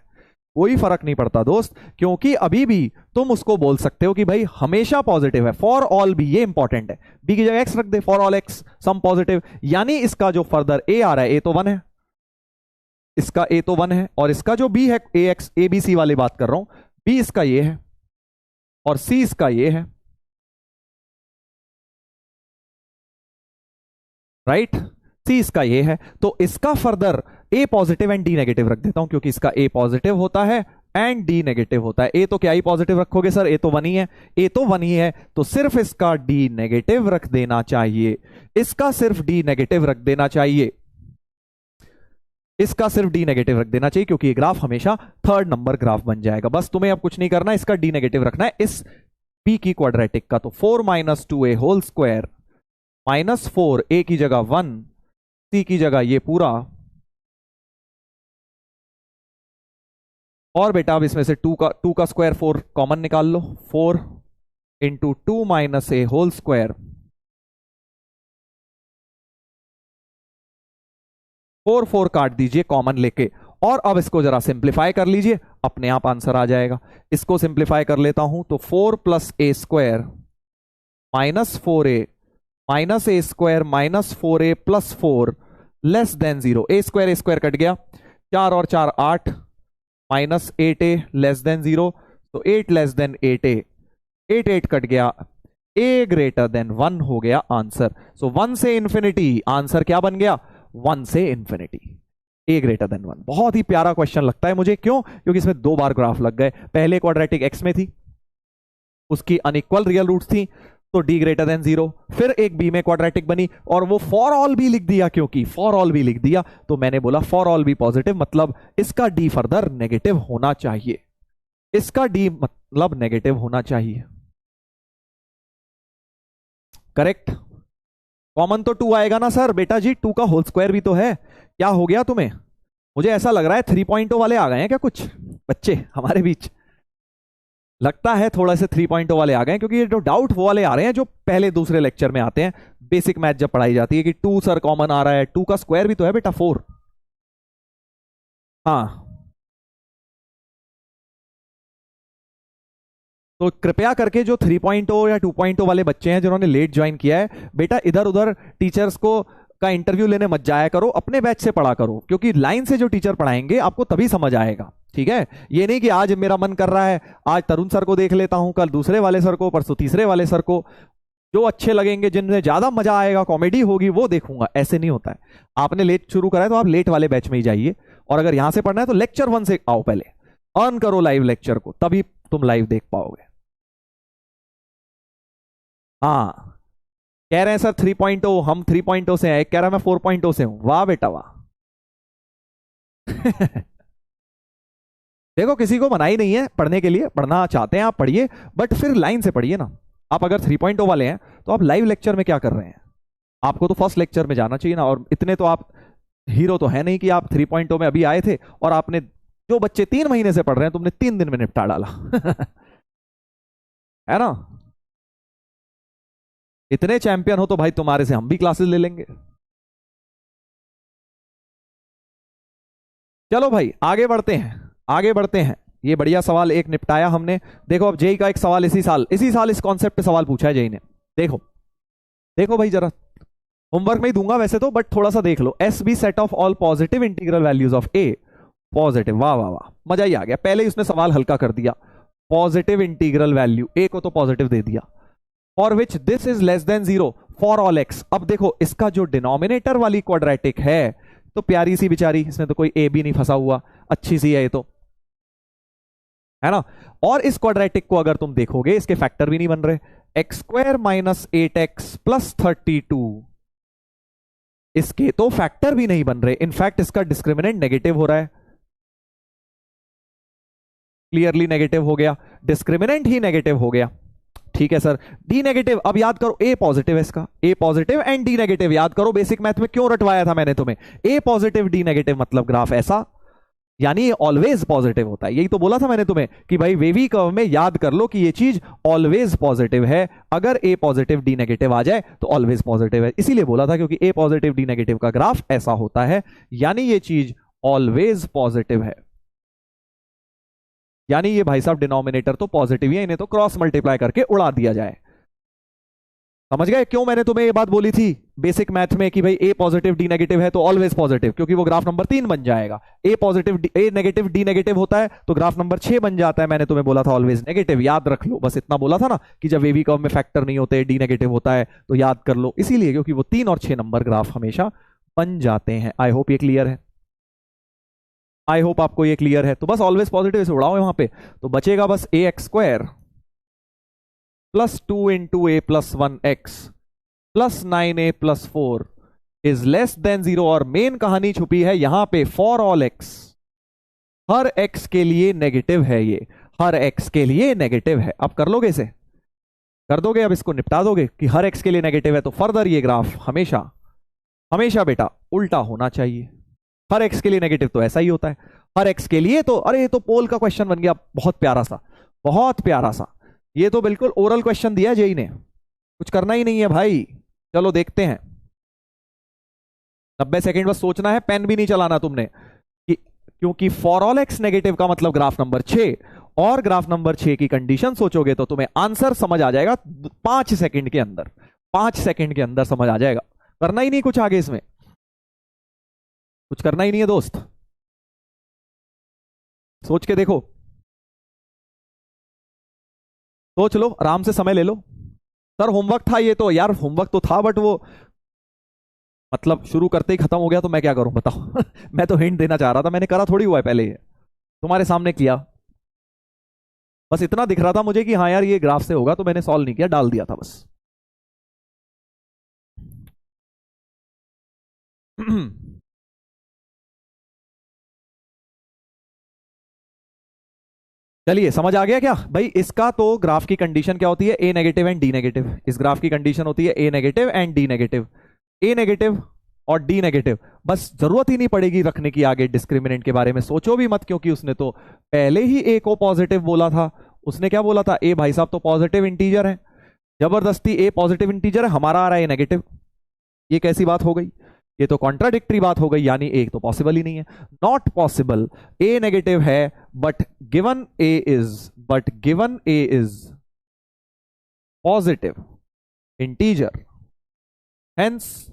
कोई फर्क नहीं पड़ता दोस्त, क्योंकि अभी भी तुम उसको बोल सकते हो कि भाई हमेशा पॉजिटिव है फॉर ऑल बी, ये इंपॉर्टेंट है। बी की जगह एक्स रख दे, for all x some positive, यानी इसका जो फर्दर ए आ रहा है, ए तो 1 है, इसका ए तो 1 है, और इसका जो बी है, ए एक्स ए बी सी वाली बात कर रहा हूं, बी इसका ये है और सी इसका ये है, राइट। सी इसका ये है, तो इसका further A positive and D negative रख देता हूं, क्योंकि इसका ए पॉजिटिव होता है एंड डी नेगेटिव होता है। ए तो क्या ही पॉजिटिव रखोगे सर, ए तो 1 ही है, ए तो 1 ही है, तो सिर्फ इसका डी नेगेटिव रख देना चाहिए, इसका सिर्फ डी नेगेटिव रख देना चाहिए, इसका सिर्फ डी नेगेटिव रख देना चाहिए, क्योंकि ये ग्राफ हमेशा 3rd नंबर ग्राफ बन जाएगा। बस तुम्हें अब कुछ नहीं करना, इसका डी नेगेटिव रखना है इस पी की क्वाड्रेटिक का। तो 4 - 2a होल स्क्वायर -4 ए की जगह 1, सी की जगह ये पूरा, और बेटा अब इसमें से 2 का स्क्वायर 4 कॉमन निकाल लो, 4 × 2 - a होल स्क्वायर, 4 काट दीजिए कॉमन लेके, और अब इसको जरा सिंप्लीफाई कर लीजिए, अपने आप आंसर आ जाएगा। इसको सिंप्लीफाई कर लेता हूं तो 4 + a square -4a -a square -4a + 4 less than 0, a square cut गया, 4 और 4 8 -8a लेस देन 0, तो 8 लेस देन 8a, 8 कट गया, a ग्रेटर देन 1 हो गया आंसर। सो 1 से इंफिनिटी, आंसर क्या बन गया, 1 से इंफिनिटी, a ग्रेटर देन 1। बहुत ही प्यारा क्वेश्चन लगता है मुझे, क्यों, क्योंकि इसमें 2 बार ग्राफ लग गए। पहले क्वाड्रेटिक एक्स में थी, उसकी अनइक्वल रियल रूट्स थी, तो d ग्रेटर देन 0, फिर एक b में क्वाड्रेटिक बनी और वो फॉर ऑल बी लिख दिया, क्योंकि फॉर ऑल बी लिख दिया तो मैंने बोला फॉर ऑल बी पॉजिटिव, मतलब इसका d फर्दर नेगेटिव होना चाहिए, इसका d मतलब नेगेटिव होना चाहिए, करेक्ट। कॉमन तो 2 आएगा ना सर, बेटा जी 2 का होल स्क्वायर भी तो है, क्या हो गया तुम्हें, मुझे ऐसा लग रहा है 3.0 वाले आ गए हैं क्या कुछ बच्चे हमारे बीच, लगता है थोड़ा से 3.0 वाले आ गए हैं, क्योंकि ये जो डाउट वो वाले आ रहे हैं जो पहले दूसरे लेक्चर में आते हैं, बेसिक मैथ जब पढ़ाई जाती है कि 2 सर कॉमन आ रहा है, 2 का स्क्वायर भी तो है बेटा 4, हाँ। तो कृपया करके जो 3.0 या 2.0 वाले बच्चे हैं जिन्होंने लेट ज्वाइन किया है, बेटा इधर उधर टीचर्स को का इंटरव्यू लेने मत जाया करो, अपने बैच से पढ़ा करो, क्योंकि लाइन से जो टीचर पढ़ाएंगे आपको तभी समझ आएगा, ठीक है। ये नहीं कि आज मेरा मन कर रहा है आज तरुण सर को देख लेता हूं, कल दूसरे वाले सर को, परसों तीसरे वाले सर को, जो अच्छे लगेंगे, जिनमें ज्यादा मजा आएगा, कॉमेडी होगी, वो देखूंगा। ऐसे नहीं होता है। आपने लेट शुरू करा है तो आप लेट वाले बैच में ही जाइए, और अगर यहां से पढ़ना है तो लेक्चर 1 से आओ, पहले अर्न करो लाइव लेक्चर को, तभी तुम लाइव देख पाओगे। हाँ, कह रहे हैं सर 3.0, हम 3.0 से हैं, एक कह रहा है मैं 4.0 से हूं। वाह बेटा वाह। देखो, किसी को मनाही नहीं है पढ़ने के लिए, पढ़ना चाहते हैं आप पढ़िए, बट फिर लाइन से पढ़िए ना। आप अगर 3.0 वाले हैं तो आप लाइव लेक्चर में क्या कर रहे हैं? आपको तो फर्स्ट लेक्चर में जाना चाहिए ना। और इतने तो आप हीरो तो है नहीं कि आप 3.0 में अभी आए थे और आपने, जो बच्चे 3 महीने से पढ़ रहे हैं, तुमने 3 दिन में निपटा डाला। है ना? इतने चैंपियन हो तो भाई तुम्हारे से हम भी क्लासेस ले लेंगे। चलो भाई आगे बढ़ते हैं, आगे बढ़ते हैं। ये बढ़िया सवाल एक निपटाया हमने। देखो अब जेई का एक सवाल इसी साल इस कॉन्सेप्ट पे सवाल पूछा है जेई ने। देखो देखो भाई, जरा होमवर्क में ही दूंगा वैसे तो, बट थोड़ा सा देख लो। S be set of all positive integral values of a positive. वाह वाह वाह, मजा ही आ गया। पहले ही उसने सवाल हल्का कर दिया। पॉजिटिव इंटीग्रल वैल्यू ए को तो पॉजिटिव दे दिया। For which this is less than 0 for all x. अब देखो इसका जो डिनोमिनेटर वाली क्वाड्रेटिक है तो प्यारी सी बेचारी, इसमें तो कोई ए भी नहीं फंसा हुआ, अच्छी सी है ये तो, है ना? और इस क्वाड्रेटिक को अगर तुम देखोगे, इसके फैक्टर भी नहीं बन रहे। X square minus 8x plus 32, इसके तो फैक्टर भी नहीं बन रहे। इनफैक्ट इसका डिस्क्रिमिनेंट नेगेटिव हो रहा है, क्लियरली नेगेटिव हो गया, डिस्क्रिमिनेंट ही नेगेटिव हो गया। ठीक है सर, डी नेगेटिव। अब याद करो, ए पॉजिटिव है इसका, ए पॉजिटिव एंड डी नेगेटिव। याद करो बेसिक मैथ में क्यों रटवाया था मैंने तुम्हें, ए पॉजिटिव डी नेगेटिव मतलब ग्राफ ऐसा, यानी ये ऑलवेज पॉजिटिव होता है। यही तो बोला था मैंने तुम्हें कि भाई वेवी कर्व में याद कर लो कि ये चीज ऑलवेज पॉजिटिव है। अगर ए पॉजिटिव डी नेगेटिव आ जाए तो ऑलवेज पॉजिटिव है। इसीलिए बोला था, क्योंकि ए पॉजिटिव डी नेगेटिव का ग्राफ ऐसा होता है, यानी ये चीज ऑलवेज पॉजिटिव है। यानी ये भाई साहब डिनोमिनेटर तो पॉजिटिव ही है, इन्हें तो क्रॉस मल्टीप्लाई करके उड़ा दिया जाए। समझ गए क्यों मैंने तुम्हें ये बात बोली थी बेसिक मैथ में कि भाई ए पॉजिटिव डी नेगेटिव है तो ऑलवेज पॉजिटिव, क्योंकि वो ग्राफ नंबर 3 बन जाएगा। ए पॉजिटिव ए नेगेटिव डी नेगेटिव होता है तो ग्राफ नंबर 6 बन जाता है। मैंने तुम्हें बोला था ऑलवेज नेगेटिव, याद रख लो। बस इतना बोला था ना कि जब वेवी कर्व में फैक्टर नहीं होते, डी नेगेटिव होता है, तो याद कर लो। इसीलिए क्योंकि वो 3 और 6 नंबर ग्राफ हमेशा बन जाते हैं। आई होप ये क्लियर है, आई होप आपको ये क्लियर है। तो बस ऑलवेज पॉजिटिव से उड़ाओ वहां पे, तो बचेगा बस a x square plus 2 into a plus 1x plus 9a plus 4 is less than 0। और मेन कहानी छुपी है यहां पे, फॉर ऑल x, हर x के लिए नेगेटिव है ये, हर x के लिए नेगेटिव है। अब कर लोगे इसे, कर दोगे? अब इसको निपटा दोगे कि हर x के लिए नेगेटिव है, तो फर्दर ये ग्राफ हमेशा हमेशा बेटा उल्टा होना चाहिए। हर x के लिए नेगेटिव तो ऐसा ही होता है, हर x के लिए तो, अरे ये तो पोल का क्वेश्चन बन गया, बहुत प्यारा सा, बहुत प्यारा सा। ये तो बिल्कुल ओरल क्वेश्चन दिया जेई ने, कुछ करना ही नहीं है भाई। चलो देखते हैं, 90 सेकंड बस सोचना है, पेन भी नहीं चलाना तुमने, कि क्योंकि फॉर ऑल एक्स नेगेटिव का मतलब ग्राफ नंबर 6, और ग्राफ नंबर 6 की कंडीशन सोचोगे तो तुम्हें आंसर समझ आ जाएगा 5 सेकंड के अंदर, 5 सेकंड के अंदर समझ आ जाएगा। करना ही नहीं कुछ आगे, इसमें कुछ करना ही नहीं है दोस्त, सोच के देखो, सोच लो, आराम से समय ले लो। सर होमवर्क था ये तो, यार होमवर्क तो था, बट वो मतलब शुरू करते ही खत्म हो गया, तो मैं क्या करूं बताओ। मैं तो हिंट देना चाह रहा था, मैंने करा थोड़ी हुआ है पहले, ये तुम्हारे सामने किया, बस इतना दिख रहा था मुझे कि हाँ यार ये ग्राफ से होगा, तो मैंने सॉल्व नहीं किया, डाल दिया था बस। चलिए समझ आ गया क्या भाई? इसका तो ग्राफ की कंडीशन क्या होती है, a negative and D negative. इस ग्राफ की कंडीशन होती है a negative and D negative, a negative और डी नेगेटिव। बस जरूरत ही नहीं पड़ेगी रखने की आगे डिस्क्रिमिनेंट के बारे में, सोचो भी मत, क्योंकि उसने तो पहले ही ए को पॉजिटिव बोला था। उसने क्या बोला था, ए भाई साहब तो पॉजिटिव इंटीजर है, जबरदस्ती ए पॉजिटिव इंटीजर है, हमारा आ रहा है ए नेगेटिव। ये कैसी बात हो गई? ये तो कॉन्ट्राडिक्टरी बात हो गई, यानी ए तो पॉसिबल ही नहीं है, नॉट पॉसिबल। ए नेगेटिव है but given A is positive integer, hence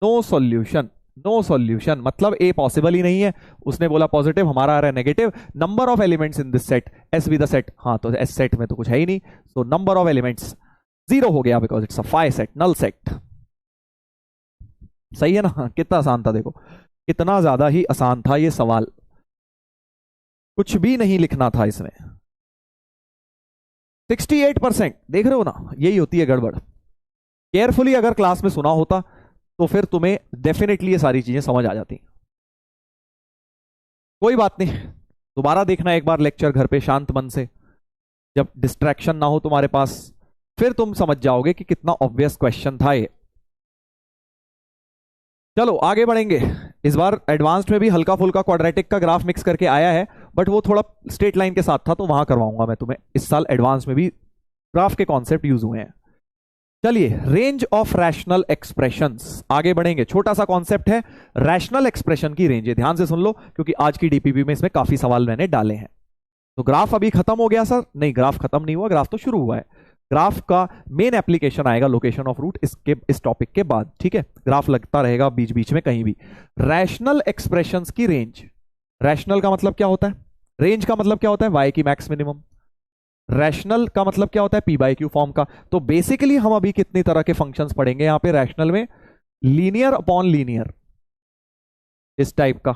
no solution. No solution मतलब ए पॉसिबल ही नहीं है। उसने बोला पॉजिटिव, हमारा आ रहा है negative. Number of elements in this set, S be the set, हाँ तो एस सेट में तो कुछ है ही नहीं, सो नंबर ऑफ एलिमेंट्स 0 हो गया because it's a phi set, null set. सही है ना, कितना आसान था देखो, कितना ज्यादा ही आसान था ये सवाल, कुछ भी नहीं लिखना था इसमें। 68% देख रहे हो ना, यही होती है गड़बड़। केयरफुली अगर क्लास में सुना होता तो फिर तुम्हें डेफिनेटली ये सारी चीजें समझ आ जाती। कोई बात नहीं, दोबारा देखना एक बार लेक्चर घर पे शांत मन से, जब डिस्ट्रैक्शन ना हो तुम्हारे पास, फिर तुम समझ जाओगे कि कितना ऑब्वियस क्वेश्चन था ये। चलो आगे बढ़ेंगे। इस बार एडवांस्ड में भी हल्का फुल्का क्वाड्रेटिक का ग्राफ मिक्स करके आया है, बट वो थोड़ा स्ट्रेट लाइन के साथ था, तो वहां करवाऊंगा मैं तुम्हें। इस साल एडवांस में भी ग्राफ के कॉन्सेप्ट यूज हुए हैं। चलिए, रेंज ऑफ रैशनल एक्सप्रेशंस, आगे बढ़ेंगे। छोटा सा कॉन्सेप्ट है, रैशनल एक्सप्रेशन की रेंज है, ध्यान से सुन लो क्योंकि आज की डीपीपी में इसमें काफी सवाल मैंने डाले हैं। तो ग्राफ अभी खत्म हो गया सर? नहीं, ग्राफ खत्म नहीं हुआ, ग्राफ तो शुरू हुआ है। ग्राफ का मेन एप्लीकेशन आएगा लोकेशन ऑफ रूट इस टॉपिक के बाद, ठीक है? ग्राफ लगता रहेगा बीच बीच में कहीं भी। रैशनल एक्सप्रेशंस की रेंज, रैशनल का मतलब क्या होता है, रेंज का मतलब क्या होता है, वाई की मैक्स मिनिमम। रैशनल का मतलब क्या होता है, पी बाई क्यू फॉर्म का। तो बेसिकली हम अभी कितनी तरह के फंक्शंस पढ़ेंगे यहां पे रैशनल में? लीनियर अपॉन लीनियर, इस टाइप का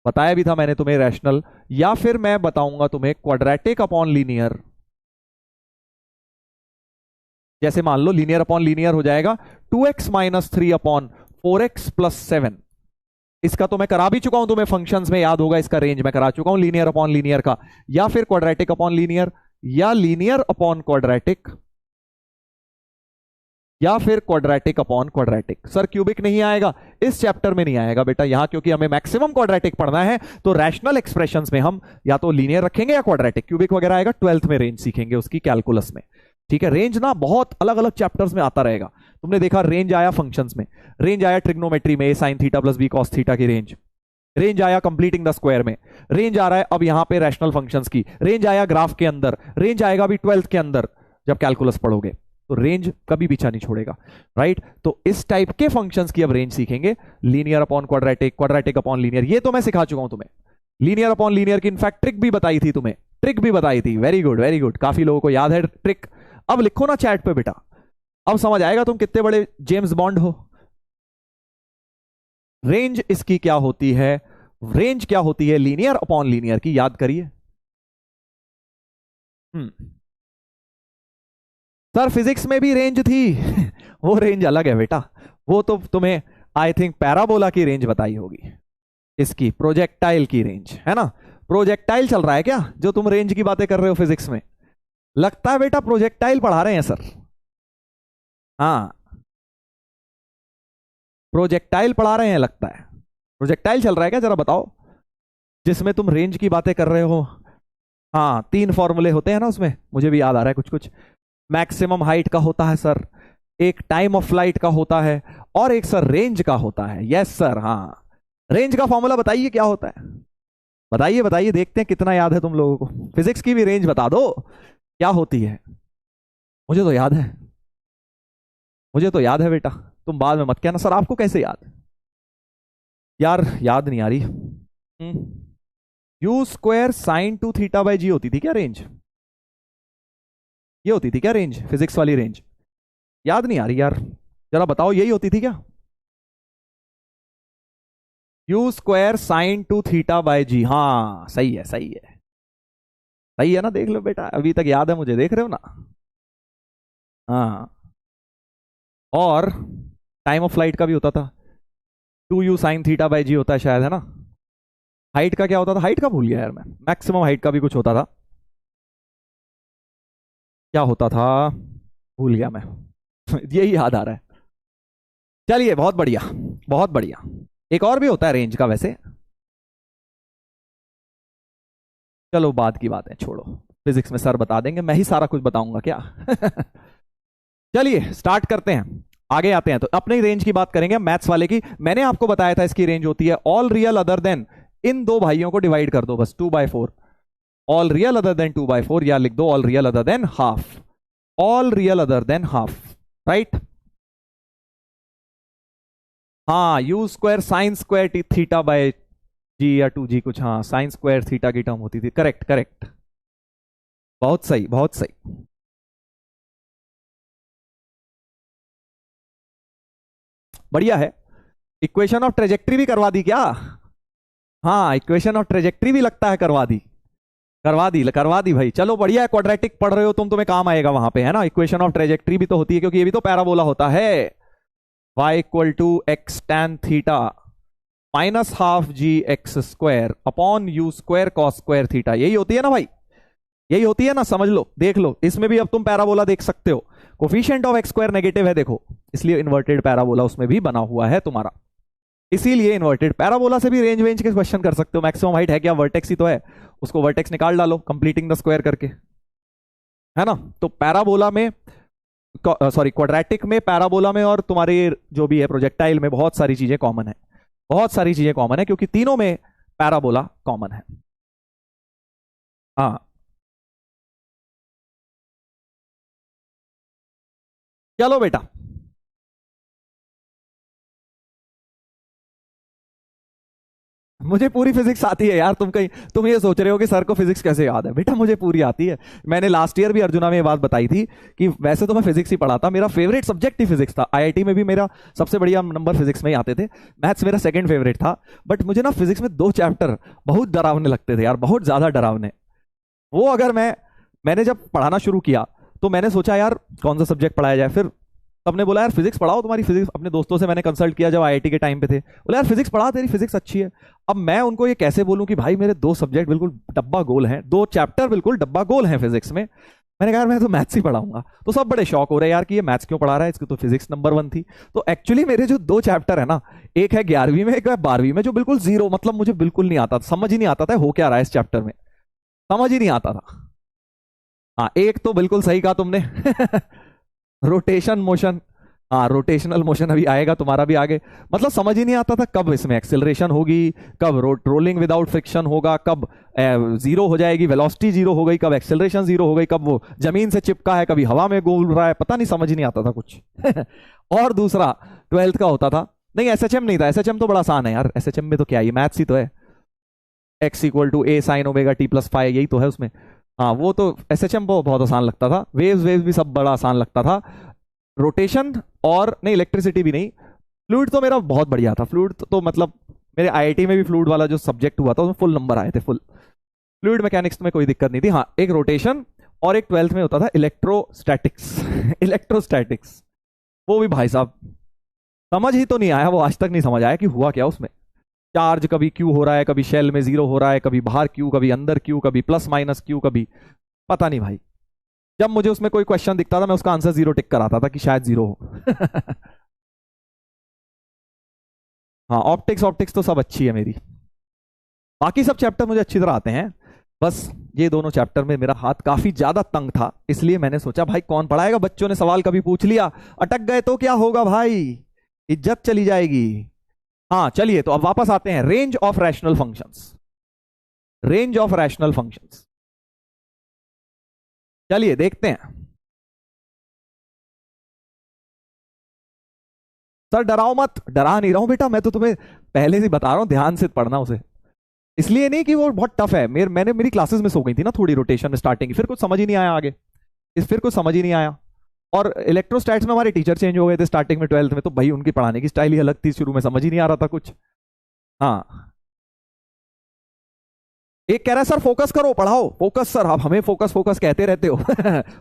बताया भी था मैंने तुम्हें रैशनल, या फिर मैं बताऊंगा तुम्हें क्वाड्रेटिक अपॉन लीनियर। जैसे मान लो लीनियर अपॉन लीनियर हो जाएगा 2x minus 3 upon 4x plus 7। इसका तो मैं करा भी चुका हूं, तुम्हें फंक्शंस में याद होगा, इसका रेंज मैं करा चुका हूं लीनियर अपॉन लीनियर का। या फिर क्वाड्रेटिक अपॉन लीनियर, या लीनियर अपॉन क्वाड्रेटिक, या फिर quadratic upon quadratic. Sir cubic नहीं आएगा, इस चैप्टर में नहीं आएगा बेटा यहां, क्योंकि हमें मैक्सिमम क्वाड्रेटिक पढ़ना है। तो रैशनल एक्सप्रेशंस में हम या तो लीनियर रखेंगे या क्वाड्रेटिक। क्यूबिक वगैरह आएगा 12th में, रेंज सीखेंगे उसकी कैलकुलस में, ठीक है? रेंज ना बहुत अलग अलग चैप्टर्स में आता रहेगा। तुमने देखा रेंज आया फंक्शंस में, रेंज आया ट्रिग्नोमेट्री में, sine theta plus B cos theta की रेंज, रेंज आया कंप्लीटिंग द स्क्वायर में, रेंज आ रहा है अब यहां पे रैशनल फंक्शंस की, रेंज आया ग्राफ के अंदर, रेंज आएगा अभी 12th के अंदर जब कैलकुलस पढ़ोगे। तो रेंज कभी पीछा नहीं छोड़ेगा, राइट? तो इस टाइप के फंक्शंस की अब रेंज सीखेंगे, linear upon quadratic, quadratic upon linear, ये तो मैं सिखा चुका हूं तुम्हें। लीनियर अपॉन लीनियर की इनफैक्ट ट्रिक भी बताई थी तुम्हें, ट्रिक भी बताई थी। वेरी गुड वेरी गुड, काफी लोगों को याद है ट्रिक। अब लिखो ना चैट पे बेटा, अब समझ आएगा तुम कितने बड़े जेम्स बॉन्ड हो। रेंज इसकी क्या होती है, रेंज क्या होती है लीनियर अपॉन लीनियर की, याद करिए। सर फिजिक्स में भी रेंज थी वो रेंज अलग है बेटा, वो तो तुम्हें आई थिंक पैराबोला की रेंज बताई होगी, इसकी प्रोजेक्टाइल की रेंज है ना। प्रोजेक्टाइल चल रहा है क्या जो तुम रेंज की बातें कर रहे हो फिजिक्स में? लगता है बेटा प्रोजेक्टाइल पढ़ा रहे हैं सर। हाँ, प्रोजेक्टाइल पढ़ा रहे हैं लगता है। प्रोजेक्टाइल चल रहा है क्या, जरा बताओ, जिसमें तुम रेंज की बातें कर रहे हो। हाँ, 3 फॉर्मूले होते हैं ना उसमें, मुझे भी याद आ रहा है कुछ कुछ। मैक्सिमम हाइट का होता है सर, एक टाइम ऑफ फ्लाइट का होता है, और एक सर रेंज का होता है। यस सर, हाँ। रेंज का फॉर्मूला बताइए क्या होता है, बताइए बताइए, देखते हैं कितना याद है तुम लोगों को। फिजिक्स की भी रेंज बता दो क्या होती है। मुझे तो याद है, मुझे तो याद है बेटा, तुम बाद में मत कहना सर आपको कैसे याद। यार याद नहीं आ रही। U square sine 2 theta by g होती थी क्या रेंज? ये होती थी क्या रेंज, फिजिक्स वाली रेंज? याद नहीं आ रही यार, जरा बताओ, यही होती थी क्या? U square sine 2 theta by g, हाँ सही है सही है, सही है ना। देख लो बेटा, अभी तक याद है मुझे, देख रहे हो ना। हाँ, और टाइम ऑफ फ्लाइट का भी होता था, 2u साइन थीटा बाई जी होता है शायद, है ना। हाइट का क्या होता था, हाइट का भूल गया यार मैं, मैक्सिमम हाइट का भी कुछ होता था, क्या होता था भूल गया मैं यही याद आ रहा है। चलिए बहुत बढ़िया, बहुत बढ़िया। एक और भी होता है रेंज का वैसे, चलो बाद की बात है, छोड़ो। फिजिक्स में सर बता देंगे, मैं ही सारा कुछ बताऊंगा क्या चलिए स्टार्ट करते हैं, आगे आते हैं। तो अपनी रेंज की बात करेंगे मैथ्स वाले की। मैंने आपको बताया था इसकी रेंज होती है ऑल रियल अदर देन, इन दो भाइयों को डिवाइड कर दो बस, 2/4। ऑल रियल अदर देन 2/4, या लिख दो all real other than half, all real other than half, right. हाँ, u square sine square theta by g या 2g कुछ, हाँ साइन स्क्वायर थीटा की टर्म होती थी, करेक्ट करेक्ट, बहुत सही बहुत सही। बढ़िया है। इक्वेशन ऑफ ट्रेजेक्ट्री भी करवा दी क्या? हाँ, इक्वेशन ऑफ ट्रेजेक्ट्री भी लगता है करवा दी, करवा दी भाई। चलो बढ़िया है, क्वाड्रेटिक पढ़ रहे हो तुम, तुम्हें काम आएगा वहां पे, है ना। इक्वेशन ऑफ ट्रेजेक्ट्री भी तो होती है, क्योंकि ये भी तो पैराबोला होता है। y equal to X tan theta minus half G X square upon U square cos square theta, यही होती है ना भाई, यही होती है ना। समझ लो, देख लो, इसमें भी अब तुम पैराबोला देख सकते हो। Coefficient of x square negative है देखो, इसलिए इन्वर्टेड पैराबोला उसमें भी बना हुआ है तुम्हारा, इसीलिए इन्वर्टेड पैराबोला से भी रेंज वेंज के क्वेश्चन कर सकते हो। मैक्सिमम हाइट है क्या? वर्टेक्स ही तो है, उसको वर्टेक्स निकाल डालो कंप्लीटिंग द स्क्वायर करके, है ना। तो पैराबोला में, सॉरी क्वाड्रेटिक में, पैराबोला में और तुम्हारे जो भी है प्रोजेक्टाइल में बहुत सारी चीजें कॉमन है, बहुत सारी चीजें कॉमन है, क्योंकि तीनों में पैराबोला कॉमन है। हाँ चलो बेटा, मुझे पूरी फिजिक्स आती है यार। तुम ये सोच रहे हो कि सर को फिजिक्स कैसे याद है, बेटा मुझे पूरी आती है। मैंने लास्ट ईयर भी अर्जुना में ये बात बताई थी कि वैसे तो मैं फिजिक्स ही पढ़ाता, मेरा फेवरेट सब्जेक्ट ही फिजिक्स था। आईआईटी में भी मेरा सबसे बढ़िया नंबर फिजिक्स में ही आते थे, मैथ्स मेरा सेकंड फेवरेट था। बट मुझे ना फिजिक्स में 2 चैप्टर बहुत डरावने लगते थे यार, बहुत ज्यादा डरावने। वो अगर मैंने जब पढ़ाना शुरू किया तो मैंने सोचा यार कौन सा सब्जेक्ट पढ़ाया जाए। फिर सबने बोला यार फिजिक्स पढ़ाओ, तुम्हारी फिजिक्स, अपने दोस्तों से मैंने कंसल्ट किया जब आईआईटी के टाइम पे थे, बोला यार फिजिक्स पढ़ा, तेरी फिजिक्स अच्छी है। अब मैं उनको ये कैसे बोलूं कि भाई मेरे 2 सब्जेक्ट बिल्कुल डब्बा गोल हैं, 2 चैप्टर बिल्कुल डब्बा गोल हैं फिजिक्स में। मैंने कहा यार मैं तो मैथ्स ही पढ़ाऊंगा। तो सब बड़े शौक हो रहे हैं यार कि ये मैथ्स क्यों पढ़ा रहा है, इसकी तो फिजिक्स नंबर 1 थी। तो एक्चुअली मेरे जो 2 चैप्टर है ना, एक है 11वीं में, एक है 12वीं में, जो बिल्कुल जीरो, मतलब मुझे बिल्कुल नहीं आता, समझ ही नहीं आता था हो क्या रहा है इस चैप्टर में, समझ ही नहीं आता था। हाँ एक तो बिल्कुल सही कहा तुमने रोटेशन मोशन, हाँ रोटेशनल मोशन अभी आएगा तुम्हारा भी आगे। मतलब समझ ही नहीं आता था कब इसमें एक्सेलरेशन होगी, कब रोलिंग विदाउट फ्रिक्शन होगा, कब जीरो हो जाएगी, वेलोसिटी जीरो हो गई, कब एक्सेलरेशन जीरो हो गई, कब वो जमीन से चिपका है, कभी हवा में घूम रहा है, पता नहीं, समझ ही नहीं आता था कुछ और दूसरा 12th का होता था, नहीं एसएचएम नहीं था, एसएचएम तो बड़ा आसान है यार, एसएचएम में तो क्या है, मैथ्स ही तो है, X equal to A sine omega T plus five, यही तो है उसमें। हाँ वो तो एसएचएम बहुत आसान लगता था, वेव्स भी सब बड़ा आसान लगता था। रोटेशन और नहीं, इलेक्ट्रिसिटी भी नहीं। फ्लूइड तो मेरा बहुत बढ़िया था, फ्लूइड तो मतलब मेरे आईआईटी में भी फ्लूइड वाला जो सब्जेक्ट हुआ था उसमें फुल नंबर आए थे, फुल। फ्लूइड मैकेनिक्स में कोई दिक्कत नहीं थी। हाँ एक रोटेशन और एक 12th में होता था इलेक्ट्रोस्टैटिक्स इलेक्ट्रोस्टैटिक्स, वो भी भाई साहब समझ ही तो नहीं आया, वो आज तक नहीं समझ आया कि हुआ क्या उसमें। चार्ज कभी क्यू हो रहा है, कभी शेल में जीरो हो रहा है, कभी बाहर क्यू, कभी अंदर क्यू, कभी प्लस माइनस क्यू, कभी पता नहीं भाई। जब मुझे उसमें कोई क्वेश्चन दिखता था मैं उसका आंसर जीरो टिक कराता था कि शायद जीरो हो हाँ ऑप्टिक्स, ऑप्टिक्स तो सब अच्छी है मेरी, बाकी सब चैप्टर मुझे अच्छी तरह आते हैं, बस ये दोनों चैप्टर में मेरा हाथ काफी ज्यादा तंग था, इसलिए मैंने सोचा भाई कौन पढ़ाएगा, बच्चों ने सवाल कभी पूछ लिया अटक गए तो क्या होगा भाई, इज्जत चली जाएगी। हाँ चलिए, तो अब वापस आते हैं range of rational functions, range of rational functions, चलिए देखते हैं। सर डराओ मत, डरा नहीं रहा हूं बेटा, मैं तो तुम्हें पहले से बता रहा हूं ध्यान से पढ़ना उसे, इसलिए नहीं कि वो बहुत टफ है। मेरी क्लासेस मिस हो गई थी ना थोड़ी रोटेशन में स्टार्टिंग, फिर कुछ समझ ही नहीं आया आगे, फिर कुछ समझ ही नहीं आया। और इलेक्ट्रोस्टैट्स में हमारे टीचर चेंज हो गए थे स्टार्टिंग में 12th में, तो भाई उनकी पढ़ाने की स्टाइल ही अलग थी, शुरू में समझ ही नहीं आ रहा था कुछ। हाँ एक कह रहा है सर फोकस करो पढ़ाओ, फोकस सर, आप हमें फोकस फोकस कहते रहते हो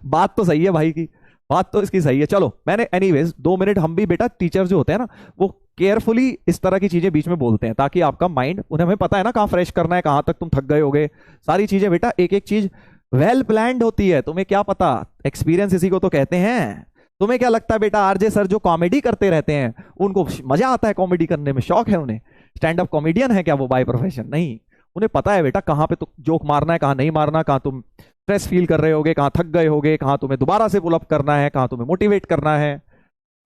बात तो सही है भाई की, बात तो इसकी सही है। चलो मैंने एनीवेज 2 मिनट, हम भी बेटा टीचर जो होते हैं ना वो केयरफुली इस तरह की चीजें बीच में बोलते हैं ताकि आपका माइंड, उन्हें हमें पता है ना कहाँ फ्रेश करना है, कहाँ तक तुम थक गए होगे, सारी चीजें बेटा एक एक चीज वेल प्लान्ड होती है, तुम्हें क्या पता, एक्सपीरियंस इसी को तो कहते हैं। तुम्हें क्या लगता है बेटा आरजे सर जो कॉमेडी करते रहते हैं उनको मजा आता है कॉमेडी करने में, शौक है उन्हें, स्टैंड अप कॉमेडियन है क्या वो बाय प्रोफेशन? नहीं, उन्हें पता है बेटा कहाँ पे तो जोक मारना है, कहाँ नहीं मारना, कहाँ तुम स्ट्रेस फील कर रहे होगे, कहाँ थक गए होगे, कहाँ तुम्हें दोबारा से पुल अप करना है, कहाँ तुम्हें मोटिवेट करना है।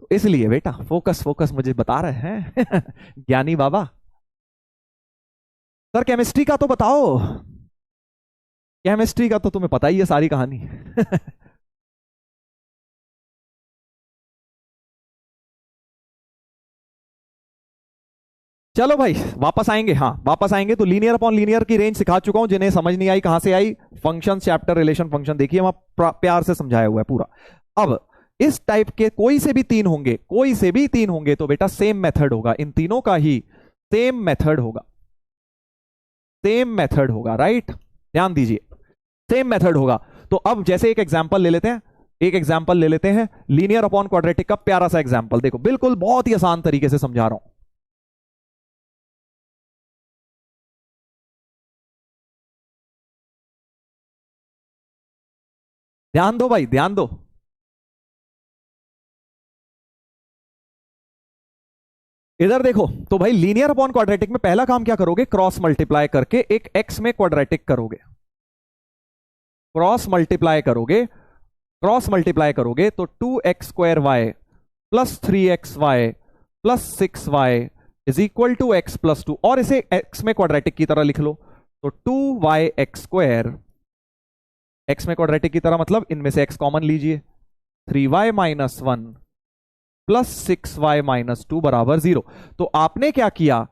तो इसलिए बेटा फोकस फोकस मुझे बता रहे हैं ज्ञानी बाबा। सर केमिस्ट्री का तो बताओ, केमिस्ट्री का तो तुम्हें पता ही है सारी कहानी चलो भाई वापस आएंगे, हाँ वापस आएंगे। तो लीनियर अपॉन लीनियर की रेंज सिखा चुका हूं, जिन्हें समझ नहीं आई कहां से आई, फंक्शन चैप्टर रिलेशन फंक्शन देखिए वहां प्यार से समझाया हुआ है पूरा। अब इस टाइप के कोई से भी तीन होंगे, कोई से भी तीन होंगे तो बेटा सेम मेथड होगा, इन तीनों का ही सेम मेथड होगा, सेम मेथड होगा, राइट। ध्यान दीजिए, सेम मेथड होगा। तो अब जैसे एक एग्जांपल ले लेते हैं, एक एग्जांपल ले लेते हैं लीनियर अपॉन क्वाड्रेटिक का प्यारा सा एग्जांपल। देखो बिल्कुल बहुत ही आसान तरीके से समझा रहा हूं। ध्यान दो भाई, ध्यान दो। इधर देखो, तो भाई लीनियर अपॉन क्वाड्रेटिक में पहला काम क्या करोगे, क्रॉस मल्टीप्लाई करके एक एक्स में क्वाड्रेटिक करोगे, क्रॉस मल्टीप्लाई करोगे, क्रॉस मल्टीप्लाई करोगे तो 2x² plus 3xy plus 6y is equal to x plus 2, और इसे x में क्वाड्रेटिक की तरह लिख लो। तो 2yx², x में क्वाड्रेटिक की तरह मतलब इनमें से x कॉमन लीजिए, 3y minus 1 plus 6y minus 2 बराबर 0। तो आपने क्या किया,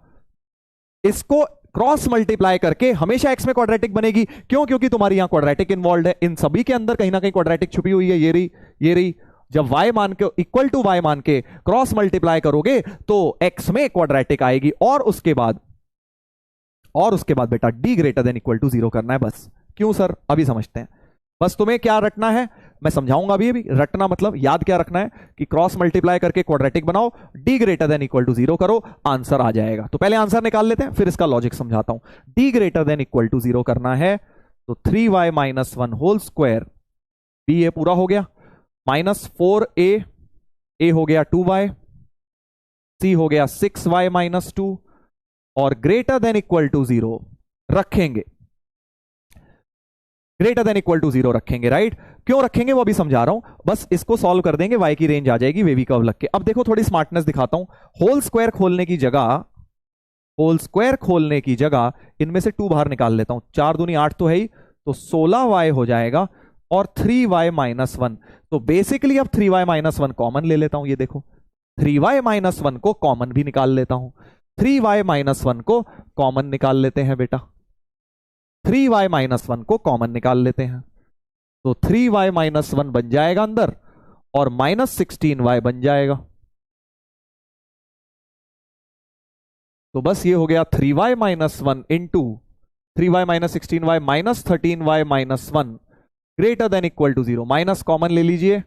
इसको क्रॉस मल्टीप्लाई करके हमेशा x में क्वाड्रेटिक बनेगी, क्यों, क्योंकि तुम्हारी यहां क्वाड्रेटिक इन्वॉल्व है, इन सभी के अंदर कहीं ना कहीं क्वाड्रेटिक छुपी हुई है, ये रही, ये रही। जब y मान के इक्वल टू y मान के क्रॉस मल्टीप्लाई करोगे तो x में क्वाड्रेटिक आएगी, और उसके बाद बेटा d greater than equal to 0 करना है बस। क्यों सर, अभी समझते हैं। बस तुम्हें क्या रटना है, मैं समझाऊंगा अभी रटना मतलब याद क्या रखना है कि क्रॉस मल्टीप्लाई करके क्वाड्रेटिक बनाओ, d greater than equal to 0 करो, आंसर आ जाएगा। तो पहले आंसर निकाल लेते हैं, फिर इसका लॉजिक समझाता हूं। d greater than equal to 0 करना है तो 3y minus 1 whole square, b ये पूरा हो गया, माइनस 4a, a हो गया 2y, c हो गया 6y माइनस 2, और ग्रेटर देन इक्वल टू 0 रखेंगे, ग्रेटर देन इक्वल टू 0 रखेंगे, राइट। क्यों रखेंगे वो अभी समझा रहा हूं, बस इसको सॉल्व कर देंगे, y की रेंज आ जाएगी वेवी कर्व लग के। अब देखो थोड़ी स्मार्टनेस दिखाता हूं, होल स्क्वायर खोलने की जगह, होल स्क्वायर खोलने की जगह इनमें से 2 बाहर निकाल लेता हूं, 4 दूनी 8 तो है ही, तो 16y हो जाएगा, और 3y माइनस 1। तो बेसिकली अब 3y माइनस 1 कॉमन ले लेता हूं, ये देखो 3y माइनस 1 को कॉमन भी निकाल लेता हूं, 3y माइनस 1 को कॉमन निकाल लेते हैं बेटा, 3y माइनस 1 को कॉमन निकाल लेते हैं, तो 3y माइनस 1 बन जाएगा अंदर, और माइनस 16y बन जाएगा। तो बस ये हो गया 3y minus 1 into 3y minus 16y minus 13y minus 1 greater than equal to 0, minus common ले लीजिए,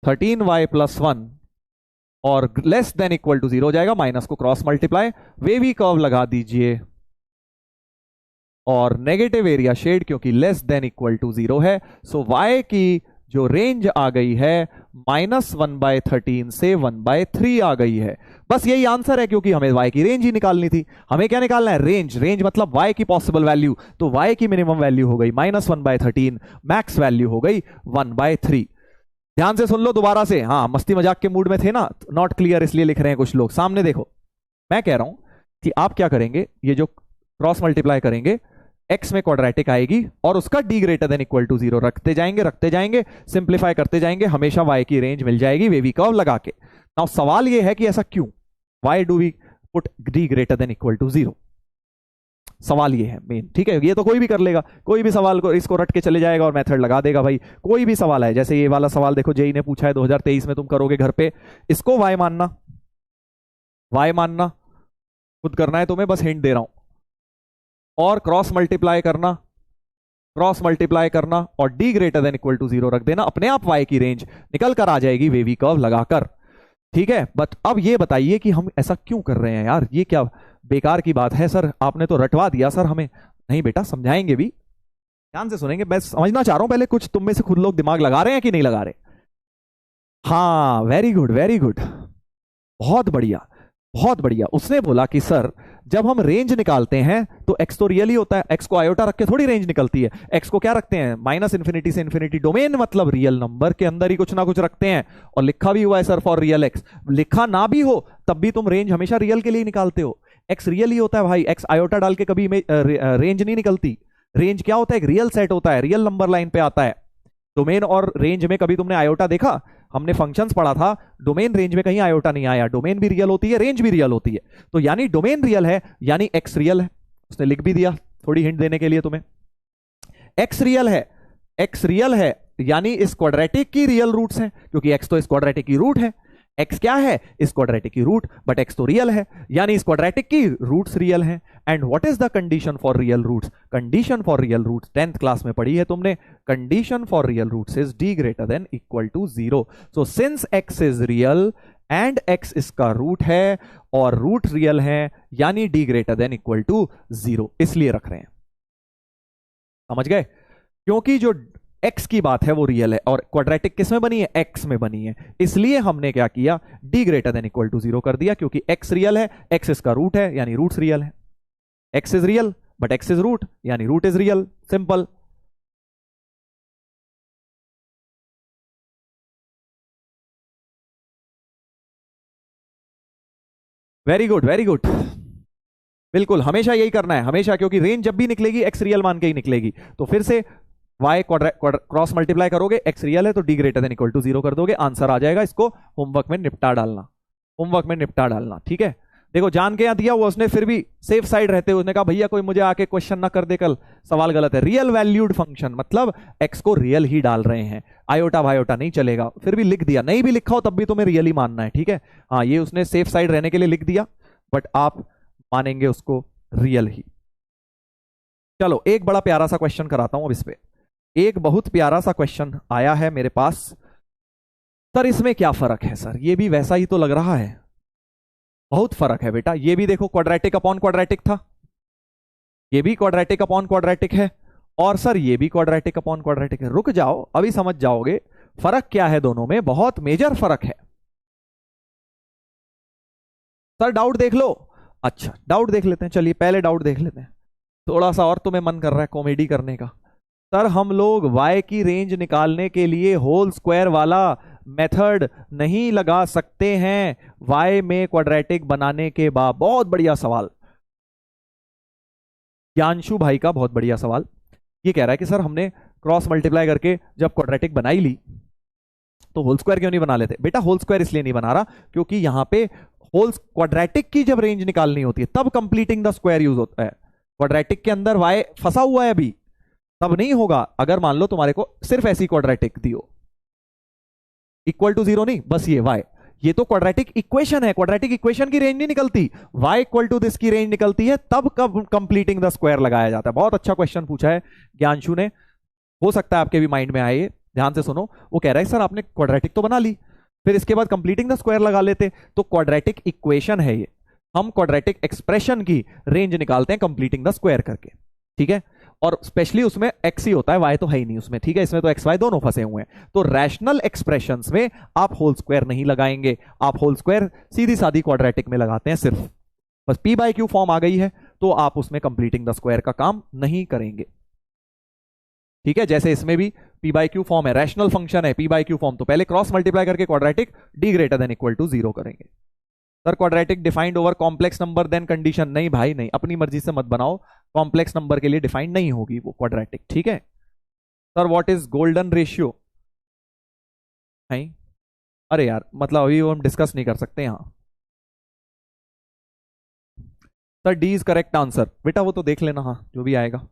13y प्लस 1 और लेस देन इक्वल टू 0 हो जाएगा, माइनस को क्रॉस मल्टीप्लाई, वेवी कर्व लगा दीजिए, और नेगेटिव एरिया शेड क्योंकि लेस देन इक्वल टू 0 है। सो y की जो रेंज आ गई है -1/13 से 1/3 आ गई है। बस यही आंसर है, क्योंकि हमें y की रेंज ही निकालनी थी। हमें क्या निकालना है, रेंज, रेंज मतलब y की पॉसिबल वैल्यू, तो y की मिनिमम वैल्यू हो गई -1/13, मैक्स वैल्यू हो गई 1/3। ध्यान से सुन लो दोबारा से, हाँ मस्ती मजाक के मूड में थे ना, नॉट क्लियर इसलिए लिख रहे हैं कुछ लोग। सामने देखो, मैं कह रहा हूं कि आप क्या करेंगे, ये जो क्रॉस मल्टीप्लाई करेंगे x में क्वाड्रेटिक आएगी, और उसका d greater than equal to 0 रखते जाएंगे, सिंप्लीफाई करते जाएंगे, हमेशा y की रेंज मिल जाएगी वेवी कर्व लगा के। नाउ सवाल ये है कि ऐसा क्यों, why do we put d greater than equal to 0, सवाल ये है मेन। ठीक है, ये तो कोई भी कर लेगा, कोई भी सवाल को इसको रट के चले जाएगा और मेथड लगा देगा भाई। कोई भी सवाल है, जैसे ये वाला सवाल देखो जेई ने पूछा है 2023 में, तुम करोगे घर पे, इसको y मानना खुद करना है तुम्हें, बस हिंट दे रहा हूं, और क्रॉस मल्टीप्लाई करना और d greater than equal to 0 रख देना, अपने आप y की रेंज निकल कर आ जाएगी वेवी कर्व लगाकर। ठीक है, बट अब ये बताइए कि हम ऐसा क्यों कर रहे हैं यार, ये क्या बेकार की बात है सर, आपने तो रटवा दिया सर हमें। नहीं बेटा, समझाएंगे भी, ध्यान से सुनेंगे, मैं समझना चाह रहा हूं पहले, कुछ तुम में से खुद लोग दिमाग लगा रहे हैं कि नहीं लगा रहे। हाँ वेरी गुड वेरी गुड, बहुत बढ़िया बहुत बढ़िया। उसने बोला कि सर जब हम रेंज निकालते हैं तो x तो रियल ही होता है, x को आयोटा रख के थोड़ी रेंज निकलती है, x को क्या रखते हैं -इन्फिनिटी से इन्फिनिटी, डोमेन मतलब रियल नंबर के अंदर ही कुछ ना कुछ रखते हैं, और लिखा भी हुआ है सर फॉर रियल x, लिखा ना भी हो तब भी तुम रेंज हमेशा रियल के लिए निकालते हो। x रियल ही होता है भाई, x आयोटा डाल के कभी रेंज नहीं निकलती। रेंज क्या होता है, एक रियल सेट होता है, रियल नंबर लाइन पे आता है। डोमेन और रेंज में कभी तुमने आयोटा देखा, हमने फंक्शंस पढ़ा था, डोमेन रेंज में कहीं आयोटा नहीं आया, डोमेन भी रियल होती है, रेंज भी रियल होती है, तो यानी डोमेन रियल है यानी एक्स रियल है। उसने लिख भी दिया थोड़ी हिंट देने के लिए तुम्हें, एक्स रियल है यानी इस क्वाड्रेटिक की रियल रूट्स हैं, क्योंकि x तो इस क्वाड्रेटिक की रूट है। x क्या है? इस क्वाड्रेटिक की रूट, बट x तो रियल है, यानी इस क्वाड्रेटिक की रूट्स रियल हैं। And what is the condition for real roots? Condition for real roots 10th class में पढ़ी है तुमने। Condition for real roots is d greater than equal to 0। So since x is real and x इसका root है और root real है, यानी d greater than equal to 0, इसलिए रख रहे हैं। समझ गए? क्योंकि जो x की बात है वो रियल है और क्वाड्रेटिक किस में बनी है? x में बनी है, इसलिए हमने क्या किया? d greater than equal to 0 कर दिया, क्योंकि x रियल है, x इसका रूट है, यानी रूट्स रियल है। x is real but x is root, यानी root is real. Simple. Very good, very good. बिल्कुल हमेशा यही करना है, हमेशा, क्योंकि रेंज जब भी निकलेगी x रियल मान के ही निकलेगी। तो फिर से y क्रॉस मल्टीप्लाई करोगे, x रियल है तो d greater than equal to 0 कर दोगे, आंसर आ जाएगा। इसको होमवर्क में निपटा डालना, होमवर्क में निपटा डालना, ठीक है। देखो जान के यहां दिया हुआ उसने, फिर भी सेफ साइड रहते हुए उसने कहा भैया कोई मुझे आके क्वेश्चन ना कर दे कल, सवाल गलत है। रियल वैल्यूड फंक्शन मतलब x को रियल ही डाल रहे हैं, आयोटा वायोटा नहीं चलेगा। फिर भी लिख दिया, नहीं भी लिखा हो तब भी तुम्हें रियल ही मानना है, ठीक है। हाँ, ये उसने सेफ साइड रहने के लिए लिख दिया, बट आप मानेंगे उसको रियल ही। चलो एक बड़ा प्यारा सा क्वेश्चन कराता हूं अब इस पे। एक बहुत प्यारा सा क्वेश्चन आया है मेरे पास। सर इसमें क्या फर्क है? सर ये भी वैसा ही तो लग रहा है। बहुत फर्क है बेटा, ये भी देखो क्वाड्रेटिक अपॉन क्वाड्रेटिक था, ये भी क्वाड्रेटिक अपॉन क्वाड्रेटिक है, और सर ये भी क्वाड्रेटिक अपॉन क्वाड्रेटिक है। रुक जाओ, अभी समझ जाओगे फर्क क्या है दोनों में, बहुत मेजर फर्क है। सर डाउट देख लो। अच्छा डाउट देख लेते हैं, चलिए पहले डाउट देख लेते हैं। थोड़ा सा और तुम्हें मन कर रहा है कॉमेडी करने का। सर हम लोग y की रेंज निकालने के लिए होल स्क्वायर वाला मेथड नहीं लगा सकते हैं y में क्वाड्रेटिक बनाने के बाद? बहुत बढ़िया सवाल, ज्ञानशु भाई का बहुत बढ़िया सवाल। ये कह रहा है कि सर हमने क्रॉस मल्टीप्लाई करके जब क्वाड्रेटिक बनाई ली तो होल स्क्वायर क्यों नहीं बना लेते? बेटा होल स्क्वायर इसलिए नहीं बना रहा क्योंकि यहां पे होल क्वाड्रेटिक की जब रेंज निकालनी होती है तब कंप्लीटिंग द स्क्वायर यूज होता है। क्वाड्रेटिक के अंदर y फंसा हुआ है अभी, तब नहीं होगा। अगर मान लो तुम्हारे को सिर्फ ऐसी क्वाड्रेटिक दी हो, इक्वल टू 0 नहीं, बस ये y, ये तो क्वाड्रेटिक इक्वेशन है, क्वाड्रेटिक इक्वेशन की रेंज नहीं निकलती, y इक्वल टू दिस की रेंज निकलती है, तब कब कंप्लीटिंग द स्क्वायर लगाया जाता है। बहुत अच्छा क्वेश्चन पूछा है ज्ञानशु ने, हो सकता है आपके भी माइंड में आए। ध्यान से सुनो, वो कह रहा है सर आपने क्वाड्रेटिक तो बना ली, फिर इसके बाद कंप्लीटिंग द स्क्वायर लगा लेते। तो क्वाड्रेटिक इक्वेशन है ये, हम क्वाड्रेटिक एक्सप्रेशन की रेंज निकालते हैं कंप्लीटिंग द स्क्वायर करके, ठीक है। और स्पेशली उसमें x ही होता है, y तो है ही नहीं उसमें, ठीक है। इसमें तो x y दोनों फंसे हुए हैं। तो रैशनल एक्सप्रेशंस में आप होल स्क्वायर नहीं लगाएंगे, आप होल स्क्वायर सीधी सादी क्वाड्रेटिक में लगाते हैं सिर्फ। बस p बाई क्यू फॉर्म आ गई है तो आप उसमें कंप्लीटिंग द स्क्वायर का काम नहीं करेंगे, ठीक है। जैसे इसमें भी p बाई क्यू फॉर्म है, रैशनल फंक्शन है, p बाई क्यू फॉर्म, तो पहले क्रॉस मल्टीप्लाई करके quadratic d greater than equal to 0 करेंगे। Sir quadratic defined over complex number then condition, नहीं भाई नहीं, अपनी मर्जी से मत बनाओ, कॉम्प्लेक्स नंबर के लिए डिफाइंड नहीं होगी वो क्वाड्रेटिक, ठीक है। Sir what is golden ratio? नहीं, अरे यार मतलब अभी वो हम डिस्कस नहीं कर सकते यहां। Sir D is correct answer, बेटा वो तो देख लेना, हाँ जो भी आएगा।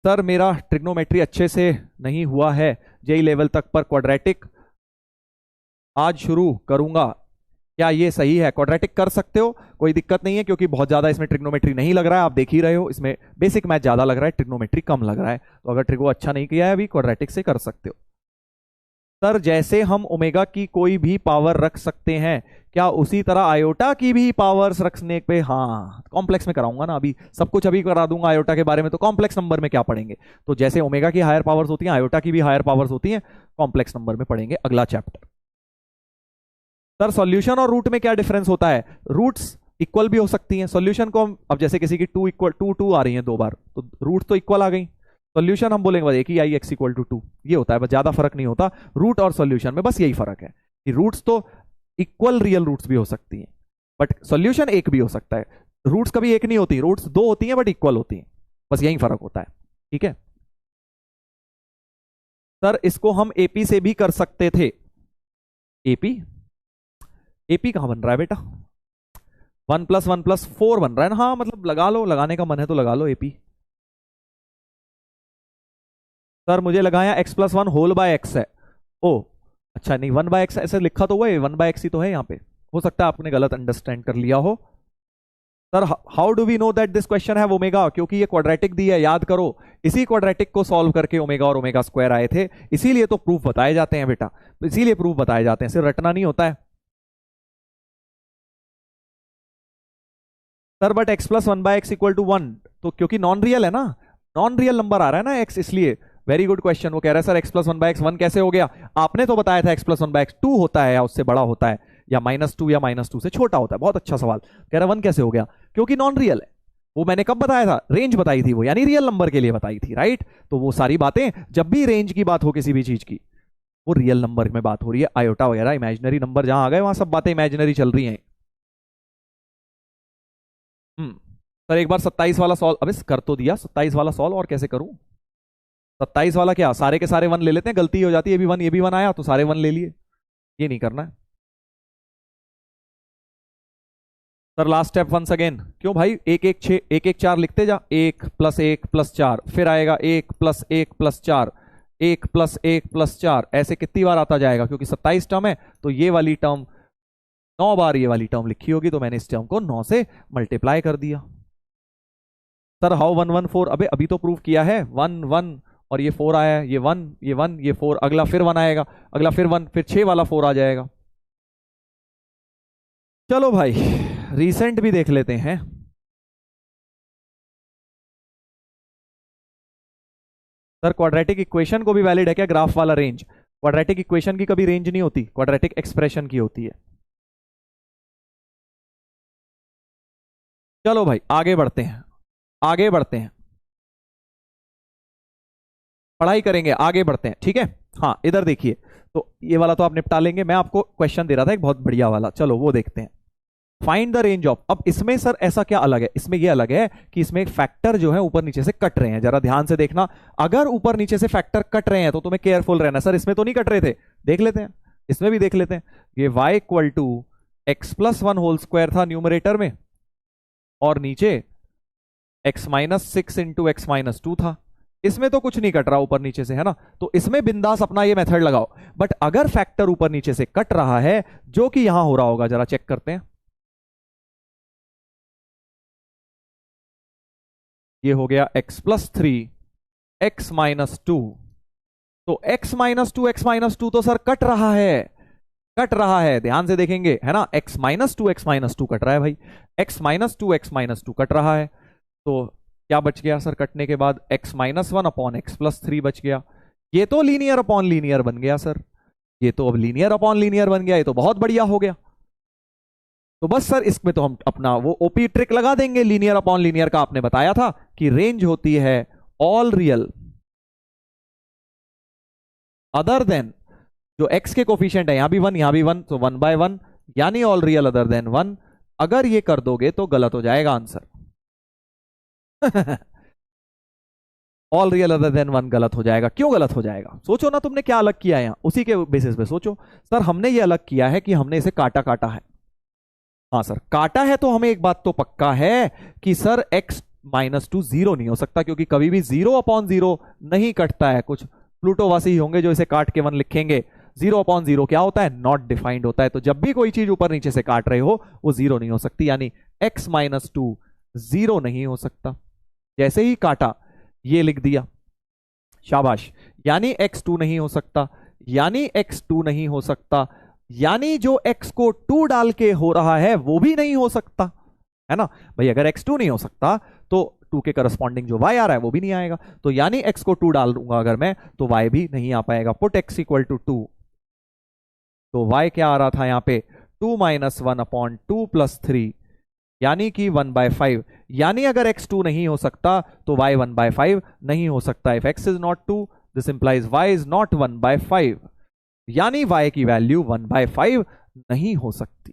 सर मेरा ट्रिग्नोमेट्री अच्छे से नहीं हुआ है जेई लेवल तक, पर क्वाड्रेटिक आज शुरू करूंगा, क्या ये सही है? क्वाड्रेटिक कर सकते हो, कोई दिक्कत नहीं है, क्योंकि बहुत ज्यादा इसमें ट्रिग्नोमेट्री नहीं लग रहा है, आप देख ही रहे हो। इसमें बेसिक मैथ ज्यादा लग रहा है, ट्रिग्नोमेट्री कम लग रहा है। तो अगर ट्रिगो अच्छा नहीं किया है अभी, क्वाड्रेटिक से कर सकते हो। सर जैसे हम ओमेगा की कोई भी पावर रख सकते हैं, क्या उसी तरह आयोटा की भी पावर्स रखने पे? हाँ कॉम्प्लेक्स में कराऊंगा ना, अभी सब कुछ अभी करा दूंगा आयोटा के बारे में, तो कॉम्प्लेक्स नंबर में क्या पढ़ेंगे? तो जैसे ओमेगा की हायर पावर्स होती हैं, आयोटा की भी हायर पावर्स होती हैं, कॉम्प्लेक्स नंबर में पढ़ेंगे अगला चैप्टर। सर सॉल्यूशन और रूट में क्या डिफरेंस होता है? रूट्स इक्वल भी हो सकती हैं। सॉल्यूशन को अब जैसे किसी की 2 इक्वल 2 2 आ रही है 2 बार, तो रूट तो इक्वल आ गई, सॉल्यूशन हम बोलेंगे बस एक ही आई, x इक्वल टू 2, ये होता है, बस ज्यादा फर्क नहीं होता रूट और सॉल्यूशन में, बस यही फर्क है कि रूट्स तो इक्वल रियल रूट्स भी हो सकती हैं, बट सॉल्यूशन एक भी हो सकता है। रूट्स कभी एक नहीं होती, रूट्स 2 होती हैं बट इक्वल होती हैं, बस यही फर्क होता है, ठीक है। सर इसको हम एपी से भी कर सकते थे। एपी एपी कहां बन रहा है बेटा? 1 + 1 + 4 बन रहा है ना, हाँ मतलब लगा लो, लगाने का मन है तो लगा लो एपी। सर मुझे लगाया x plus one whole by X है। ओ अच्छा, नहीं 1/x ऐसे लिखा तो हुआ है, 1/x ही तो है यहाँ पे। हो सकता है आपने गलत अंडरस्टैंड कर लिया हो। Sir how do we know that this question है ओमेगा, क्योंकि ये क्वाड्रेटिक दी है, याद करो इसी क्वाड्रेटिक को सॉल्व करके ओमेगा और ओमेगा स्क्वायर आए थे, इसीलिए तो प्रूफ बताए जाते हैं बेटा, इसीलिए प्रूफ बताए जाते हैं, सिर्फ रटना नहीं होता है। Sir but x plus 1/x equal to 1, तो क्योंकि नॉन रियल है ना, नॉन रियल नंबर आ रहा है ना x, इसलिए। Very good question. वो कह रहा है सर x प्लस 1/x 1 कैसे हो गया, आपने तो बताया था x प्लस 1/x 2 होता है या उससे बड़ा होता है, या -2 या -2 से छोटा होता है। बहुत अच्छा सवाल। कह रहा है 1 कैसे हो गया, क्योंकि नॉन रियल है। वो मैंने कब बताया था, रेंज बताई थी वो, यानी रियल नंबर के लिए बताई थी, राइट। तो वो सारी बातें, जब भी रेंज की बात हो किसी भी चीज की, वो रियल नंबर में बात हो रही है। आयोटा वगैरह इमेजिनरी नंबर जहां आ गए वहां सब बातें इमेजिनरी चल रही हैं। सर एक बार 27 वाला सॉल्व, अबे कर तो दिया 27 वाला सॉल्व, और कैसे करूं। 27 वाला क्या, सारे के सारे 1 ले लेते हैं, गलती हो जाती है, ये भी 1 ये भी 1 आया तो सारे 1 ले लिए, ये नहीं करना है। Sir last step once again, क्यों भाई, 1 1 4 लिखते जा, 1 प्लस 1 प्लस 4, फिर आएगा 1 प्लस 1 प्लस 4, 1 प्लस 1 प्लस 4, ऐसे कितनी बार आता जाएगा, क्योंकि 27 टर्म है तो ये वाली टर्म 9 बार ये वाली टर्म लिखी होगी, तो मैंने इस टर्म को 9 से मल्टीप्लाई कर दिया। सर हाउ 1 1 4, अबे अभी तो प्रूव किया है, 1 1 और ये 4 आया है, ये 1 ये 1 ये 4, अगला फिर 1 आएगा, अगला फिर 1, फिर 6 वाला 4 आ जाएगा। चलो भाई रीसेंट भी देख लेते हैं। सर क्वाड्रेटिक इक्वेशन को भी वैलिड है क्या ग्राफ वाला रेंज, क्वाड्रेटिक इक्वेशन की कभी रेंज नहीं होती, क्वाड्रेटिक एक्सप्रेशन की होती है। चलो भाई आगे बढ़ते हैं, आगे बढ़ते हैं, पढ़ाई करेंगे, आगे बढ़ते हैं, ठीक है। हाँ इधर देखिए, तो ये वाला तो आप निपटा लेंगे, मैं आपको क्वेश्चन दे रहा था एक बहुत बढ़िया वाला, चलो वो देखते हैं। फाइंड द रेंज ऑफ, अब इसमें सर ऐसा क्या अलग है, इसमें ये अलग है कि इसमें फैक्टर जो है ऊपर नीचे से कट रहे हैं, जरा ध्यान से देखना। अगर ऊपर नीचे से फैक्टर कट रहे हैं तो तुम्हें केयरफुल रहना। सर इसमें तो नहीं कट रहे थे, देख लेते हैं, इसमें भी देख लेते हैं। ये y equal to X plus 1 whole square था न्यूमरेटर में, और नीचे x minus 6 into X minus 2 था। इसमें तो कुछ नहीं कट रहा ऊपर नीचे से, है ना, तो इसमें बिंदास अपना ये मेथड लगाओ। बट अगर फैक्टर ऊपर नीचे से कट रहा है, जो कि यहां हो रहा होगा, जरा चेक करते हैं। ये हो गया x प्लस 3 एक्स माइनस 2, तो x माइनस 2 एक्स माइनस 2 तो सर कट रहा है, कट रहा है, ध्यान से देखेंगे, है ना, x minus 2 x minus 2 cut रहा है भाई, x minus 2 x minus 2 cut रहा है। तो क्या बच गया सर कटने के बाद, x minus 1 upon x plus 3 बच गया। ये तो लीनियर अपॉन लीनियर बन गया सर, ये तो अब लीनियर अपॉन लीनियर बन गया, ये तो बहुत बढ़िया हो गया। तो बस सर इसमें तो हम अपना वो ओपी ट्रिक लगा देंगे, लीनियर अपॉन लीनियर का आपने बताया था कि रेंज होती है ऑल रियल अदर देन, जो x के कोफिशिएंट है, यहां भी 1 यहां भी 1, तो 1/1, यानी ऑल रियल अदर देन 1। अगर ये कर दोगे तो गलत हो जाएगा answer. All real other then 1 गलत हो जाएगा, क्यों गलत हो जाएगा, सोचो ना तुमने क्या अलग किया है यहां, उसी के बेसिस पे सोचो। सर हमने ये अलग किया है कि हमने इसे काटा काटा है। हाँ सर काटा है, तो हमें एक बात तो पक्का है कि सर x माइनस 2 जीरो नहीं हो सकता, क्योंकि कभी भी 0/0 नहीं कटता है। कुछ प्लूटोवासी होंगे जो इसे काट के 1 लिखेंगे। 0/0 क्या होता है, नॉट डिफाइंड होता है। तो जब भी कोई चीज ऊपर नीचे से काट रहे हो वो 0 नहीं हो सकती, यानी x माइनस 2 0 नहीं हो सकता। जैसे ही काटा ये लिख दिया, शाबाश, यानी x2 नहीं हो सकता, यानी x2 नहीं हो सकता, यानी जो x को 2 डाल के हो रहा है वो भी नहीं हो सकता, है ना भाई। अगर x2 नहीं हो सकता तो 2 के करस्पॉन्डिंग जो y आ रहा है वो भी नहीं आएगा, तो यानी x को 2 डाल दूंगा अगर मैं, तो y भी नहीं आ पाएगा। पुट x इक्वल टू 2, तो y क्या आ रहा था यहां पे, 2 माइनस 1 अपॉन 2 प्लस 3, यानी कि 1/5। यानी अगर x2 नहीं हो सकता तो y 1/5 नहीं हो सकता। If x is not 2 this implies y is not 1/5, यानी y की वैल्यू 1/5 नहीं हो सकती।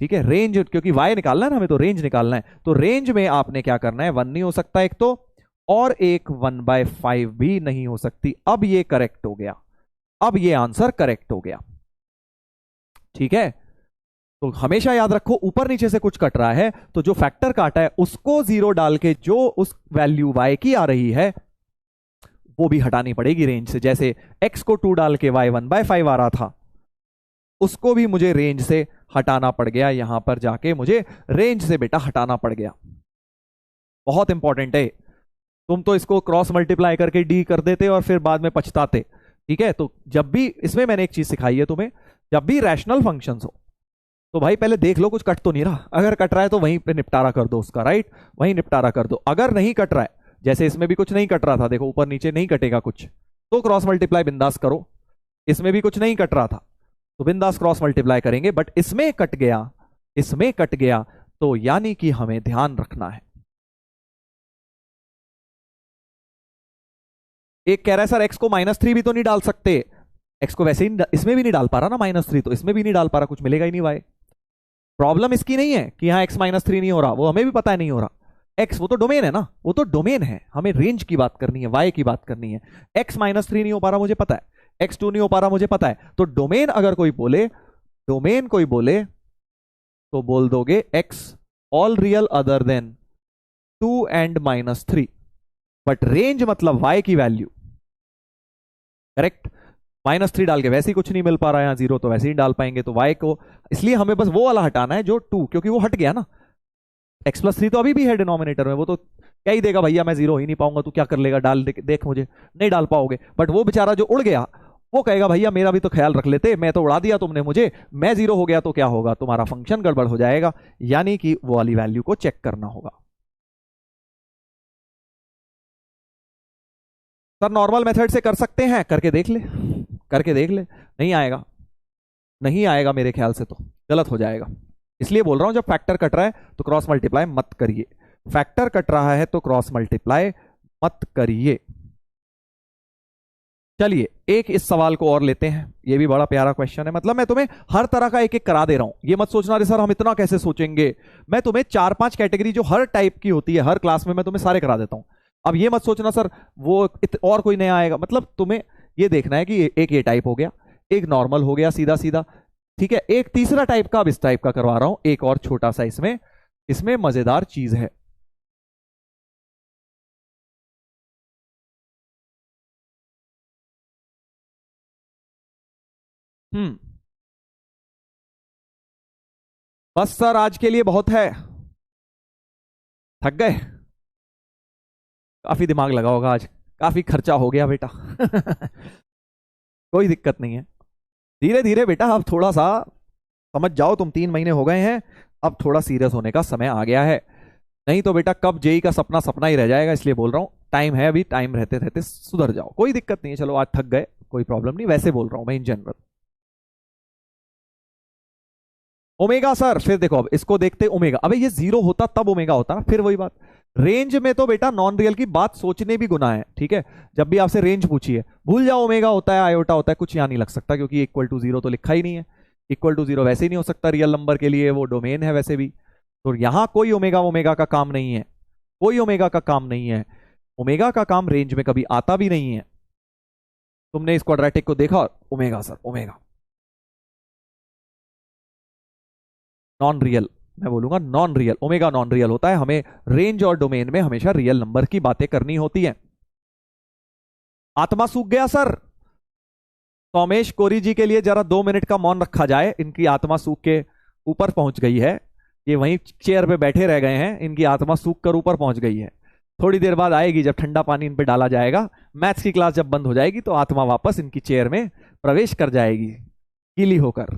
ठीक है, रेंज, क्योंकि y निकालना है ना हमें, तो रेंज निकालना है, तो रेंज में आपने क्या करना है, 1 नहीं हो सकता एक तो, और एक 1/5 भी नहीं हो सकती। अब ये करेक्ट हो गया, अब ये आंसर करेक्ट हो गया। ठीक है, तो हमेशा याद रखो ऊपर नीचे से कुछ कट रहा है तो जो फैक्टर काटा है उसको 0 डाल के जो उस वैल्यू y की आ रही है वो भी हटानी पड़ेगी रेंज से। जैसे x को 2 डाल के y 1/5 आ रहा था, उसको भी मुझे रेंज से हटाना पड़ गया। यहां पर जाके मुझे रेंज से बेटा हटाना पड़ गया। बहुत इंपॉर्टेंट है। तुम तो इसको क्रॉस मल्टीप्लाई करके डी कर देते और फिर बाद में पछताते। ठीक है, तो जब भी इसमें मैंने एक चीज सिखाई है तुम्हें, जब भी रैशनल फंक्शंस हो तो भाई पहले देख लो कुछ कट तो नहीं रहा। अगर कट रहा है तो वहीं पे निपटारा कर दो उसका, राइट, वहीं निपटारा कर दो। अगर नहीं कट रहा है, जैसे इसमें भी कुछ नहीं कट रहा था, देखो ऊपर नीचे नहीं कटेगा कुछ, तो क्रॉस मल्टीप्लाई बिंदास करो। इसमें भी कुछ नहीं कट रहा था तो बिंदास क्रॉस मल्टीप्लाई करेंगे। बट इसमें कट गया, इसमें कट गया, तो यानी कि हमें ध्यान रखना है। एक कह रहा है सर एक्स को -3 भी तो नहीं डाल सकते। एक्स को वैसे ही इसमें भी नहीं डाल पा रहा ना -3, तो इसमें भी नहीं डाल पा रहा, कुछ मिलेगा ही नहीं वाई। प्रॉब्लम इसकी नहीं है कि यहां x -3 नहीं हो रहा, वो हमें भी पता है नहीं हो रहा। x वो तो डोमेन है ना, वो तो डोमेन है, हमें रेंज की बात करनी है, y की बात करनी है। x -3 नहीं हो पा रहा मुझे पता है, x2 नहीं हो पा रहा मुझे पता है। तो डोमेन अगर कोई बोले, डोमेन कोई बोले तो बोल दोगे x all real other then 2 and -3। But range मतलब y की वैल्यू, करेक्ट। -3 डाल के वैसे ही कुछ नहीं मिल पा रहा है, यहां 0 तो वैसे ही डाल पाएंगे, तो y को इसलिए हमें बस वो वाला हटाना है जो 2, क्योंकि वो हट गया ना। x+3 तो अभी भी है डिनोमिनेटर में, वो तो क्या ही देगा भैया, मैं 0 ही नहीं पाऊंगा, तू क्या कर लेगा, डाल देख मुझे, नहीं डाल पाओगे। बट वो बेचारा जो उड़ गया, वो कहेगा भैया मेरा भी तो ख्याल रख लेते, मैं तो उड़ा दिया तुमने मुझे, मैं 0 हो गया तो क्या होगा, तुम्हारा फंक्शन गड़बड़ हो जाएगा। यानी कि वो वाली वैल्यू को चेक करना होगा। सर नॉर्मल मेथड से कर सकते हैं, करके देख ले, करके देख ले। नहीं आएगा, नहीं आएगा मेरे ख्याल से, तो गलत हो जाएगा। इसलिए बोल रहा हूं जब फैक्टर कट रहा है तो क्रॉस मल्टीप्लाई मत करिए, फैक्टर कट रहा है तो क्रॉस मल्टीप्लाई मत करिए। चलिए एक इस सवाल को और लेते हैं, ये भी बड़ा प्यारा क्वेश्चन है। मतलब मैं तुम्हें हर तरह का एक एक करा दे रहा हूं, ये मत सोचना रे सर हम इतना कैसे सोचेंगे। मैं तुम्हें 4-5 कैटेगरी जो हर टाइप की होती है हर क्लास में, मैं तुम्हें सारे करा देता हूं। अब ये मत सोचना सर वो और कोई नया आएगा, मतलब तुम्हें ये देखना है कि एक ये टाइप हो गया, एक नॉर्मल हो गया सीधा सीधा, ठीक है। एक तीसरा टाइप का अब इस टाइप का करवा रहा हूं, एक और छोटा सा इसमें, इसमें मजेदार चीज है। हम्म, बस सर आज के लिए बहुत है, थक गए। काफी दिमाग लगा होगा आज, काफी खर्चा हो गया बेटा। कोई दिक्कत नहीं है, धीरे धीरे बेटा, अब थोड़ा सा समझ जाओ, तुम 3 महीने हो गए हैं, अब थोड़ा सीरियस होने का समय आ गया है। नहीं तो बेटा कब जेई का सपना सपना ही रह जाएगा, इसलिए बोल रहा हूं टाइम है अभी, टाइम रहते रहते सुधर जाओ, कोई दिक्कत नहीं है। चलो आज थक गए, कोई प्रॉब्लम नहीं, वैसे बोल रहा हूं मैं इन जनरल। ओमेगा सर फिर देखो, अब इसको देखते ओमेगा, अबे ये 0 होता तब ओमेगा होता ना, फिर वही बात। रेंज में तो बेटा नॉन रियल की बात सोचने भी गुनाह है, ठीक है। जब भी आपसे रेंज पूछिए भूल जाओ, ओमेगा होता है, आयोटा होता है, कुछ यहां नहीं लग सकता, क्योंकि इक्वल टू 0 तो लिखा ही नहीं है। इक्वल टू 0 वैसे ही नहीं हो सकता रियल नंबर के लिए, वो डोमेन है वैसे भी। तो यहां कोई ओमेगा ओमेगा का काम नहीं है, कोई ओमेगा का काम नहीं है। ओमेगा का काम रेंज में कभी आता भी नहीं है। तुमने इस क्वाड्रेटिक को देखा, omega sir omega non real, मैं बोलूंगा non real, omega non real होता है। हमें रेंज और डोमेन में हमेशा रियल नंबर की बातें करनी होती है। आत्मा सूख गया सर, सोमेश कोरी जी के लिए जरा 2 मिनट का मौन रखा जाए, इनकी आत्मा सूख के ऊपर पहुंच गई है, ये वहीं चेयर पे बैठे रह गए हैं, इनकी आत्मा सूख कर ऊपर पहुंच गई है। थोड़ी देर बाद आएगी जब ठंडा पानी इन पे डाला जाएगा, मैथ्स की क्लास जब बंद हो जाएगी तो आत्मा वापस इनकी चेयर में प्रवेश कर जाएगी गीली होकर।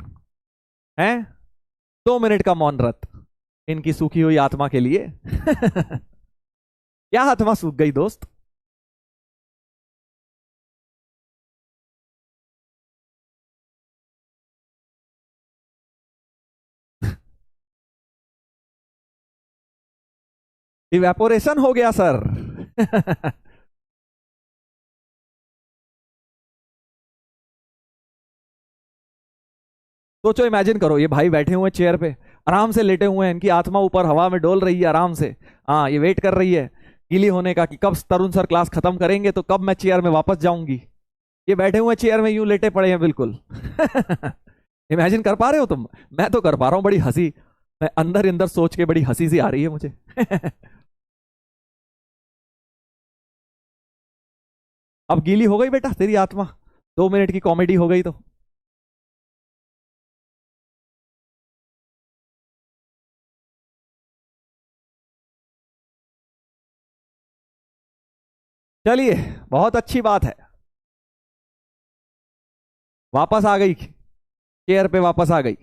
हैं, 2 मिनट का मौन व्रत इनकी सूखी हुई आत्मा के लिए। क्या आत्मा सूख गई दोस्त? इवेपोरेशन हो गया सर। सोचो, इमेजिन करो, ये भाई बैठे हुए चेयर पे, आराम से लेटे हुए हैं, इनकी आत्मा ऊपर हवा में डोल रही है आराम से। हाँ, ये वेट कर रही है गीली होने का कि कब तरुण सर क्लास खत्म करेंगे तो कब मैं चेयर में वापस जाऊंगी। ये बैठे हुए चेयर में यूं लेटे पड़े हैं बिल्कुल। इमेजिन कर पा रहे हो तुम? मैं तो कर पा रहा हूं, बड़ी हंसी, मैं अंदर अंदर सोच के बड़ी हंसी सी आ रही है मुझे। अब गीली हो गई बेटा तेरी आत्मा, 2 मिनट की कॉमेडी हो गई तो। चलिए, बहुत अच्छी बात है, वापस आ गई, चेयर पे वापस आ गई।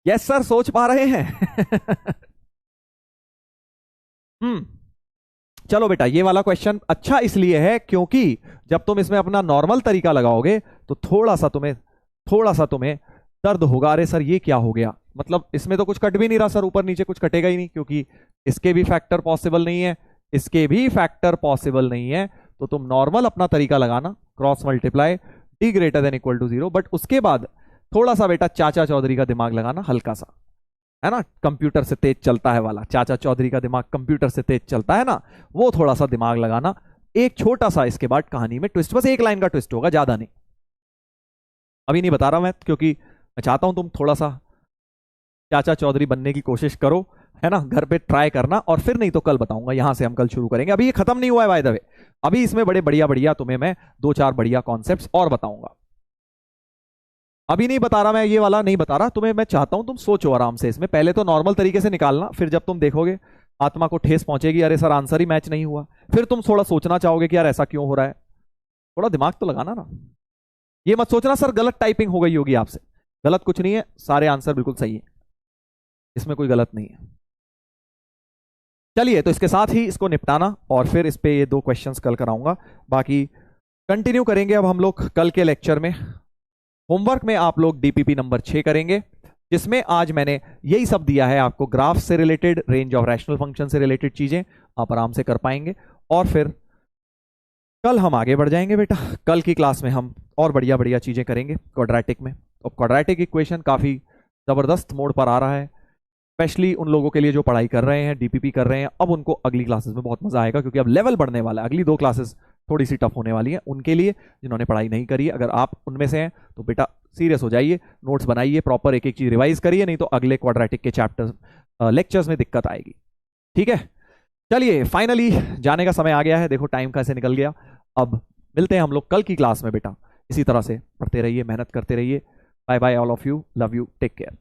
यस सर, सोच पा रहे हैं। हम्म। चलो बेटा, ये वाला क्वेश्चन अच्छा इसलिए है क्योंकि जब तुम इसमें अपना नॉर्मल तरीका लगाओगे तो थोड़ा सा तुम्हें दर्द होगा, अरे सर ये क्या हो गया, मतलब इसमें तो कुछ कट भी नहीं रहा सर, ऊपर नीचे कुछ कटेगा ही नहीं, क्योंकि इसके भी फैक्टर पॉसिबल नहीं है, इसके भी फैक्टर पॉसिबल नहीं है। तो तुम नॉर्मल अपना तरीका लगाना, cross multiply T greater than equal to 0, but उसके बाद थोड़ा सा बेटा चाचा चौधरी का दिमाग लगाना, हल्का सा, है ना, कंप्यूटर से तेज चलता है वाला, चाचा चौधरी का दिमाग कंप्यूटर से तेज चलता है ना, वो थोड़ा सा दिमाग लगाना। एक छोटा सा इसके बाद कहानी में ट्विस्ट, बस एक लाइन का ट्विस्ट होगा, ज्यादा नहीं, अभी नहीं बता रहा मैं, क्योंकि मैं चाहता हूं तुम थोड़ा सा चाचा चौधरी बनने की कोशिश करो, है ना, घर पे ट्राई करना, और फिर नहीं तो कल बताऊंगा, यहां से हम कल शुरू करेंगे। अभी ये खत्म नहीं हुआ है बाय द वे, अभी इसमें बड़े बढ़िया बढ़िया तुम्हें मैं 2-4 बढ़िया कॉन्सेप्ट्स और बताऊंगा। अभी नहीं बता रहा मैं, ये वाला नहीं बता रहा तुम्हें, मैं चाहता हूं तुम सोचो आराम से इसमें, पहले तो नॉर्मल तरीके से निकालना, फिर जब तुम देखोगे आत्मा को ठेस पहुंचेगी, अरे सर आंसर ही मैच नहीं हुआ, फिर तुम थोड़ा सोचना चाहोगे कि यार ऐसा क्यों हो रहा है, थोड़ा दिमाग तो लगाना ना। ये मत सोचना सर गलत टाइपिंग हो गई होगी आपसे, गलत कुछ नहीं है, सारे आंसर बिल्कुल सही है, इसमें कोई गलत नहीं है। चलिए, तो इसके साथ ही इसको निपटाना, और फिर इस पे ये 2 क्वेश्चंस कल कराऊंगा, बाकी कंटिन्यू करेंगे अब हम लोग कल के लेक्चर में। होमवर्क में आप लोग डीपीपी नंबर 6 करेंगे, जिसमें आज मैंने यही सब दिया है आपको, ग्राफ से related, range of rational function से रिलेटेड चीजें आप आराम से कर पाएंगे, और फिर कल हम आगे बढ़ जाएंगे बेटा, कल की क्लास में हम और बढ़िया बढ़िया चीजें करेंगे क्वाड्रेटिक में। अब क्वाड्रेटिक इक्वेशन काफी जबरदस्त मोड पर आ रहा है, स्पेशली उन लोगों के लिए जो पढ़ाई कर रहे हैं, डीपीपी कर रहे हैं, अब उनको अगली क्लासेस में बहुत मजा आएगा, क्योंकि अब लेवल बढ़ने वाला है, अगली 2 क्लासेस थोड़ी सी टफ होने वाली है उनके लिए जिन्होंने पढ़ाई नहीं करी है। अगर आप उनमें से हैं तो बेटा सीरियस हो जाइए, नोट्स बनाइए प्रॉपर, एक एक चीज रिवाइज करिए, नहीं तो अगले क्वाड्रेटिक के चैप्टर्स लेक्चर्स में दिक्कत आएगी। ठीक है, चलिए फाइनली जाने का समय आ गया है, देखो टाइम कैसे निकल गया। अब मिलते हैं हम लोग कल की क्लास में बेटा, इसी तरह से पढ़ते रहिए, मेहनत करते रहिए। Bye bye all of you, love you, take care.